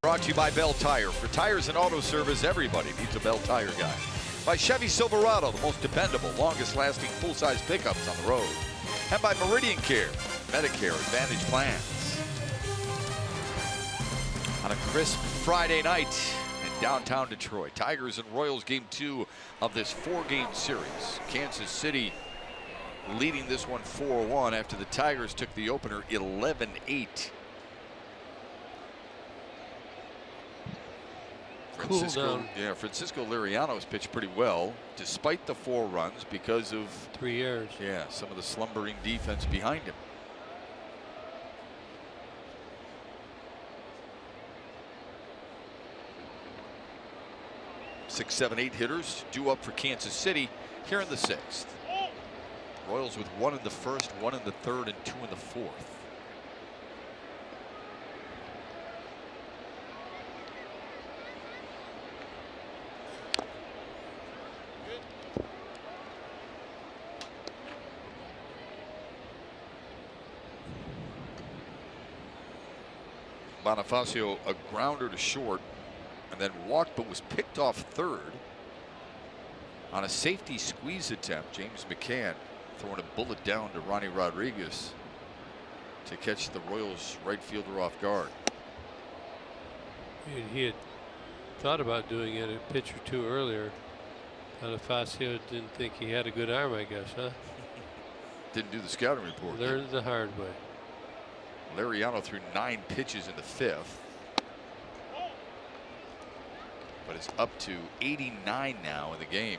Brought to you by Bell Tire. For tires and auto service, everybody needs a Bell Tire guy. By Chevy Silverado, the most dependable, longest lasting full-size pickups on the road. And by Meridian Care, Medicare Advantage plans. On a crisp Friday night in downtown Detroit, Tigers and Royals game 2 of this 4-game series. Kansas City leading this one 4-1 after the Tigers took the opener 11-8. Francisco Liriano's pitched pretty well despite the 4 runs because of 3 errors. Yeah, some of the slumbering defense behind him. Six, 7, 8 hitters due up for Kansas City here in the 6th. Royals with 1 in the 1st, 1 in the 3rd, and 2 in the 4th. Bonifacio a grounder to short and then walked, but was picked off 3rd on a safety squeeze attempt. James McCann throwing a bullet down to Ronnie Rodriguez to catch the Royals right fielder off guard. He had thought about doing it a pitch or 2 earlier. Bonifacio didn't think he had a good arm, I guess, huh? Didn't do the scouting report. Learned the hard way. Liriano threw 9 pitches in the 5th. But it's up to 89 now in the game.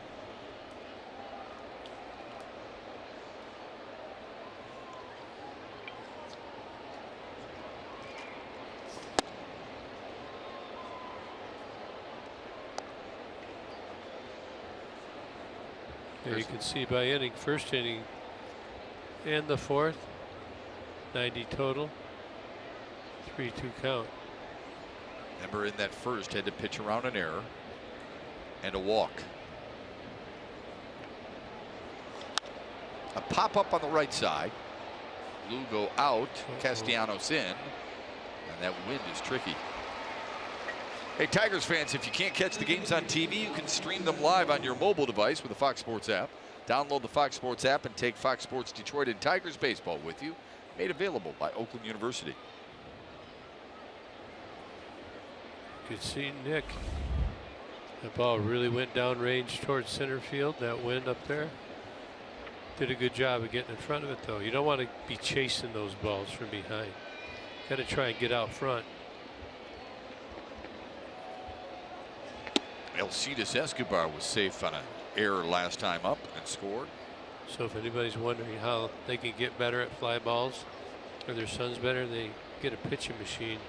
Yeah, you can see by inning, first inning and the 4th, 90 total, 3-2 count. Remember, in that first, had to pitch around an error and a walk. A pop up on the right side. Lugo out, Castellanos in, and that wind is tricky. Hey, Tigers fans, if you can't catch the games on TV, you can stream them live on your mobile device with the Fox Sports app. Download the Fox Sports app and take Fox Sports Detroit and Tigers baseball with you. Made available by Oakland University. Good see Nick. That ball really went downrange towards center field. That wind up there. Did a good job of getting in front of it, though. You don't want to be chasing those balls from behind. Got to try and get out front. Alcides Escobar was safe on an error last time up and scored. So if anybody's wondering how they can get better at fly balls, or their son's better, they get a pitching machine,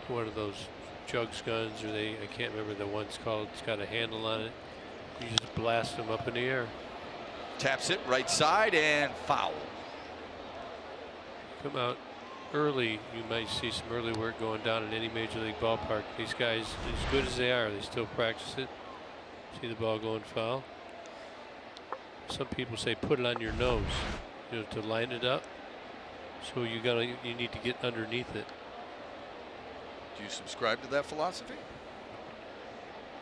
one of those jugs guns, or I can't remember the one's called. It's got a handle on it. You just blast them up in the air. Taps it right side and foul. Come out early, you might see some early work going down in any major league ballpark. These guys, as good as they are, they still practice it. See the ball going foul. Some people say put it on your nose, you know, to line it up. So you need to get underneath it. Do you subscribe to that philosophy?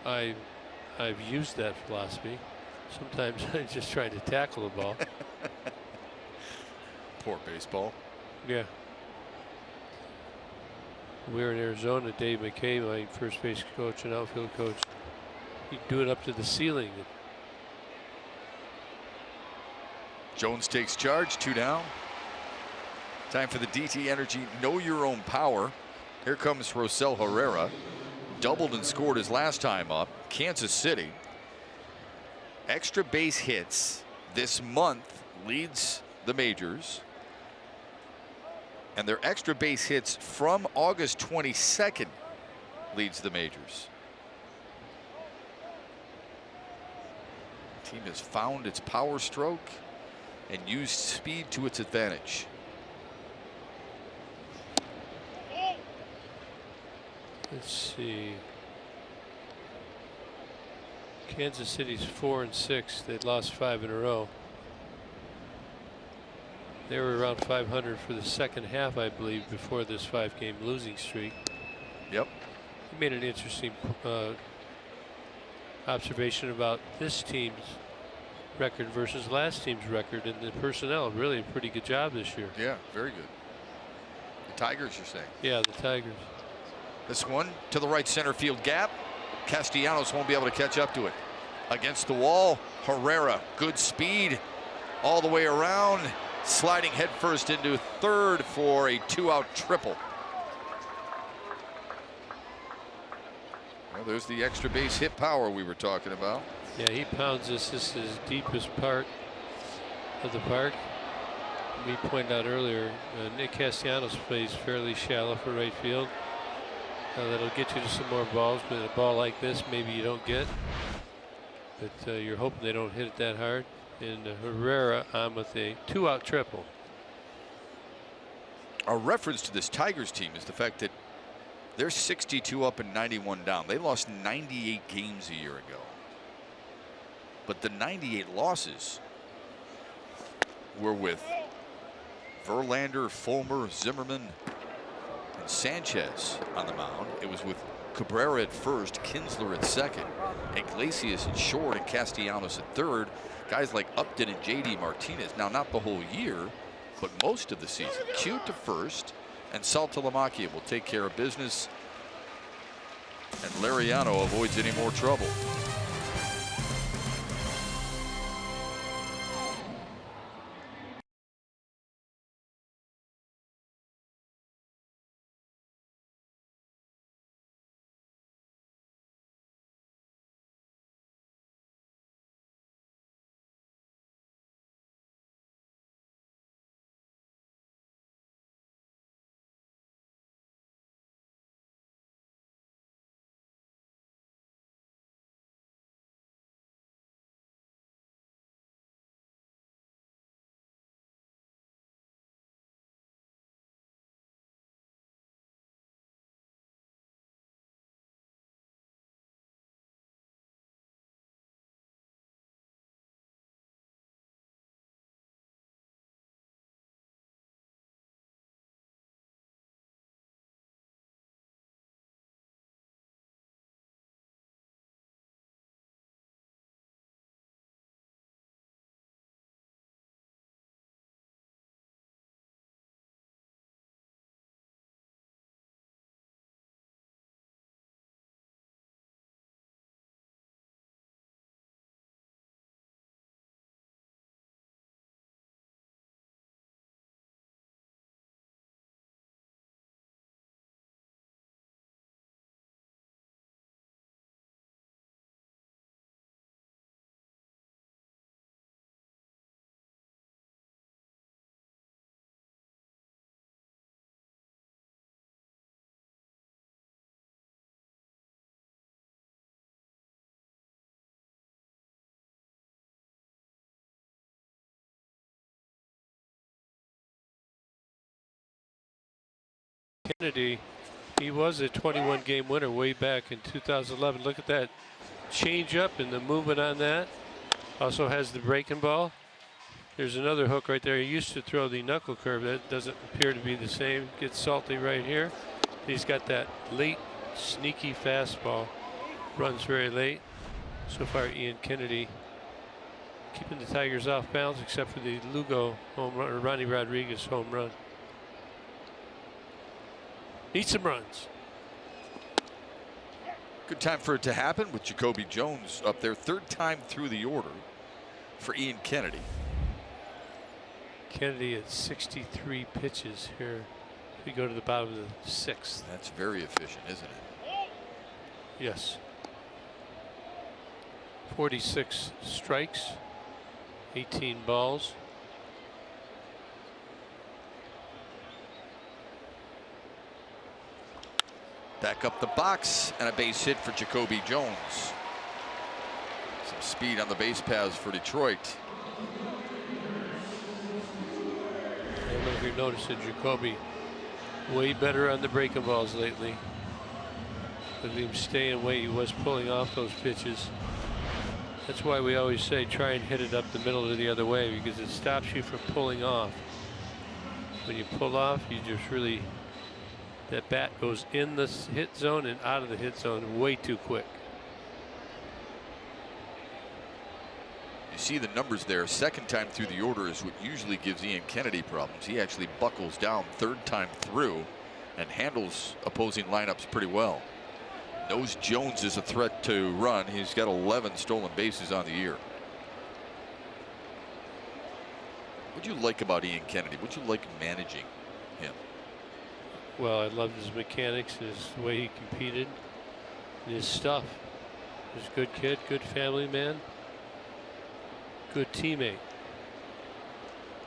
I've used that philosophy. Sometimes I just try to tackle the ball. Poor baseball. Yeah. We were in Arizona. Dave McKay, my first base coach and outfield coach, he'd do it up to the ceiling. Jones takes charge, 2 down. Time for the DT Energy Know Your Own Power. Here comes Rosel Herrera. Doubled and scored his last time up. Kansas City. Extra base hits this month leads the majors. And their extra base hits from August 22nd leads the majors. The team has found its power stroke and used speed to its advantage. Let's see. Kansas City's 4-6. They'd lost 5 in a row. They were around 500 for the second half, I believe, before this 5-game losing streak. Yep. He made an interesting observation about this team's record versus last team's record, and the personnel really a pretty good job this year. Yeah, very good. The Tigers, you're saying? Yeah, the Tigers. This one to the right center field gap. Castellanos won't be able to catch up to it. Against the wall, Herrera, good speed all the way around, sliding headfirst into third for a 2-out triple. Well, there's the extra base hit power we were talking about. Yeah, he pounds this. This is his deepest part of the park. We pointed out earlier, Nick Castellanos plays fairly shallow for right field. That'll get you to some more balls, but a ball like this, maybe you don't get. But you're hoping they don't hit it that hard. And Herrera on with a 2-out triple. Our reference to this Tigers team is the fact that they're 62 up and 91 down. They lost 98 games a year ago. But the 98 losses were with Verlander, Fulmer, Zimmerman, and Sanchez on the mound. It was with Cabrera at first, Kinsler at second, Iglesias at short, and Castellanos at third. Guys like Upton and J.D. Martinez. Now, not the whole year, but most of the season. Q to first, and Saltalamacchia will take care of business. And Lariano avoids any more trouble. Kennedy, he was a 21-game winner way back in 2011. Look at that change up and the movement on that. Also has the breaking ball. There's another hook right there. He used to throw the knuckle curve. That doesn't appear to be the same. Gets salty right here. He's got that late, sneaky fastball. Runs very late. So far, Ian Kennedy keeping the Tigers off balance, except for the Lugo home run, or Ronnie Rodriguez home run. Need some runs. Good time for it to happen with Jacoby Jones up there. Third time through the order for Ian Kennedy. Kennedy at 63 pitches here. We go to the bottom of the 6th. That's very efficient, isn't it? Yes. 46 strikes, 18 balls. Back up the box and a base hit for Jacoby Jones. Some speed on the base paths for Detroit. I don't know if you've noticed it, Jacoby way better on the breaking balls lately. With him staying away, he was pulling off those pitches. That's why we always say try and hit it up the middle or the other way, because it stops you from pulling off. When you pull off, you just really, that bat goes in the hit zone and out of the hit zone way too quick. You see the numbers there. Second time through the order is what usually gives Ian Kennedy problems. He actually buckles down third time through and handles opposing lineups pretty well. Knows Jones is a threat to run. He's got 11 stolen bases on the year. What do you like about Ian Kennedy? What do you like managing him? Well, I loved his mechanics, his way he competed, and his stuff. He's a good kid, good family man, good teammate.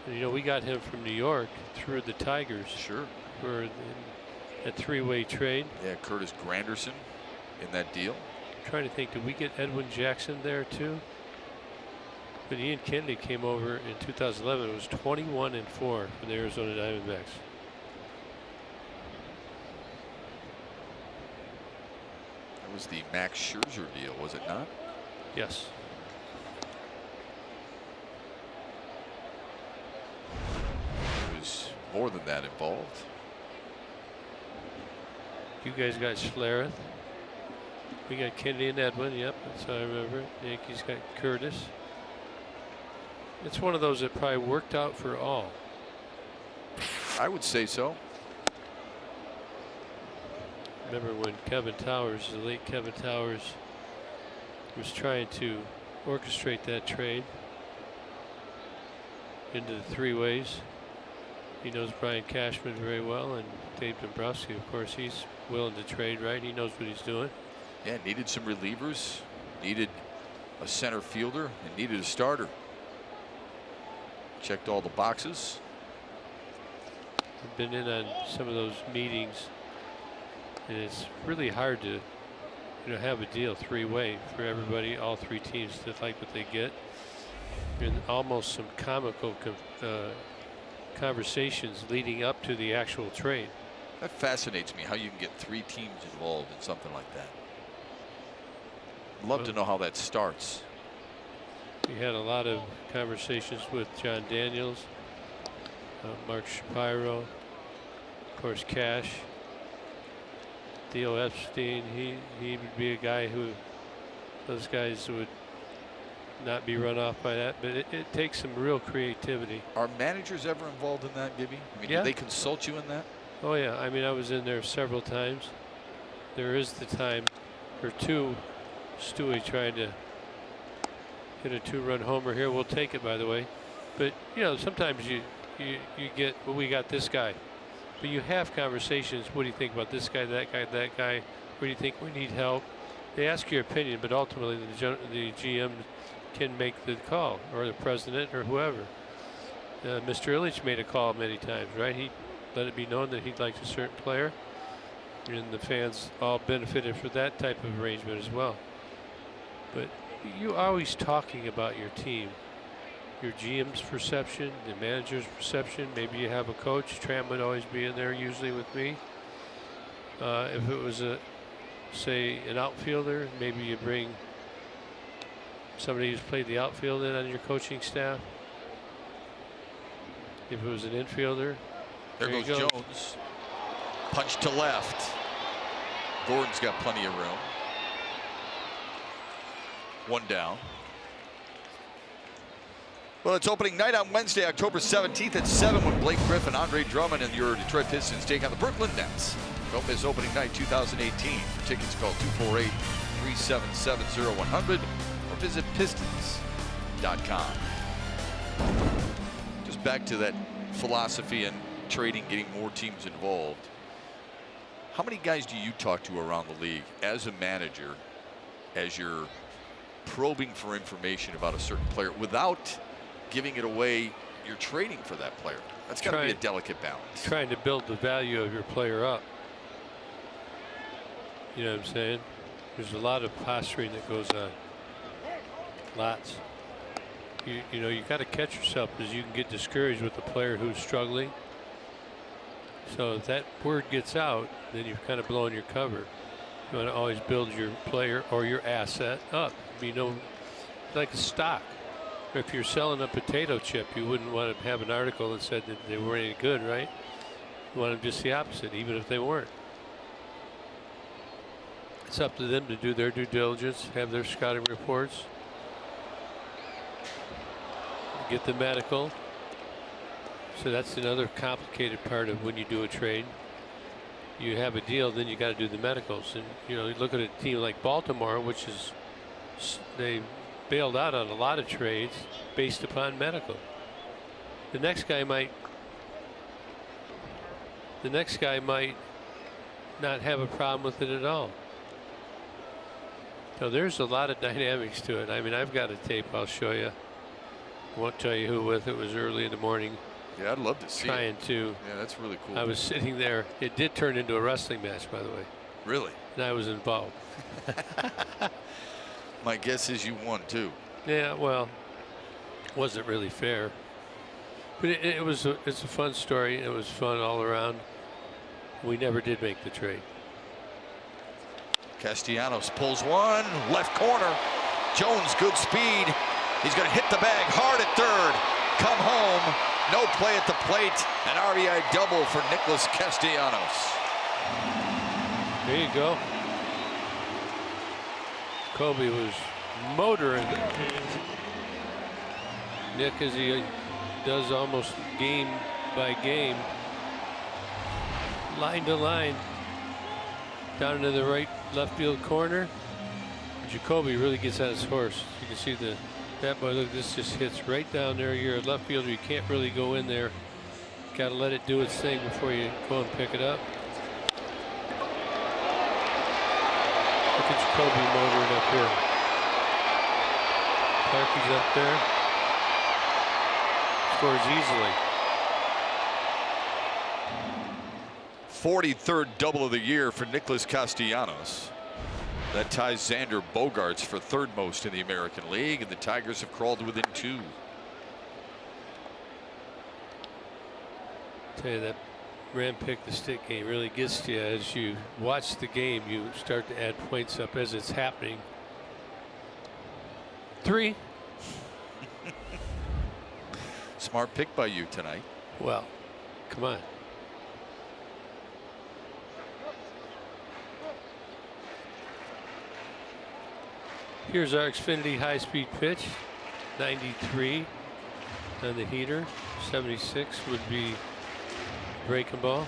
And, you know, we got him from New York through the Tigers. Sure. For a three-way trade. Yeah, Curtis Granderson in that deal. I'm trying to think, did we get Edwin Jackson there too? But Ian Kennedy came over in 2011. It was 21-4 for the Arizona Diamondbacks. That was the Max Scherzer deal, was it not? Yes. There was more than that involved. You guys got Schlereth. We got Kennedy and Edwin. Yep, that's how I remember it. Yankees got Curtis. It's one of those that probably worked out for all. I would say so. Remember when Kevin Towers, the late Kevin Towers, was trying to orchestrate that trade into the three ways. He knows Brian Cashman very well, and Dave Dombrowski, of course, he's willing to trade, right? He knows what he's doing. Yeah, needed some relievers, needed a center fielder, and needed a starter. Checked all the boxes. I've been in on some of those meetings, and it's really hard to, have a deal three-way for everybody, all three teams to like what they get. And almost some comical conversations leading up to the actual trade. That fascinates me, how you can get three teams involved in something like that. Love to know how that starts. We had a lot of conversations with John Daniels, Mark Shapiro, of course Cash, Theo Epstein. He would be a guy who, those guys would not be run off by that, but it takes some real creativity. Are managers ever involved in that, Gibby? I mean, yeah. Do they consult you in that? Oh yeah, I mean, I was in there several times. There is the time or two, Stewie trying to hit a two-run homer here. We'll take it, by the way. But sometimes you get, well, we got this guy, but you have conversations. What do you think about this guy, that guy, that guy? Where do you think we need help? They ask your opinion, but ultimately the GM can make the call, or the president, or whoever. Mr. Ilitch made a call many times, right? He let it be known that he liked a certain player, and the fans all benefited for that type of arrangement as well. But you're always talking about your team, your GM's perception, the manager's perception. Maybe you have a coach. Tram would always be in there usually with me. If it was say an outfielder, maybe you bring somebody who's played the outfield in on your coaching staff. If it was an infielder, there goes Jones. Punch to left. Gordon's got plenty of room. One down. Well, it's opening night on Wednesday, October 17th at 7 when Blake Griffin, Andre Drummond, and your Detroit Pistons take on the Brooklyn Nets. Don't miss opening night 2018. For tickets, call 248-377-0100 or visit pistons.com. Just back to that philosophy and trading, getting more teams involved. How many guys do you talk to around the league as a manager, as you're probing for information about a certain player without giving it away? You're trading for that player. That's got to be a delicate balance. Trying to build the value of your player up. You know what I'm saying? There's a lot of posturing that goes on. Lots. You know, you got to catch yourself because you can get discouraged with a player who's struggling. So if that word gets out, then you've kind of blown your cover. You want to always build your player or your asset up. You know, like a stock. If you're selling a potato chip, you wouldn't want to have an article that said that they weren't any good, right? You want them just the opposite, even if they weren't. It's up to them to do their due diligence, have their scouting reports, get the medical. So that's another complicated part of when you do a trade. You have a deal, then you got to do the medicals. And you know, you look at a team like Baltimore, which is they bailed out on a lot of trades based upon medical. The next guy might not have a problem with it at all. So there's a lot of dynamics to it. I mean, I've got a tape I'll show you. I won't tell you who with. It was early in the morning. Yeah, I'd love to see trying it. To. Yeah, that's really cool. I was sitting there. It did turn into a wrestling match, by the way. Really? And I was involved. My guess is you won too. Yeah, well, wasn't really fair. But it's a fun story. It was fun all around. We never did make the trade. Castellanos pulls one, left corner. Jones, good speed. He's going to hit the bag hard at third. Come home. No play at the plate. An RBI double for Nicholas Castellanos. There you go. Kobe was motoring. Nick, as he does almost game by game, line to line, down into the left field corner. Jacoby really gets on his horse. You can see that boy. Look, this just hits right down there. You're a left fielder. You can't really go in there. Got to let it do its thing before you go and pick it up. Look at Jacoby motoring up here. Clarkie's up there. Scores easily. 43rd double of the year for Nicholas Castellanos. That ties Xander Bogaerts for third most in the American League, and the Tigers have crawled within 2. Tell you, that ram pick the stick game really gets to you. As you watch the game, you start to add points up as it's happening. 3. Smart pick by you tonight. Well, come on. Here's our Xfinity high-speed pitch. 93 on the heater. 76 would be breaking ball.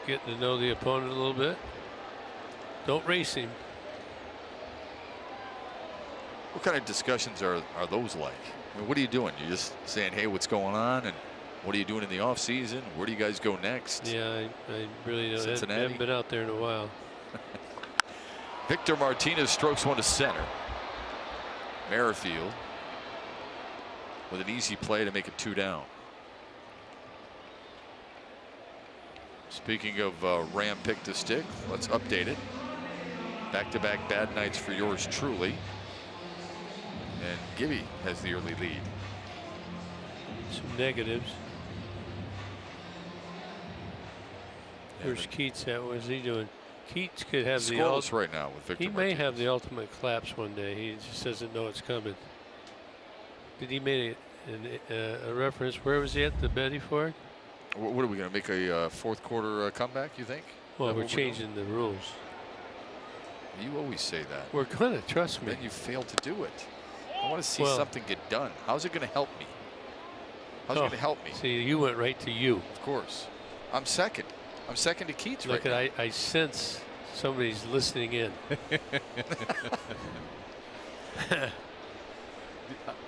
Getting to know the opponent a little bit. Don't race him. What kind of discussions are those like? I mean, what are you doing? You're just saying, hey, what's going on, and what are you doing in the off season? Where do you guys go next? Yeah, I really don't. I haven't been out there in a while. Victor Martinez strokes one to center. Merrifield with an easy play to make it 2 down. Speaking of ram pick to stick, let's update it. Back-to-back bad nights for yours truly. And Gibby has the early lead. Some negatives. Where's Keats at? What is he doing? Keats could have the scoreless right now with Victor He may Martinez. have the ultimate collapse one day. He just doesn't know it's coming. Did he make a reference? Where was he at the Betty for it? What are we going to make a fourth quarter comeback, you think? Well, we're changing the rules. You always say that. We're going to, trust me. Then you fail to do it. I want to see Well, something get done. How's it going to help me? How's it going to help me? See, you went right to you. Of course. I'm second. I'm second to Keats Look, right now. I sense somebody's listening in.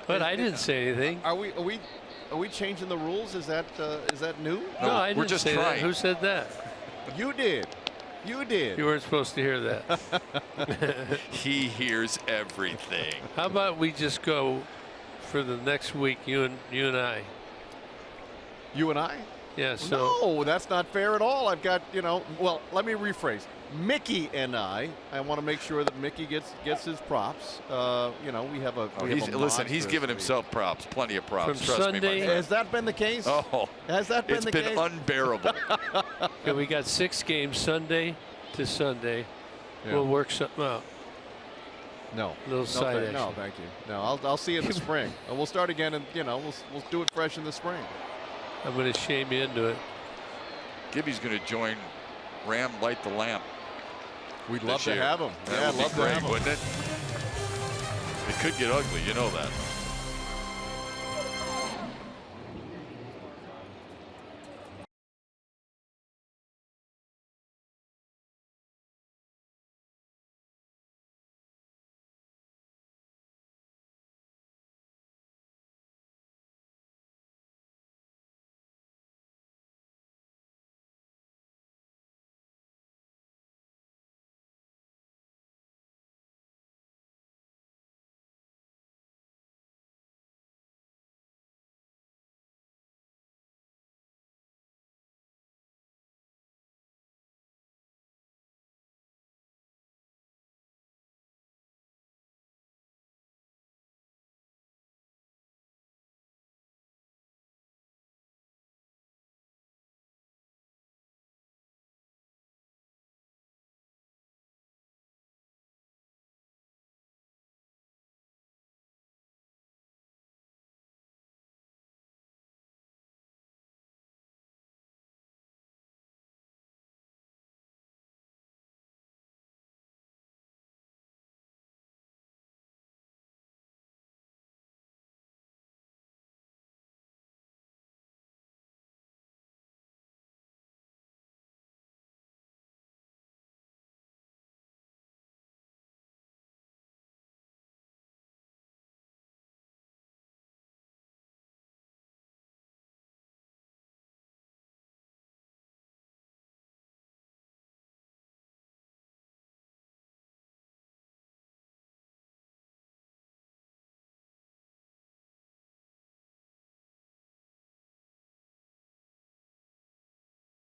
But I didn't say anything. Are we changing the rules? Is that new? No, I didn't we're just say trying. that. Who said that? You did. You did. You weren't supposed to hear that. He hears everything. How about we just go for the next week, you and I? You and I? Yeah, so No, that's not fair at all. I've got, well, let me rephrase. Mickey and I want to make sure that Mickey gets his props. We have a. Listen, he's given himself props, plenty of props. From Trust Sunday, me, my friend. Has that been the case? Oh, has that been the case? It's been unbearable. okay, we got 6 games Sunday to Sunday. Yeah. We'll work something out. No. Little side action. No, thank you. No, I'll see you in the spring. And we'll start again, and we'll do it fresh in the spring. I'm going to shame you into it. Gibby's going to join Ram Light the Lamp. We'd love to year. have him. That Yeah, would love be to great, have him. wouldn't it? It could get ugly, you know that.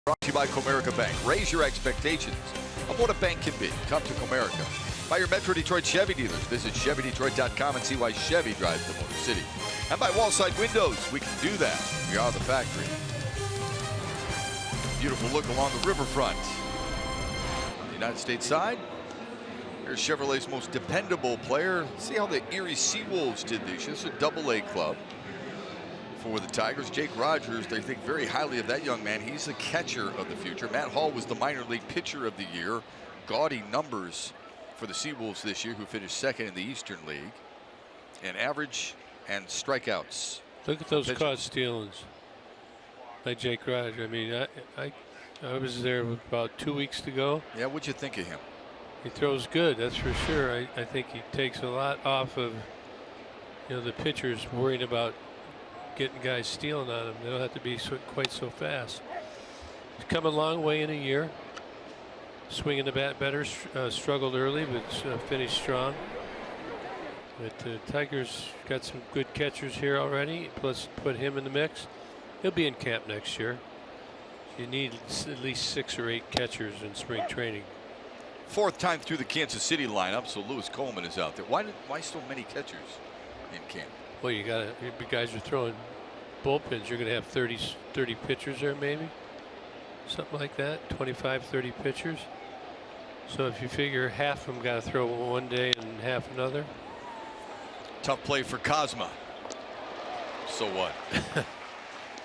Brought to you by Comerica Bank. Raise your expectations of what a bank can be. Come to Comerica. By your Metro Detroit Chevy dealers. Visit ChevyDetroit.com and see why Chevy drives the Motor City. And by Wallside Windows. We can do that. We are the factory. Beautiful look along the riverfront. On the United States side, here's Chevrolet's most dependable player. See how the Erie Seawolves did this. This is a double-A club. For the Tigers, Jake Rogers, they think very highly of that young man. He's the catcher of the future. Matt Hall was the minor league pitcher of the year. Gaudy numbers for the Seawolves this year, who finished second in the Eastern League. And average and strikeouts. Look at those caught stealings by Jake Rogers. I mean, I was there about 2 weeks to go. Yeah, what'd you think of him? He throws good, that's for sure. I think he takes a lot off of, the pitchers worried about getting guys stealing on him. They don't have to be quite so fast. He's come a long way in a year. Swinging the bat better, struggled early, but finished strong. But the Tigers got some good catchers here already, plus put him in the mix. He'll be in camp next year. You need at least 6 or 8 catchers in spring training. Fourth time through the Kansas City lineup, so Lewis Coleman is out there. Why so many catchers in camp? Well, you guys are throwing bullpens. You're going to have 30 pitchers there, maybe something like that. 25, 30 pitchers. So if you figure half of them got to throw one day and half another. Tough play for Cosma. So what?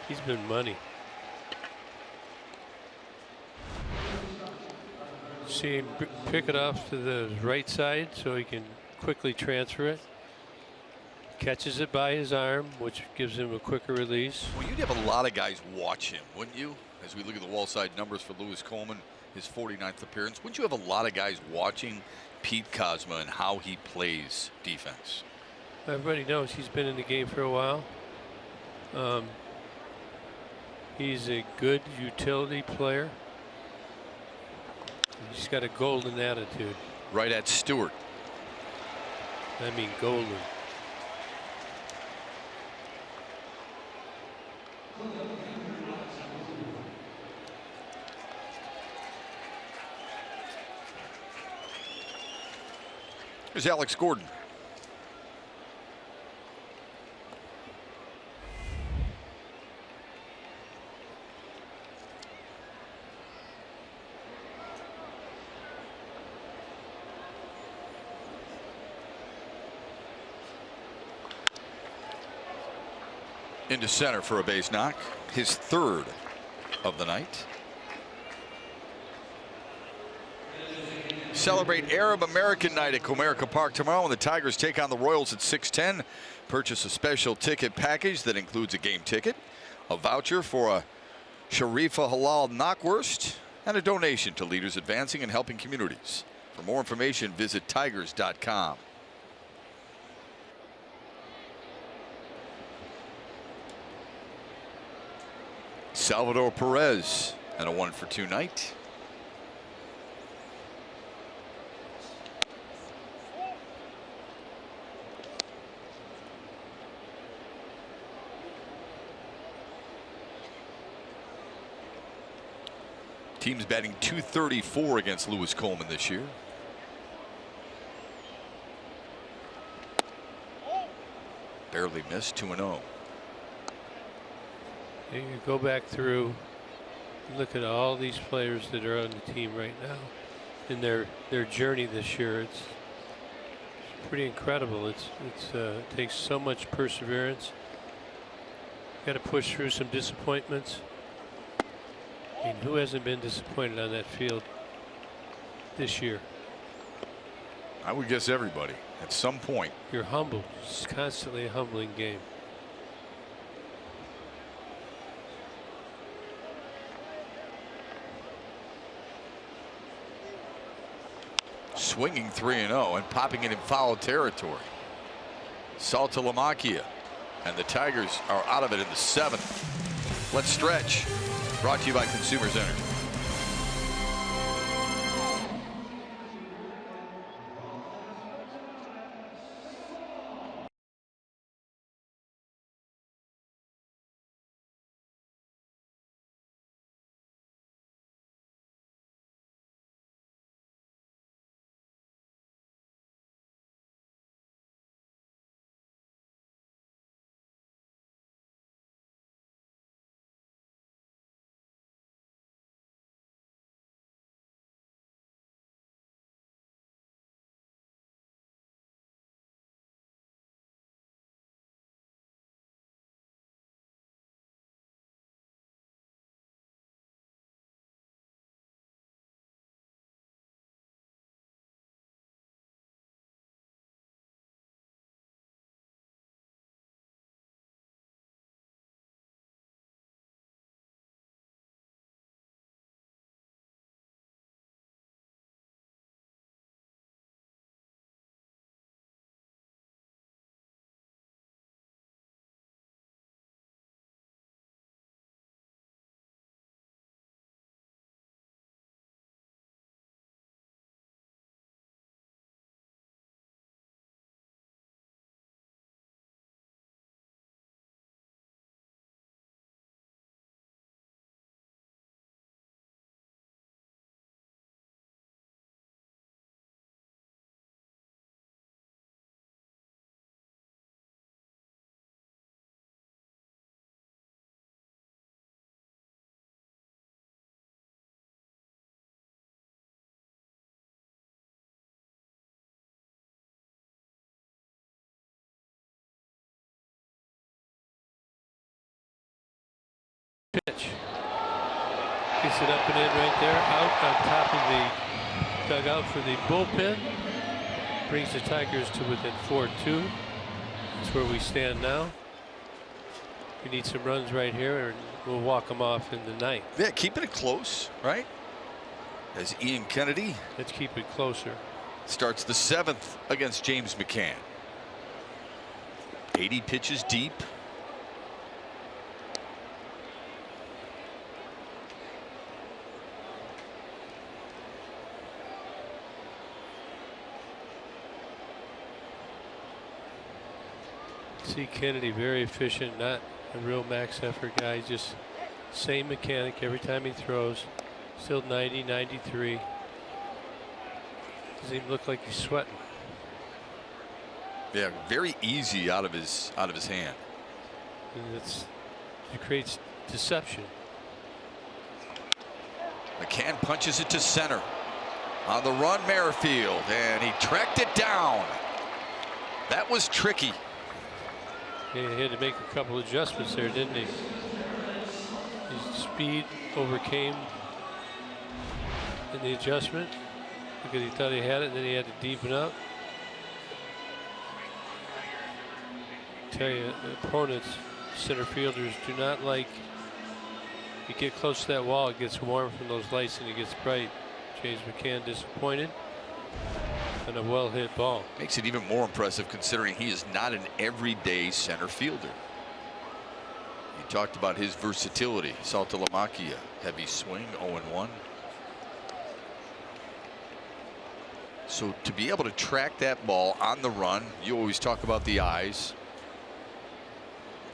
He's been money. See him pick it off to the right side so he can quickly transfer it. Catches it by his arm, which gives him a quicker release. Well, you'd have a lot of guys watch him, wouldn't you? As we look at the wall side numbers for Lewis Coleman, his 49th appearance, wouldn't you have a lot of guys watching Pete Cosma and how he plays defense? Everybody knows he's been in the game for a while. He's a good utility player. He's got a golden attitude. Right at Stewart. I mean golden. Here's Alex Gordon. Into center for a base knock, his third of the night. Celebrate Arab American Night at Comerica Park tomorrow when the Tigers take on the Royals at 6:10. Purchase a special ticket package that includes a game ticket, a voucher for a Sharifa Halal knockwurst, and a donation to leaders advancing and helping communities. For more information, visit tigers.com. Salvador Perez and a 1-for-2 night. Team's batting .234 against Lewis Coleman this year. Barely missed, 2-0. You go back through, look at all these players that are on the team right now in their journey this year. It's pretty incredible. It takes so much perseverance. Got to push through some disappointments. I mean, who hasn't been disappointed on that field this year? I would guess everybody at some point. You're humbled. It's constantly a humbling game. Swinging 3-0 and popping it in foul territory. Saltalamacchia, and the Tigers are out of it in the 7th. Let's stretch. Brought to you by Consumers Energy. pitch. Gets it up and in right there, out on top of the dugout for the bullpen. Brings the Tigers to within 4-2. That's where we stand now. We need some runs right here, and we'll walk them off in the ninth. Yeah, keeping it close, right? As Ian Kennedy. Let's keep it closer. Starts the 7th against James McCann. 80 pitches deep. See Kennedy very efficient, not a real max effort guy, just same mechanic every time he throws. Still 90, 93. Doesn't even look like he's sweating. Yeah, very easy out of his hand. And it creates deception. McCann punches it to center. On the run, Merrifield, and he tracked it down. That was tricky. Yeah, he had to make a couple adjustments there, didn't he? His speed overcame in the adjustment because he thought he had it, and then he had to deepen up. I tell you, opponents, center fielders do not like. You get close to that wall, it gets warm from those lights, and it gets bright. James McCann disappointed. And a well hit ball. Makes it even more impressive considering he is not an everyday center fielder. He talked about his versatility. Saltalamacchia, heavy swing, 0-1. So to be able to track that ball on the run, you always talk about the eyes.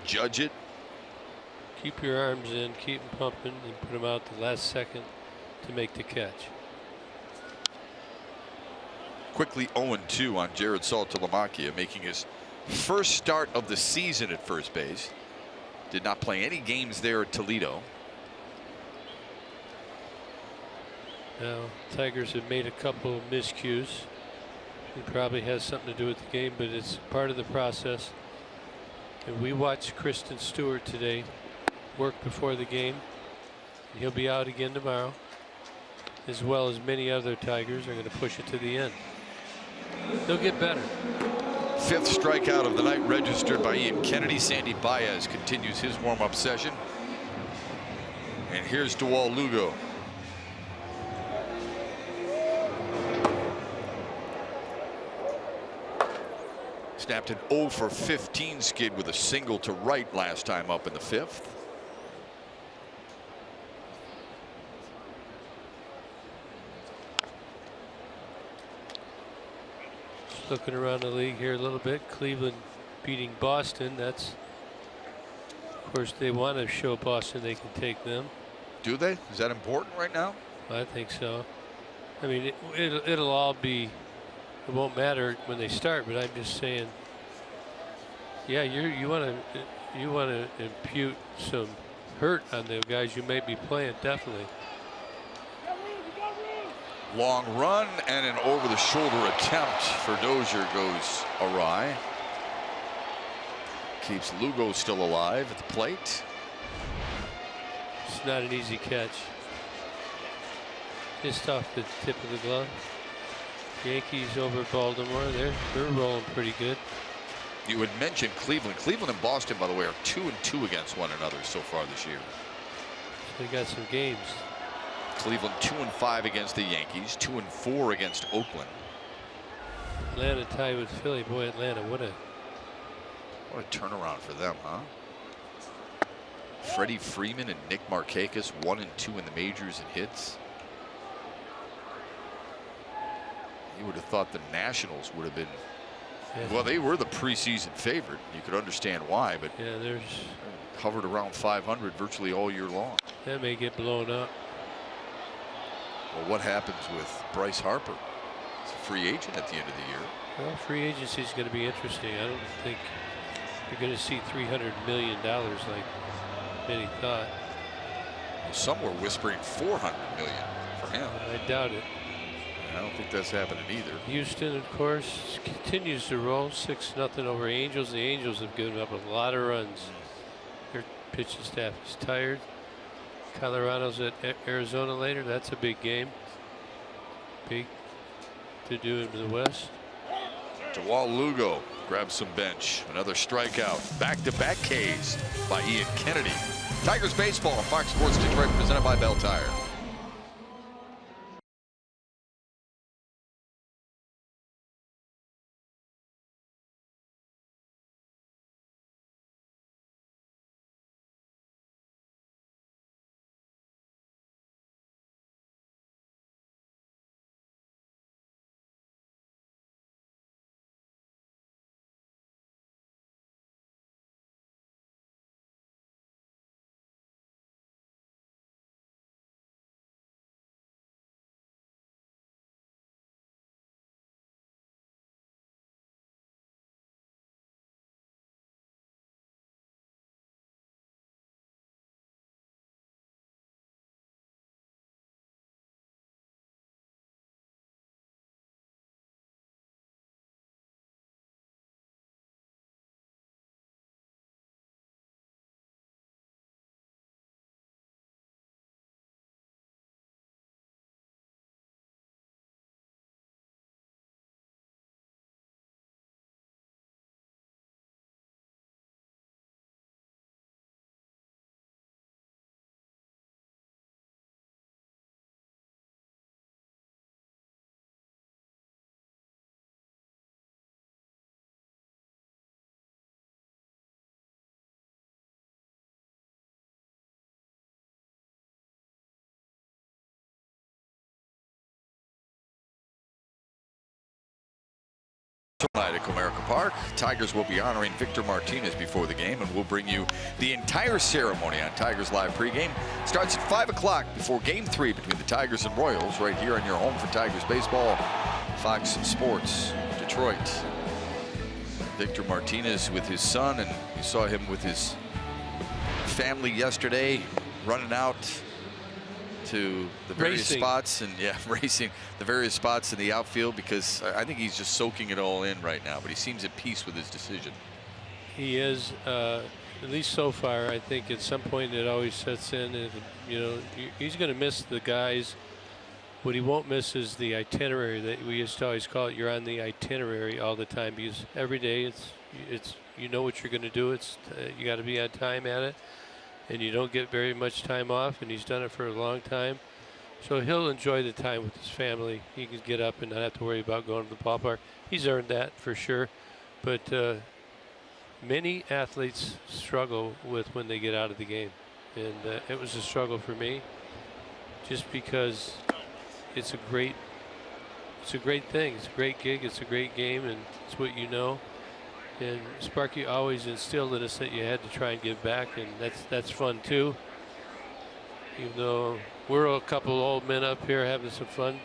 Judge it. Keep your arms in, keep them pumping, and put them out the last second to make the catch. Quickly 0-2 on Jared Saltalamacchia, making his first start of the season at first base. Did not play any games there at Toledo. Now, Tigers have made a couple of miscues. It probably has something to do with the game, but it's part of the process. And we watched Kristen Stewart today work before the game. He'll be out again tomorrow, as well as many other Tigers are going to push it to the end. They'll get better. 5th strikeout of the night registered by Ian Kennedy. Sandy Baez continues his warm-up session. And here's Dewal Lugo. Snapped an 0 for 15 skid with a single to right last time up in the 5th. Looking around the league here a little bit. Cleveland beating Boston. That's, of course, they want to show Boston they can take them. Do they? Is that important right now? I think so. I mean, it'll all be. It won't matter when they start, but I'm just saying. Yeah, you want to impute some hurt on the guys you may be playing, definitely. Long run and an over-the-shoulder attempt for Dozier goes awry. Keeps Lugo still alive at the plate. It's not an easy catch. Just off the tip of the glove. Yankees over Baltimore. They're rolling pretty good. You had mentioned Cleveland. Cleveland and Boston, by the way, are 2-2 against one another so far this year. So they got some games. Cleveland 2-5 against the Yankees, 2-4 against Oakland. Atlanta tied with Philly. Boy, Atlanta, what a turnaround for them, huh? Freddie Freeman and Nick Markakis 1-2 in the majors in hits. You would have thought the Nationals would have been. Yeah. Well, they were the preseason favorite. You could understand why, but yeah, there's hovered around 500 virtually all year long. That may get blown up. Well, what happens with Bryce Harper? He's a free agent at the end of the year. Well, free agency is going to be interesting. I don't think you're going to see $300 million like many thought. Well, some were whispering $400 million for him. I doubt it. I don't think that's happening either. Houston, of course, continues to roll 6-0 over Angels. The Angels have given up a lot of runs. Their pitching staff is tired. Colorado's at Arizona later. That's a big game. Big to do in the West. Joao Lugo grabs some bench. Another strikeout. Back-to-back Ks by Ian Kennedy. Tigers baseball on Fox Sports Detroit, presented by Bell Tire. Tonight at Comerica Park, Tigers will be honoring Victor Martinez before the game, and we'll bring you the entire ceremony on Tigers Live pregame. Starts at 5 o'clock before Game 3 between the Tigers and Royals, right here on your home for Tigers baseball, Fox Sports Detroit. Victor Martinez with his son, and you saw him with his family yesterday, running out to the various spots, and racing the various spots in the outfield, because I think he's just soaking it all in right now, but he seems at peace with his decision. He is, at least so far. I think at some point it always sets in, and you know, he's going to miss the guys. What he won't miss is the itinerary that we used to always call it. You're on the itinerary all the time, because every day it's you know what you're going to do. It's you got to be on time at it, and you don't get very much time off, and he's done it for a long time. So he'll enjoy the time with his family. He can get up and not have to worry about going to the ballpark. He's earned that for sure. But many athletes struggle with when they get out of the game. And it was a struggle for me, just because it's a great thing. It's a great gig. It's a great game, and it's what you know. And Sparky always instilled in us that you had to try and give back, and that's fun too. Even though we're a couple old men up here having some fun,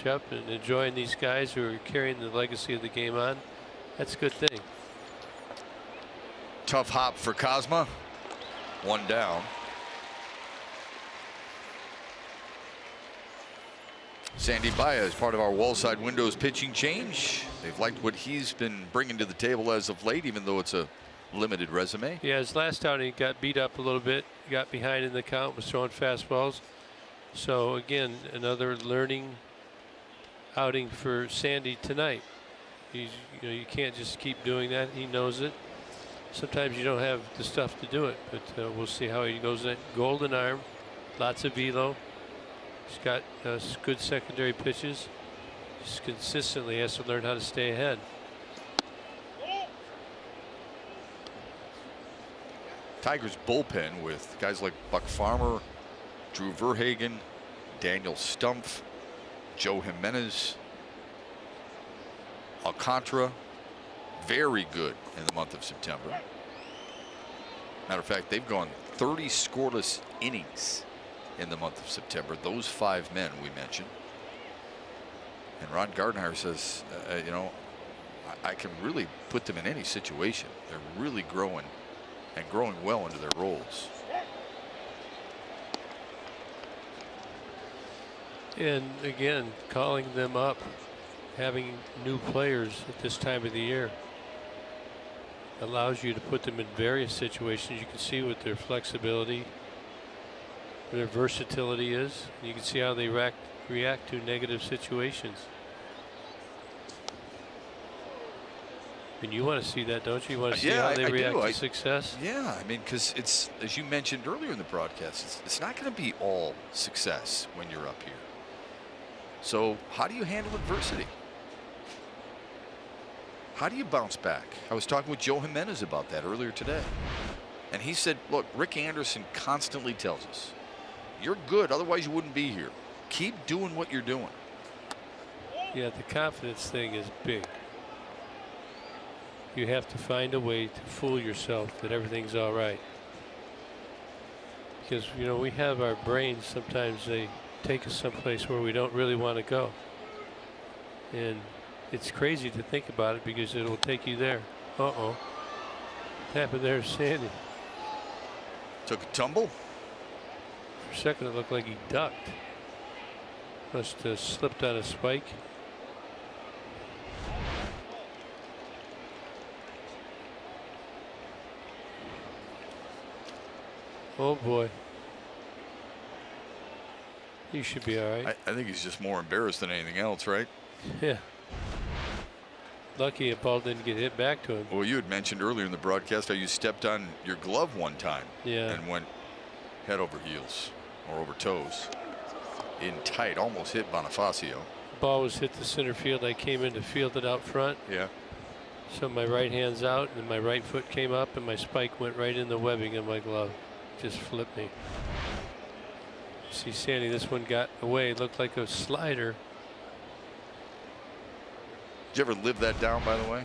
Shep, and enjoying these guys who are carrying the legacy of the game on, that's a good thing. Tough hop for Cosma. One down. Sandy Baez, part of our Wallside Windows pitching change. They've liked what he's been bringing to the table as of late, even though it's a limited resume. Yeah, his last outing he got beat up a little bit, got behind in the count, was throwing fastballs. So again, another learning outing for Sandy tonight. You know, you can't just keep doing that. He knows it. Sometimes you don't have the stuff to do it, but we'll see how he goes. Golden arm, lots of velo. He's got good secondary pitches. Just consistently has to learn how to stay ahead. Tigers bullpen with guys like Buck Farmer, Drew Verhagen, Daniel Stumpf, Joe Jimenez, Alcantara, very good in the month of September. Matter of fact, they've gone 30 scoreless innings in the month of September. Those 5 men we mentioned. And Ron Gardenhire says, you know, I can really put them in any situation. They're really growing, and growing well into their roles. And again, calling them up, having new players at this time of the year allows you to put them in various situations. You can see with their flexibility, their versatility is. You can see how they react to negative situations. I mean, you want to see that, don't you? You want to see how they react to success? Yeah, I mean, because it's, as you mentioned earlier in the broadcast, it's not going to be all success when you're up here. So how do you handle adversity? How do you bounce back? I was talking with Joe Jimenez about that earlier today. And he said, look, Rick Anderson constantly tells us, you're good, otherwise you wouldn't be here. Keep doing what you're doing. Yeah, the confidence thing is big. You have to find a way to fool yourself that everything's all right. Because, you know, we have our brains, sometimes they take us someplace where we don't really want to go. And it's crazy to think about it because it'll take you there. Uh-oh. What happened there to Sandy? Took a tumble. For a second it looked like he ducked. Must have slipped on a spike. Oh boy. He should be all right. I think he's just more embarrassed than anything else, right? Yeah. Lucky a ball didn't get hit back to him. Well, you had mentioned earlier in the broadcast how you stepped on your glove one time. Yeah. And went head over heels or over toes. In tight, almost hit Bonifacio. Ball was hit the center field. I came in to field it out front. Yeah. So my right hand's out and my right foot came up and my spike went right in the webbing of my glove. Just flipped me. See Sandy, this one got away. It looked like a slider. Did you ever live that down, by the way?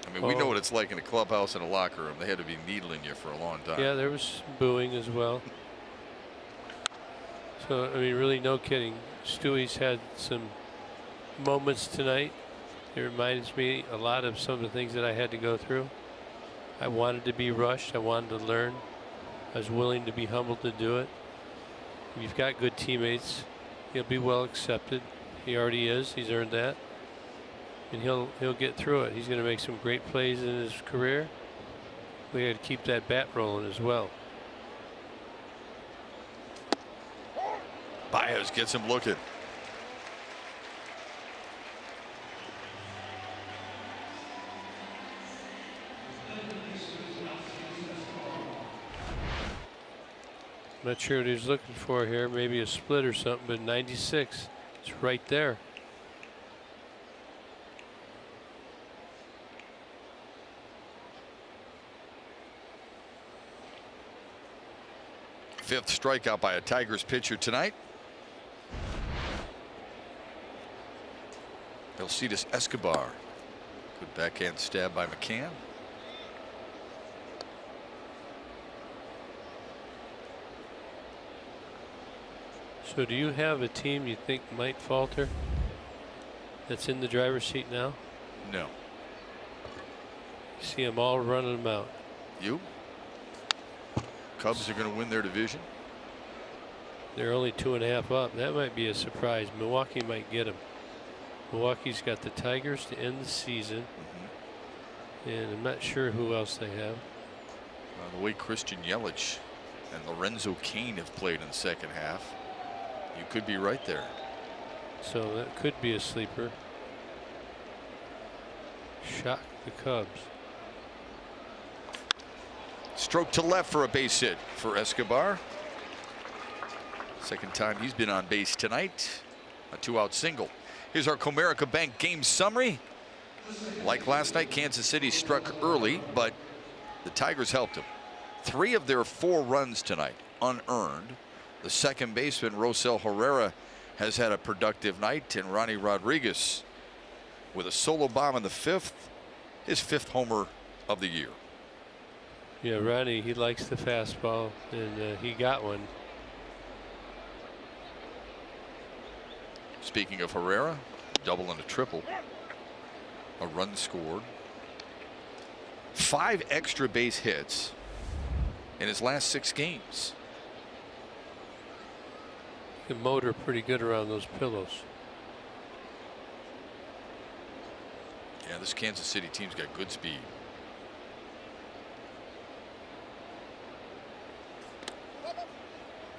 I mean, we know what it's like in a clubhouse and a locker room. They had to be needling you for a long time. Yeah, there was booing as well. So, I mean, really no kidding. Stewie's had some moments tonight. It reminds me a lot of some of the things that I had to go through. I wanted to be rushed. I wanted to learn. I was willing to be humbled to do it. If you've got good teammates, he'll be well accepted. He already is. He's earned that. And he'll get through it. He's going to make some great plays in his career. We got to keep that bat rolling as well. Baez gets him looking. Not sure what he's looking for here. Maybe a split or something, but 96. It's right there. Fifth strikeout by a Tigers pitcher tonight. Alcides Escobar. Good backhand stab by McCann. So do you have a team you think might falter that's in the driver's seat now? No. See them all running them out. You? Cubs are going to win their division. They're only 2.5 up. That might be a surprise. Milwaukee might get them. Milwaukee's got the Tigers to end the season. And I'm not sure who else they have. The way Christian Yelich and Lorenzo Cain have played in the second half, you could be right there. So that could be a sleeper. Shock the Cubs. Stroke to left for a base hit for Escobar. Second time he's been on base tonight. A 2-out single. Here's our Comerica Bank game summary. Like last night, Kansas City struck early, but the Tigers helped them. 3 of their 4 runs tonight unearned. The second baseman, Rosel Herrera, has had a productive night, and Ronnie Rodriguez with a solo bomb in the 5th, his 5th homer of the year. Yeah, Ronnie, he likes the fastball, and he got one. Speaking of Herrera, double and a triple. A run scored. 5 extra base hits in his last 6 games. The motor pretty good around those pillows. Yeah, this Kansas City team's got good speed.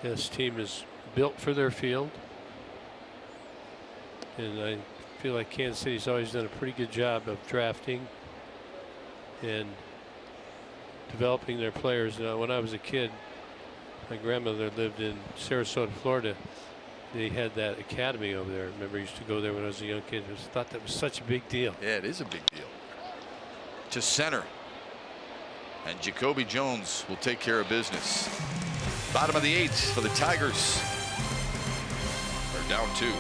This team is built for their field, and I feel like Kansas City's always done a pretty good job of drafting and developing their players. Now, when I was a kid, my grandmother lived in Sarasota, Florida. They had that academy over there. I remember I used to go there when I was a young kid. I thought that was such a big deal. Yeah, it is a big deal. To center. And Jacoby Jones will take care of business. Bottom of the 8th for the Tigers. They're down 2.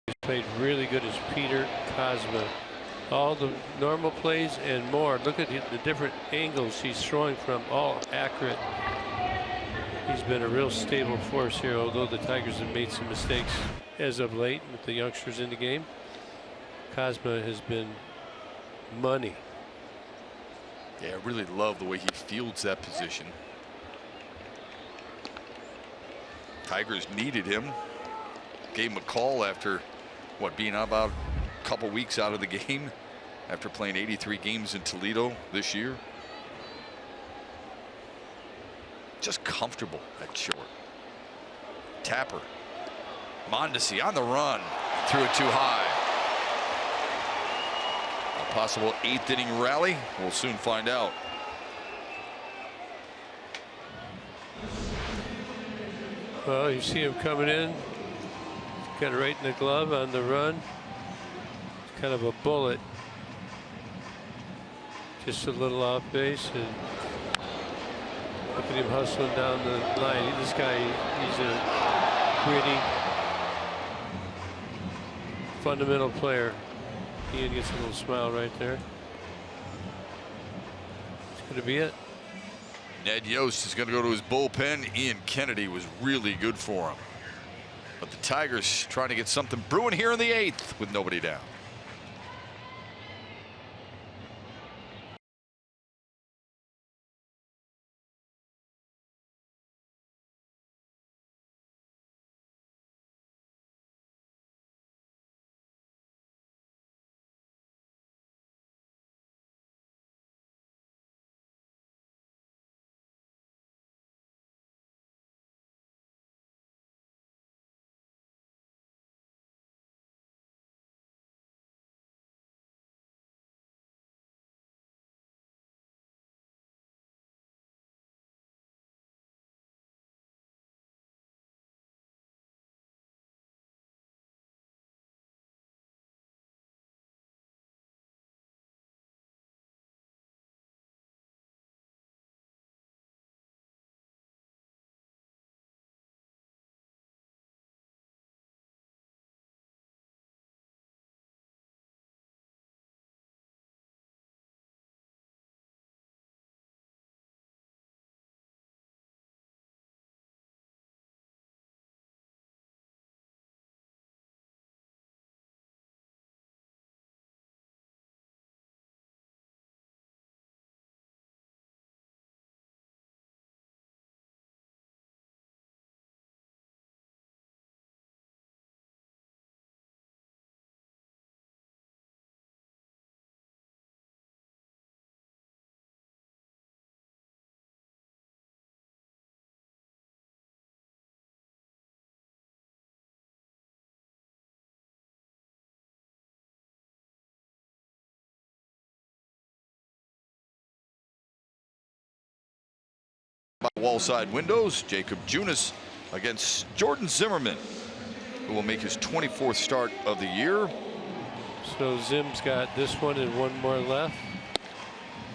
He's played really good as Peter Cosma. All the normal plays and more. Look at the different angles he's throwing from, all accurate. He's been a real stable force here, although the Tigers have made some mistakes as of late with the youngsters in the game. Cosma has been money. Yeah, I really love the way he fields that position. Tigers needed him. Gave him a call after being about a couple weeks out of the game after playing 83 games in Toledo this year. Just comfortable at short. Tapper. Mondesi on the run. Threw it too high. A possible 8th inning rally. We'll soon find out. Well, you see him coming in. Got it right in the glove on the run. Kind of a bullet. Just a little off base, and look at him hustling down the line. This guy, he's a gritty, fundamental player. Ian gets a little smile right there. It's going to be it. Ned Yost is going to go to his bullpen. Ian Kennedy was really good for him. But the Tigers trying to get something brewing here in the 8th with nobody down. Wall side windows, Jacob Junis against Jordan Zimmerman, who will make his 24th start of the year. So Zim's got this one and one more left.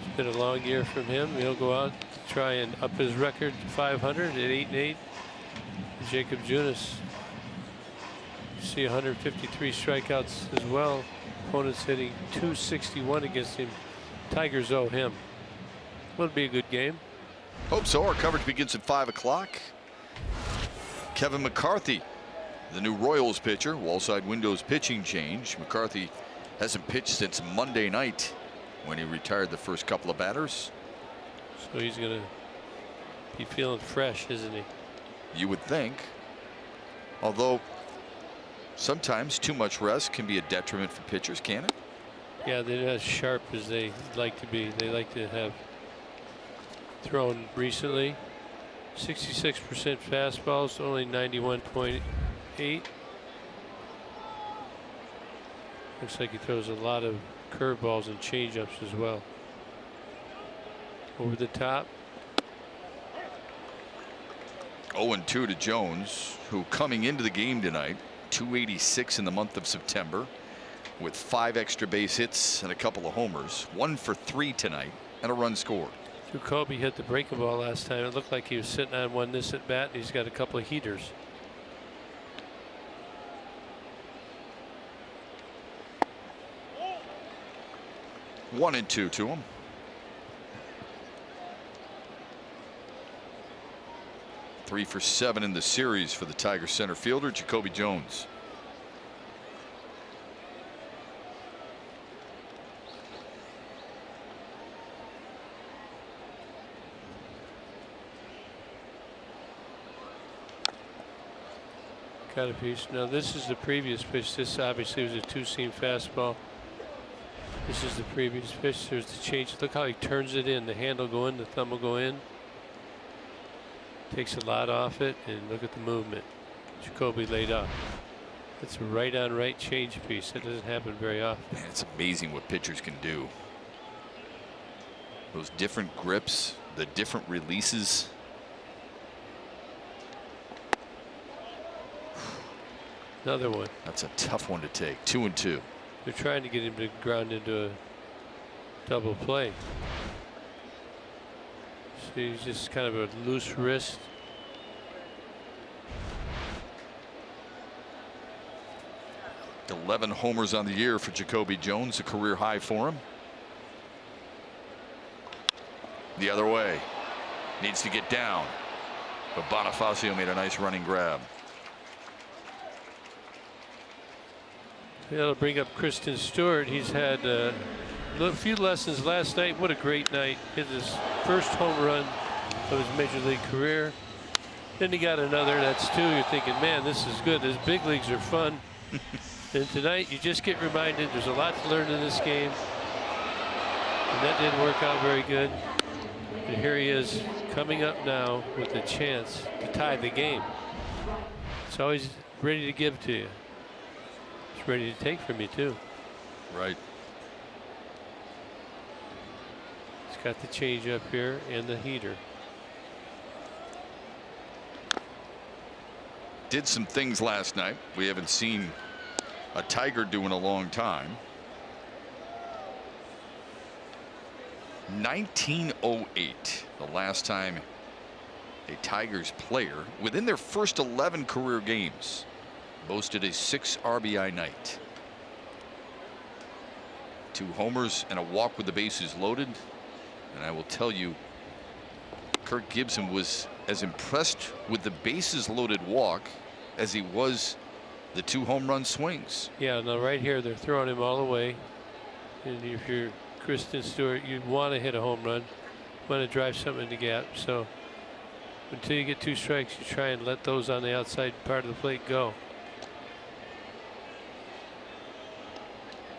It's been a long year from him. He'll go out to try and up his record to 500 at 8-8. Jacob Junis, you see 153 strikeouts as well. Opponents hitting 261 against him. Tigers owe him. Will be a good game. Hope so. Our coverage begins at 5 o'clock. Kevin McCarthy, the new Royals pitcher. Wallside windows pitching change. McCarthy hasn't pitched since Monday night when he retired the first couple of batters. So he's going to be feeling fresh, isn't he? You would think. Although sometimes too much rest can be a detriment for pitchers, can it? Yeah, they're not as sharp as they like to be. They like to have thrown recently. 66% fastballs, only 91.8. Looks like he throws a lot of curveballs and changeups as well. Over the top. 0-2 to Jones, who coming into the game tonight, 286 in the month of September, with 5 extra base hits and a couple of homers. 1 for 3 tonight and a run scored. Jacoby hit the breaking ball last time. It looked like he was sitting on one this at bat, and he's got a couple of heaters. One and 2 to him. Three for 7 in the series for the Tigers center fielder Jacoby Jones. Got a piece. Now this is the previous pitch. This obviously was a 2-seam fastball. This is the previous pitch. There's the change. Look how he turns it in. The hand will go in, the thumb will go in. Takes a lot off it, and look at the movement. Jacoby laid off. That's a right on right change piece. That doesn't happen very often. Man, it's amazing what pitchers can do. Those different grips, the different releases. Another one. That's a tough one to take. 2 and 2. They're trying to get him to ground into a double play. So he's just kind of a loose wrist. $11 homers on the year for Jacoby Jones, a career high for him. The other way. Needs to get down. But Bonifacio made a nice running grab. That'll bring up Kristen Stewart. He's had a few lessons last night. What a great night. Hit his first home run of his major league career. Then he got another. That's 2. You're thinking, man, this is good. His big leagues are fun. And tonight you just get reminded there's a lot to learn in this game. And that didn't work out very good. And here he is coming up now with a chance to tie the game. It's always ready to give to you. It's ready to take from you too. Right. He's got the change up here and the heater. Did some things last night we haven't seen a Tiger do in a long time. 1908, the last time a Tigers player within their first 11 career games boasted a 6 RBI night. 2 homers and a walk with the bases loaded. And I will tell you, Kirk Gibson was as impressed with the bases loaded walk as he was the 2 home run swings. Yeah, now right here they're throwing him all the way. And if you're Kristen Stewart, you'd want to hit a home run, want to drive something in the gap. So until you get 2 strikes, you try and let those on the outside part of the plate go.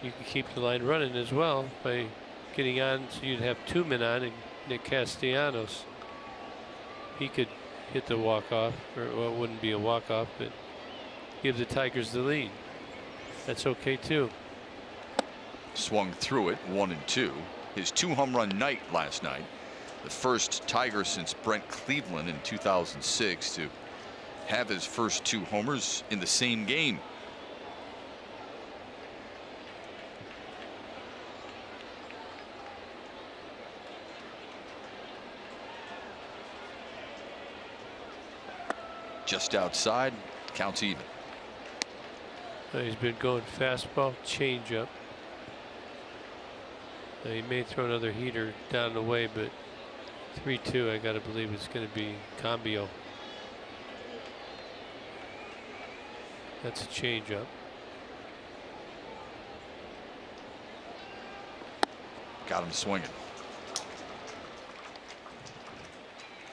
You can keep the line running as well by getting on, so you'd have 2 men on, and Nick Castellanos, he could hit the walk-off, or well, it wouldn't be a walk-off, but give the Tigers the lead. That's okay too. Swung through it, 1 and 2. His 2 home run night last night the first Tiger since Brent Cleveland in 2006 to have his first 2 homers in the same game. Just outside, counts even. He's been going fastball, changeup. He may throw another heater down the way, but 3-2, I got to believe it's going to be Cambio. That's a changeup. Got him swinging.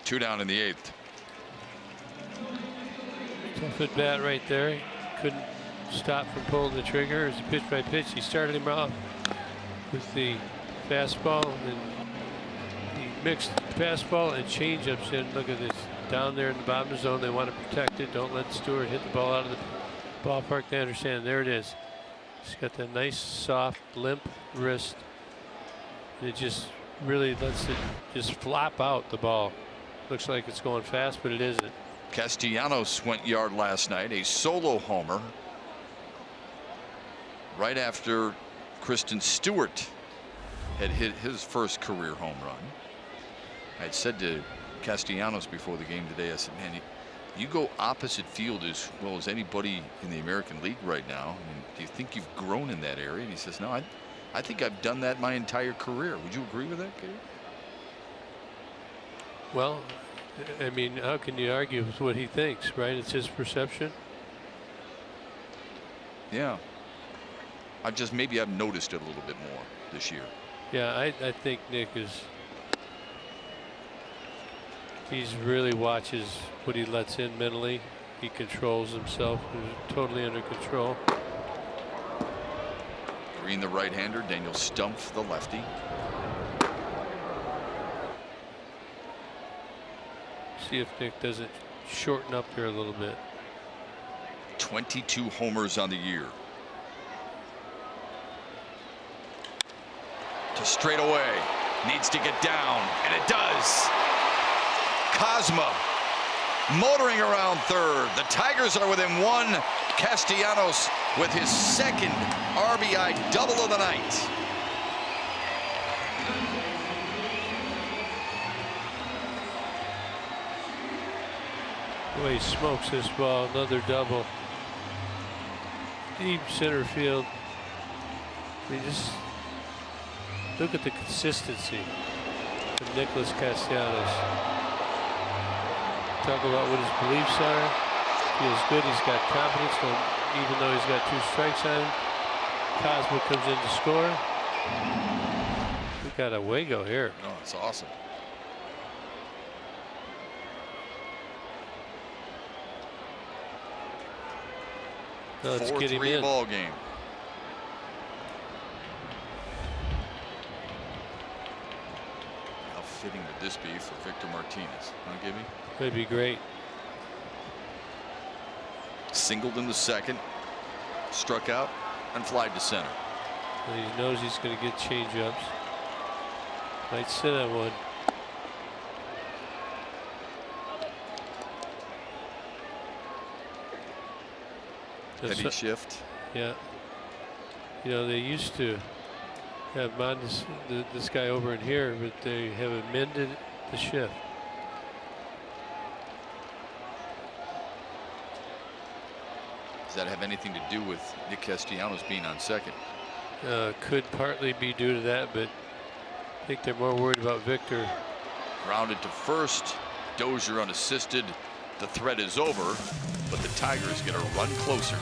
2 down in the 8th. Tough at bat right there. Couldn't stop from pulling the trigger. It was a pitch by pitch. He started him off with the fastball, and he mixed fastball and changeups in. Look at this. Down there in the bottom of the zone. They want to protect it. Don't let Stewart hit the ball out of the ballpark. They understand. There it is. He's got that nice, soft, limp wrist. And it just really lets it just flop out the ball. Looks like it's going fast, but it isn't. Castellanos went yard last night, a solo homer right after Kristen Stewart had hit his first career home run. I had said to Castellanos before the game today, I said, man, you go opposite field as well as anybody in the American League right now. I mean, do you think you've grown in that area? And he says, no, I think I've done that my entire career. Would you agree with that, Katie? Well, I mean, how can you argue with what he thinks, right? It's his perception. Yeah. Maybe I've noticed it a little bit more this year. Yeah, I think Nick he's really watches what he lets in mentally. He controls himself. He's totally under control. Green the right-hander, Daniel Stumpf the lefty. See if Nick doesn't shorten up there a little bit. 22 homers on the year. To straight away, needs to get down, and it does. Cosma motoring around third. The Tigers are within 1. Castellanos with his second RBI double of the night. The way he smokes this ball, another double. Deep center field. I mean, just look at the consistency of Nicholas Castellanos. Talk about what his beliefs are. Feels good. He's got confidence, even though he's got 2 strikes on him. Cosmo comes in to score. We got a Wago here. Oh, it's awesome. Let's get him 4-3 in. ball game. How fitting would this be for Victor Martinez? Huh, Gibby? Could be great. Singled in the second, struck out, and flied to center. And he knows he's going to get changeups. Might sit on one. Heavy shift. Yeah. You know, they used to have this guy over in here, but they have amended the shift. Does that have anything to do with Nick Castellanos being on second? Could partly be due to that, but I think they're more worried about Victor. Grounded to first. Dozier unassisted. The threat is over, but the Tigers get a run closer.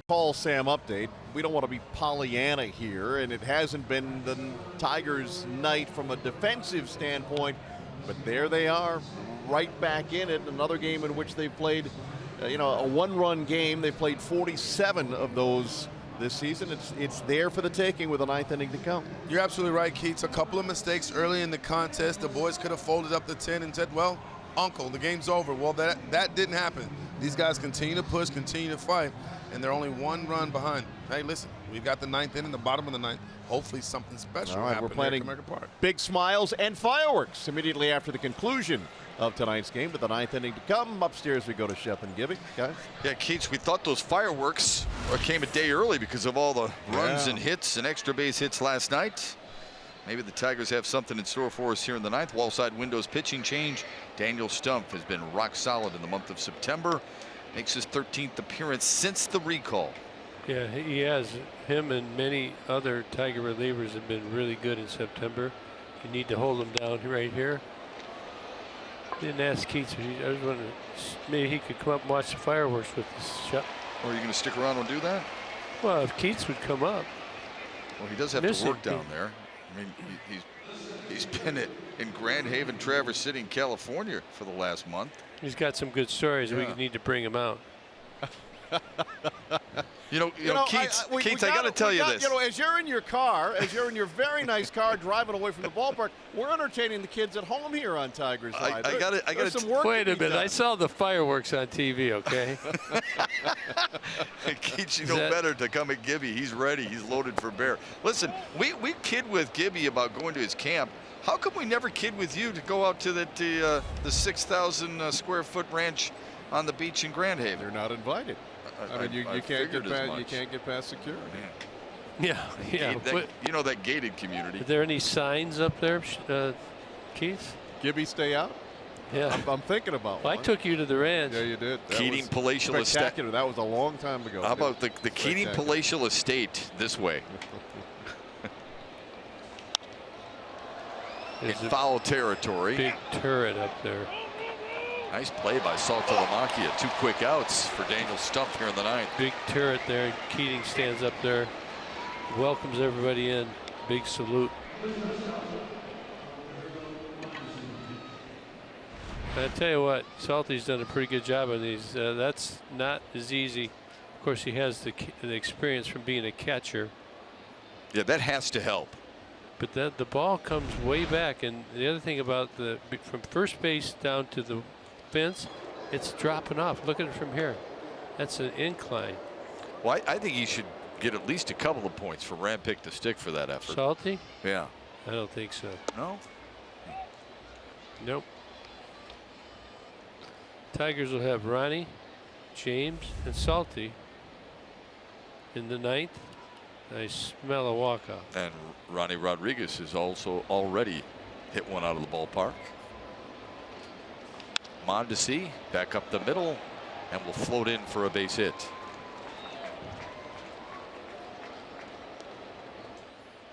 Call Sam update. We don't want to be Pollyanna here, and it hasn't been the Tigers' night from a defensive standpoint, but there they are, right back in it. Another game in which they played, a one-run game. They played 47 of those this season. It's there for the taking with a ninth inning to come. You're absolutely right, Keats. A couple of mistakes early in the contest. The boys could have folded up the 10 and said, well, uncle, the game's over. Well, that didn't happen. These guys continue to push, continue to fight, and they're only one run behind. Hey, listen, we've got the ninth inning, the bottom of the ninth. Hopefully something special will happen. We're planning here at Comerica Park. Big smiles and fireworks immediately after the conclusion of tonight's game, with the ninth inning to come. Upstairs we go to Shep and Gibby. Guys? Yeah, Keats, we thought those fireworks came a day early because of all the runs and hits and extra base hits last night. Maybe the Tigers have something in store for us here in the ninth. Wallside Windows pitching change. Daniel Stumpf has been rock solid in the month of September. Makes his 13th appearance since the recall. Yeah, he has. Him and many other Tiger relievers have been really good in September. You need to hold them down right here. Didn't ask Keats. I was wondering maybe he could come up and watch the fireworks with this shot. Or are you going to stick around and do that? Well, if Keats would come up. Well, he does have to work down there. I mean, he's been in Grand Haven, Traverse City, in California for the last month. He's got some good stories. We need to bring him out. Keats, I got to tell you this. As you're in your car, as you're in your very nice car driving away from the ballpark, we're entertaining the kids at home here on Tigers Live. I got to wait a minute. I saw the fireworks on TV. Okay. Keats, you know better to come at Gibby. He's ready. He's loaded for bear. Listen, we kid with Gibby about going to his camp. How come we never kid with you to go out to the 6,000 square foot ranch on the beach in Grand Haven? They're not invited. I mean, you can't get past security. Yeah. You know that gated community. Are there any signs up there, Keith? Gibby, stay out. Yeah, I'm thinking about one. I took you to the ranch. Yeah, you did. Keating Palatial Estate. That was a long time ago. How about the Keating Palatial Estate this way? In foul territory. Big turret up there. Nice play by Saltalamacchia. 2 quick outs for Daniel Stumpf here in the ninth. Big turret there. Keating stands up there, welcomes everybody in. Big salute. I tell you what, Salty's done a pretty good job on these. That's not as easy. Of course, he has the experience from being a catcher. Yeah, that has to help. But the ball comes way back, and the other thing about from first base down to the fence, it's dropping off. Look at it from here. That's an incline. Well, I think he should get at least a couple of points for Ram Pick to stick for that effort. Salty? Yeah. I don't think so. No? Nope. Tigers will have Ronnie, James, and Salty in the ninth. I smell a walk-off. And Ronnie Rodriguez has also already hit one out of the ballpark. Mondesi back up the middle and will float in for a base hit.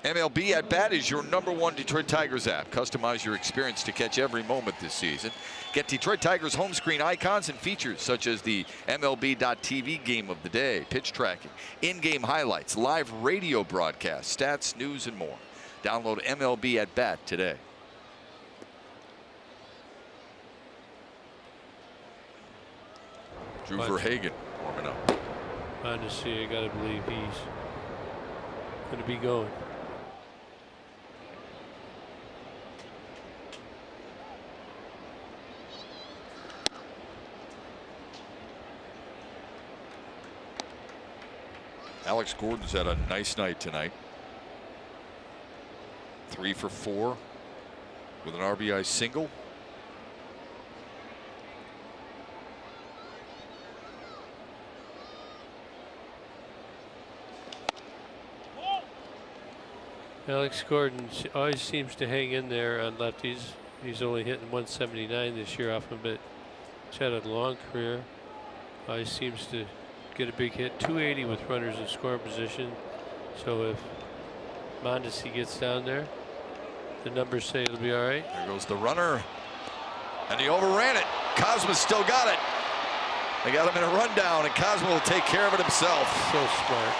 MLB At Bat is your #1 Detroit Tigers app. Customize your experience to catch every moment this season. Get Detroit Tigers home screen icons and features such as the MLB.TV game of the day, pitch tracking, in-game highlights, live radio broadcasts, stats, news, and more. Download MLB At Bat today. Drew Verhagen warming up. Honestly, I gotta believe he's gonna be going. Alex Gordon's had a nice night tonight. 3 for 4 with an RBI single. Alex Gordon always seems to hang in there on lefties. He's only hitting 179 this year off of it. He's had a long career. Always seems to get a big hit. 280 with runners in scoring position. So if Mondesi gets down there, the numbers say it'll be all right. There goes the runner, and he overran it. Cosma still got it. They got him in a rundown, and Cosmo will take care of it himself. So smart.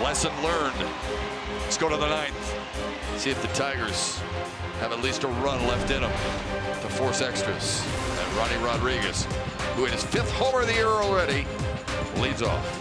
Lesson learned. Let's go to the 9th. See if the Tigers have at least a run left in them to force extras. And Ronnie Rodriguez, who hit his 5th homer of the year already, leads off.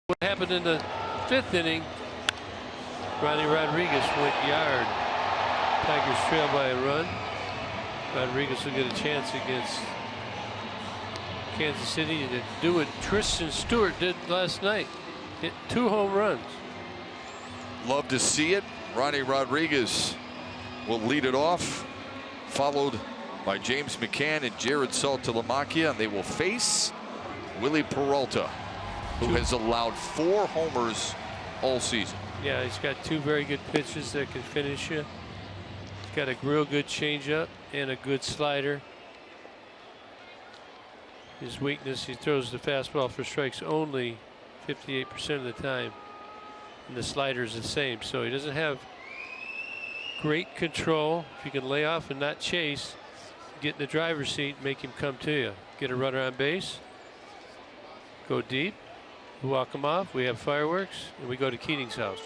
What happened in the 5th inning? Ronnie Rodriguez went yard. Tigers trail by a run. Rodriguez will get a chance against Kansas City to do what Tristan Stewart did last night. Hit 2 home runs. Love to see it. Ronnie Rodriguez will lead it off, followed by James McCann and Jared Saltalamacchia, and they will face Willie Peralta, who has allowed 4 homers all season. Yeah, he's got 2 very good pitches that can finish you. He's got a real good changeup and a good slider. His weakness, he throws the fastball for strikes only 58% of the time. And the slider is the same, so he doesn't have great control. If you can lay off and not chase, get in the driver's seat, make him come to you. Get a runner on base, go deep, walk him off, we have fireworks, and we go to Keating's house.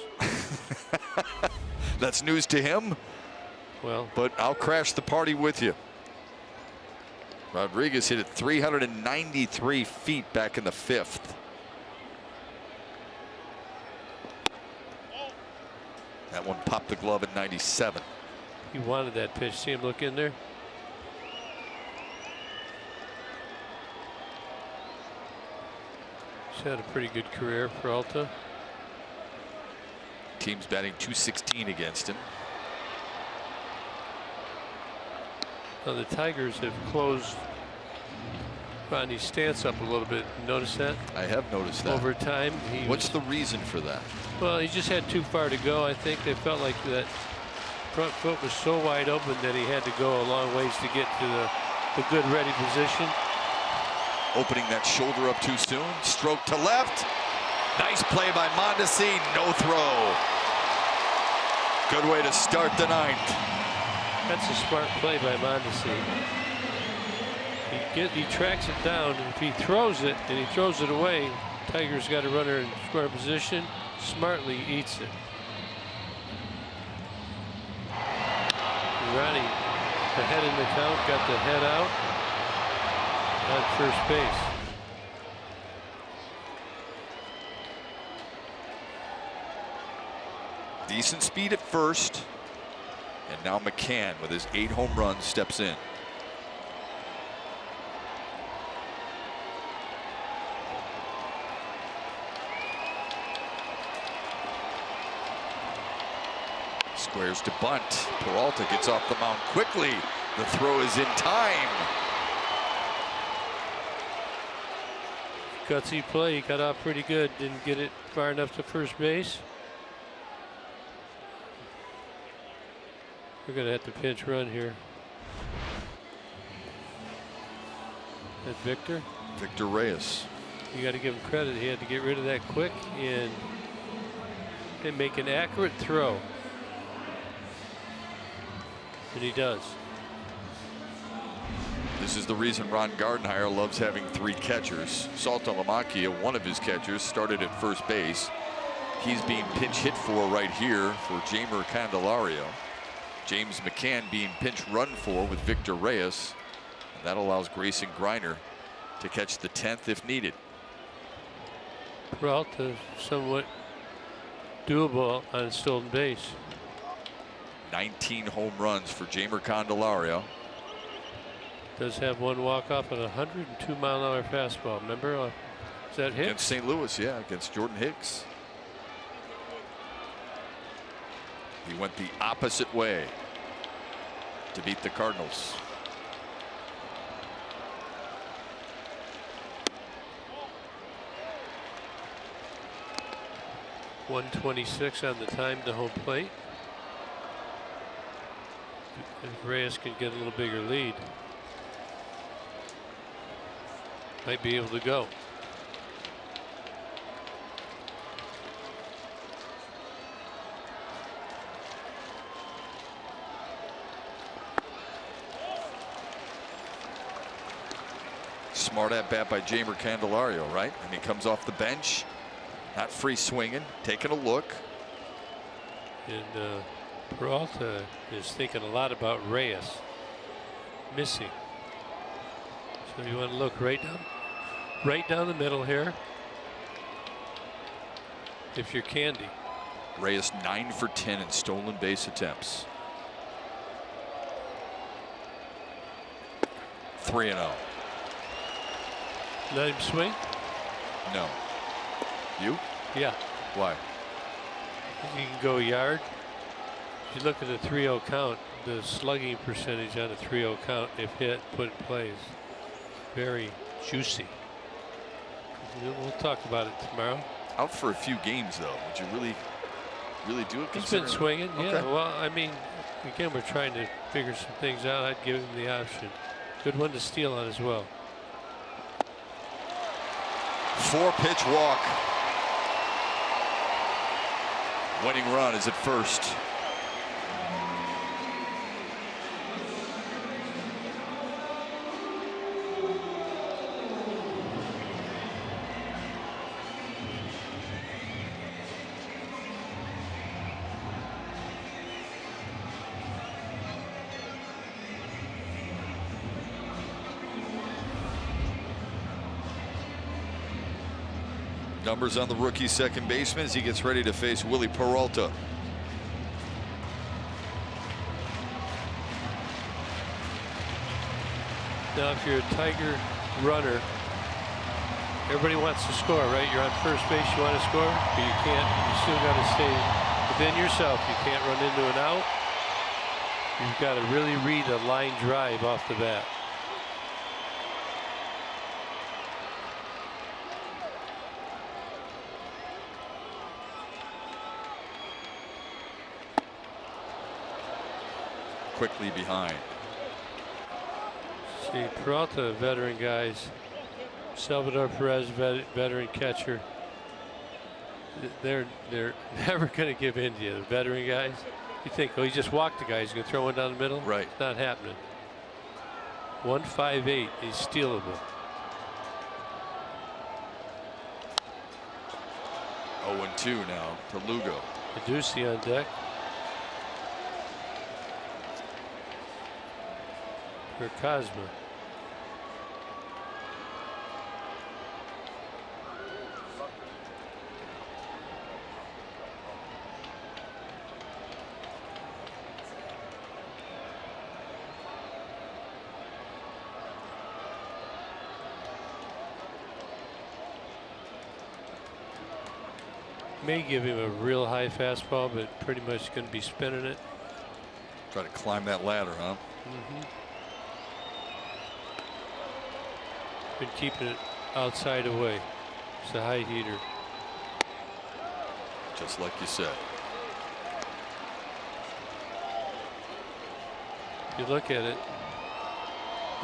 That's news to him. Well, but I'll crash the party with you. Rodriguez hit it 393 feet back in the 5th. That one popped the glove at 97. He wanted that pitch. See him look in there? He's had a pretty good career for Peralta. Team's batting .216 against him. Now the Tigers have closed Ronnie's stance up a little bit. Notice that? I have noticed that. Over time. What's the reason for that? Well, he just had too far to go. I think they felt like that front foot was so wide open that he had to go a long ways to get to the good ready position. Opening that shoulder up too soon. Stroke to left. Nice play by Mondesi. No throw. Good way to start the 9th. That's a smart play by Mondesi. He tracks it down. If he throws it and he throws it away, Tigers got a runner in square position. Smartly eats it. Ronnie ahead in the count, got the head out on first base. Decent speed at first. And now McCann with his 8 home runs steps in. Squares to bunt. Peralta gets off the mound quickly. The throw is in time. Gutsy play. He got off pretty good. Didn't get it far enough to first base. We're going to have to pinch run here. That's Victor. Victor Reyes. You got to give him credit. He had to get rid of that quick and make an accurate throw. And he does. This is the reason Ron Gardenhire loves having 3 catchers. Saltalamacchia, one of his catchers, started at first base. He's being pinch hit for right here for Jeimer Candelario. James McCann being pinch run for with Victor Reyes. That allows Grayson Griner to catch the 10th if needed. Peralta somewhat doable on stolen base. 19 home runs for Jeimer Candelario. Does have one walk off at a 102-mile-an-hour fastball. Remember, is that Hicks? Against St. Louis, yeah, against Jordan Hicks. He went the opposite way to beat the Cardinals. .126 on the time to home plate. If Reyes can get a little bigger lead, might be able to go. Smart at bat by Jeimer Candelario, right? And he comes off the bench, not free swinging, taking a look. And Peralta is thinking a lot about Reyes missing. So you want to look right down the middle here. If you're Candy. Reyes 9 for 10 in stolen base attempts. 3-0. Let him swing? No. You? Yeah. Why? He can go yard. If you look at the 3-0 count, the slugging percentage on a 3-0 count, if hit, put in play, is very juicy. We'll talk about it tomorrow. Out for a few games, though. Would you really do it? He's been swinging. Okay. Yeah. Well, I mean, again, we're trying to figure some things out. I'd give him the option. Good one to steal on as well. 4-pitch walk. Winning run is at first. Numbers on the rookie second baseman as he gets ready to face Willie Peralta. Now, if you're a Tiger runner, everybody wants to score, right? You're on first base, you want to score, but you can't. You still got to stay within yourself. You can't run into an out. You've got to really read a line drive off the bat. Quickly behind. See, Peralta, veteran guys. Salvador Perez, veteran catcher. They're never going to give in to you. The veteran guys. You think, oh, he just walked the guy. He's going to throw one down the middle? Right. It's not happening. 158. He's stealable. 0-2 now to Lugo. Medusi on deck. For Cosma. May give him a real high fastball, but pretty much going to be spinning it. Try to climb that ladder, huh? Mm-hmm. Been keeping it outside away. It's a high heater. Just like you said. If you look at it,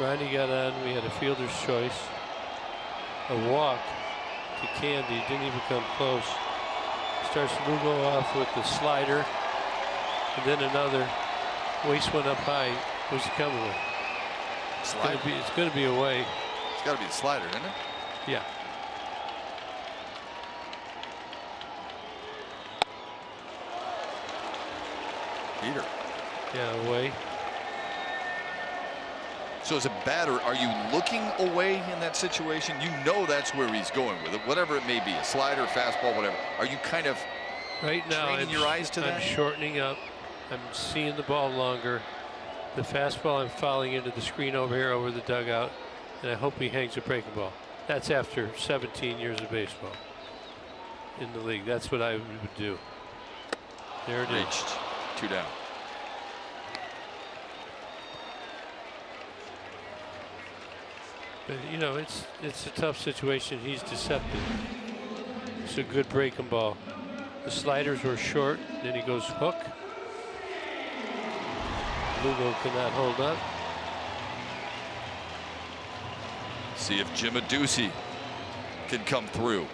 Ronnie got on. We had a fielder's choice. A walk to Candy. Didn't even come close. Starts Lugo off with the slider. And then another. Waist went up high. What's he coming with? It's going to be away. It's got to be a slider, isn't it? Yeah. Heater. Yeah, away. So as a batter, are you looking away in that situation? You know that's where he's going with it, whatever it may be, a slider, fastball, whatever. Are you kind of right now training your eyes to that? I'm shortening up. I'm seeing the ball longer. The fastball, I'm fouling into the screen over here, over the dugout, and I hope he hangs a breaking ball. That's after 17 years of baseball in the league. That's what I would do. There it Reached. is. 2 down. But you know, it's a tough situation. He's deceptive. It's a good breaking ball. The sliders were short. Then he goes hook. Lugo cannot hold up. See if Jim Adducci can come through.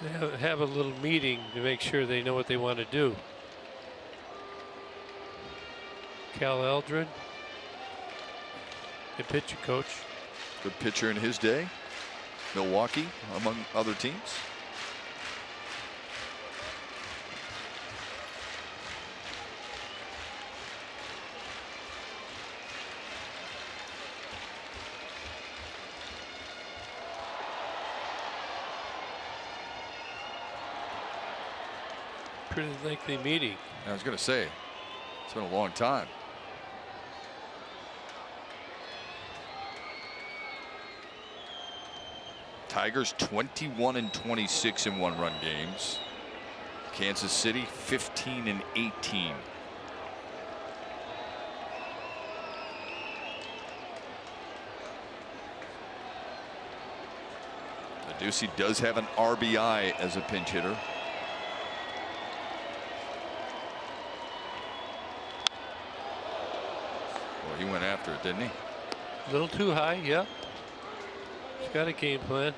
They have a little meeting to make sure they know what they want to do. Cal Eldred, the pitcher coach. Good pitcher in his day. Milwaukee, among other teams. Pretty lengthy meeting. I was going to say, it's been a long time. Tigers 21 and 26 in one-run games. Kansas City 15 and 18. Adducci does have an RBI as a pinch hitter. Well, he went after it, didn't he? A little too high, yeah. He's got a game plan.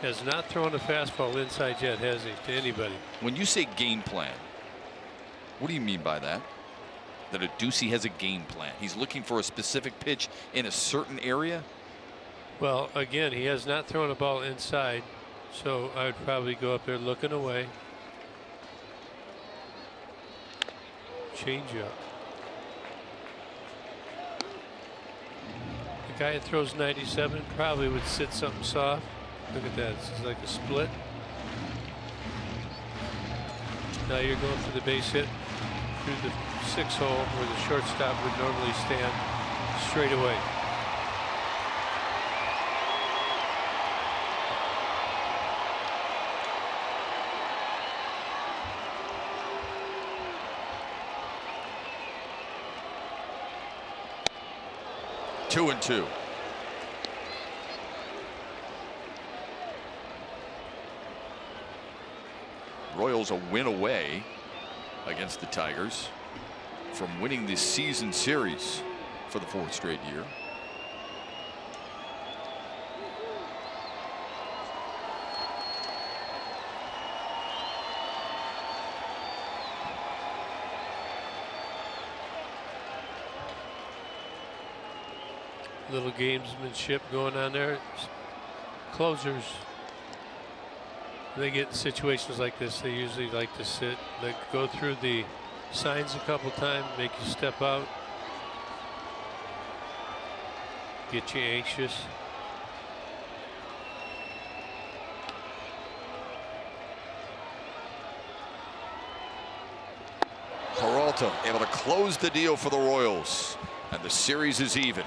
Has not thrown a fastball inside yet, has he, to anybody? When you say game plan, what do you mean by that? That Adducci has a game plan. He's looking for a specific pitch in a certain area? Well, again, he has not thrown a ball inside, so I would probably go up there looking away. Change up. The guy that throws 97 probably would sit something soft. Look at that. It's like a split. Now you're going for the base hit through the 6 hole where the shortstop would normally stand straight away. Two and two. Royals a win away against the Tigers from winning this season series for the 4th straight year. Little gamesmanship going on there. Closers, they get in situations like this, they usually like to sit, like go through the signs a couple times, make you step out, get you anxious. momentum, able to close the deal for the Royals. And the series is even.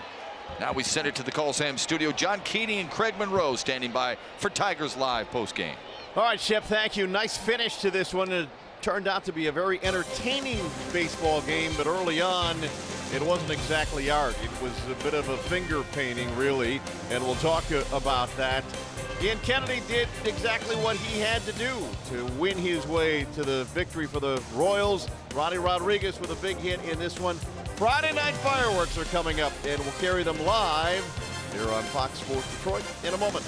Now we send it to the Call Sam studio. John Keating and Craig Monroe standing by for Tigers Live postgame. All right, Shep, thank you. Nice finish to this one. It turned out to be a very entertaining baseball game, but early on, it wasn't exactly art. It was a bit of a finger painting, really, and we'll talk about that. Ian Kennedy did exactly what he had to do to win his way to the victory for the Royals. Ronnie Rodriguez with a big hit in this one. Friday night fireworks are coming up, and we'll carry them live here on Fox Sports Detroit in a moment.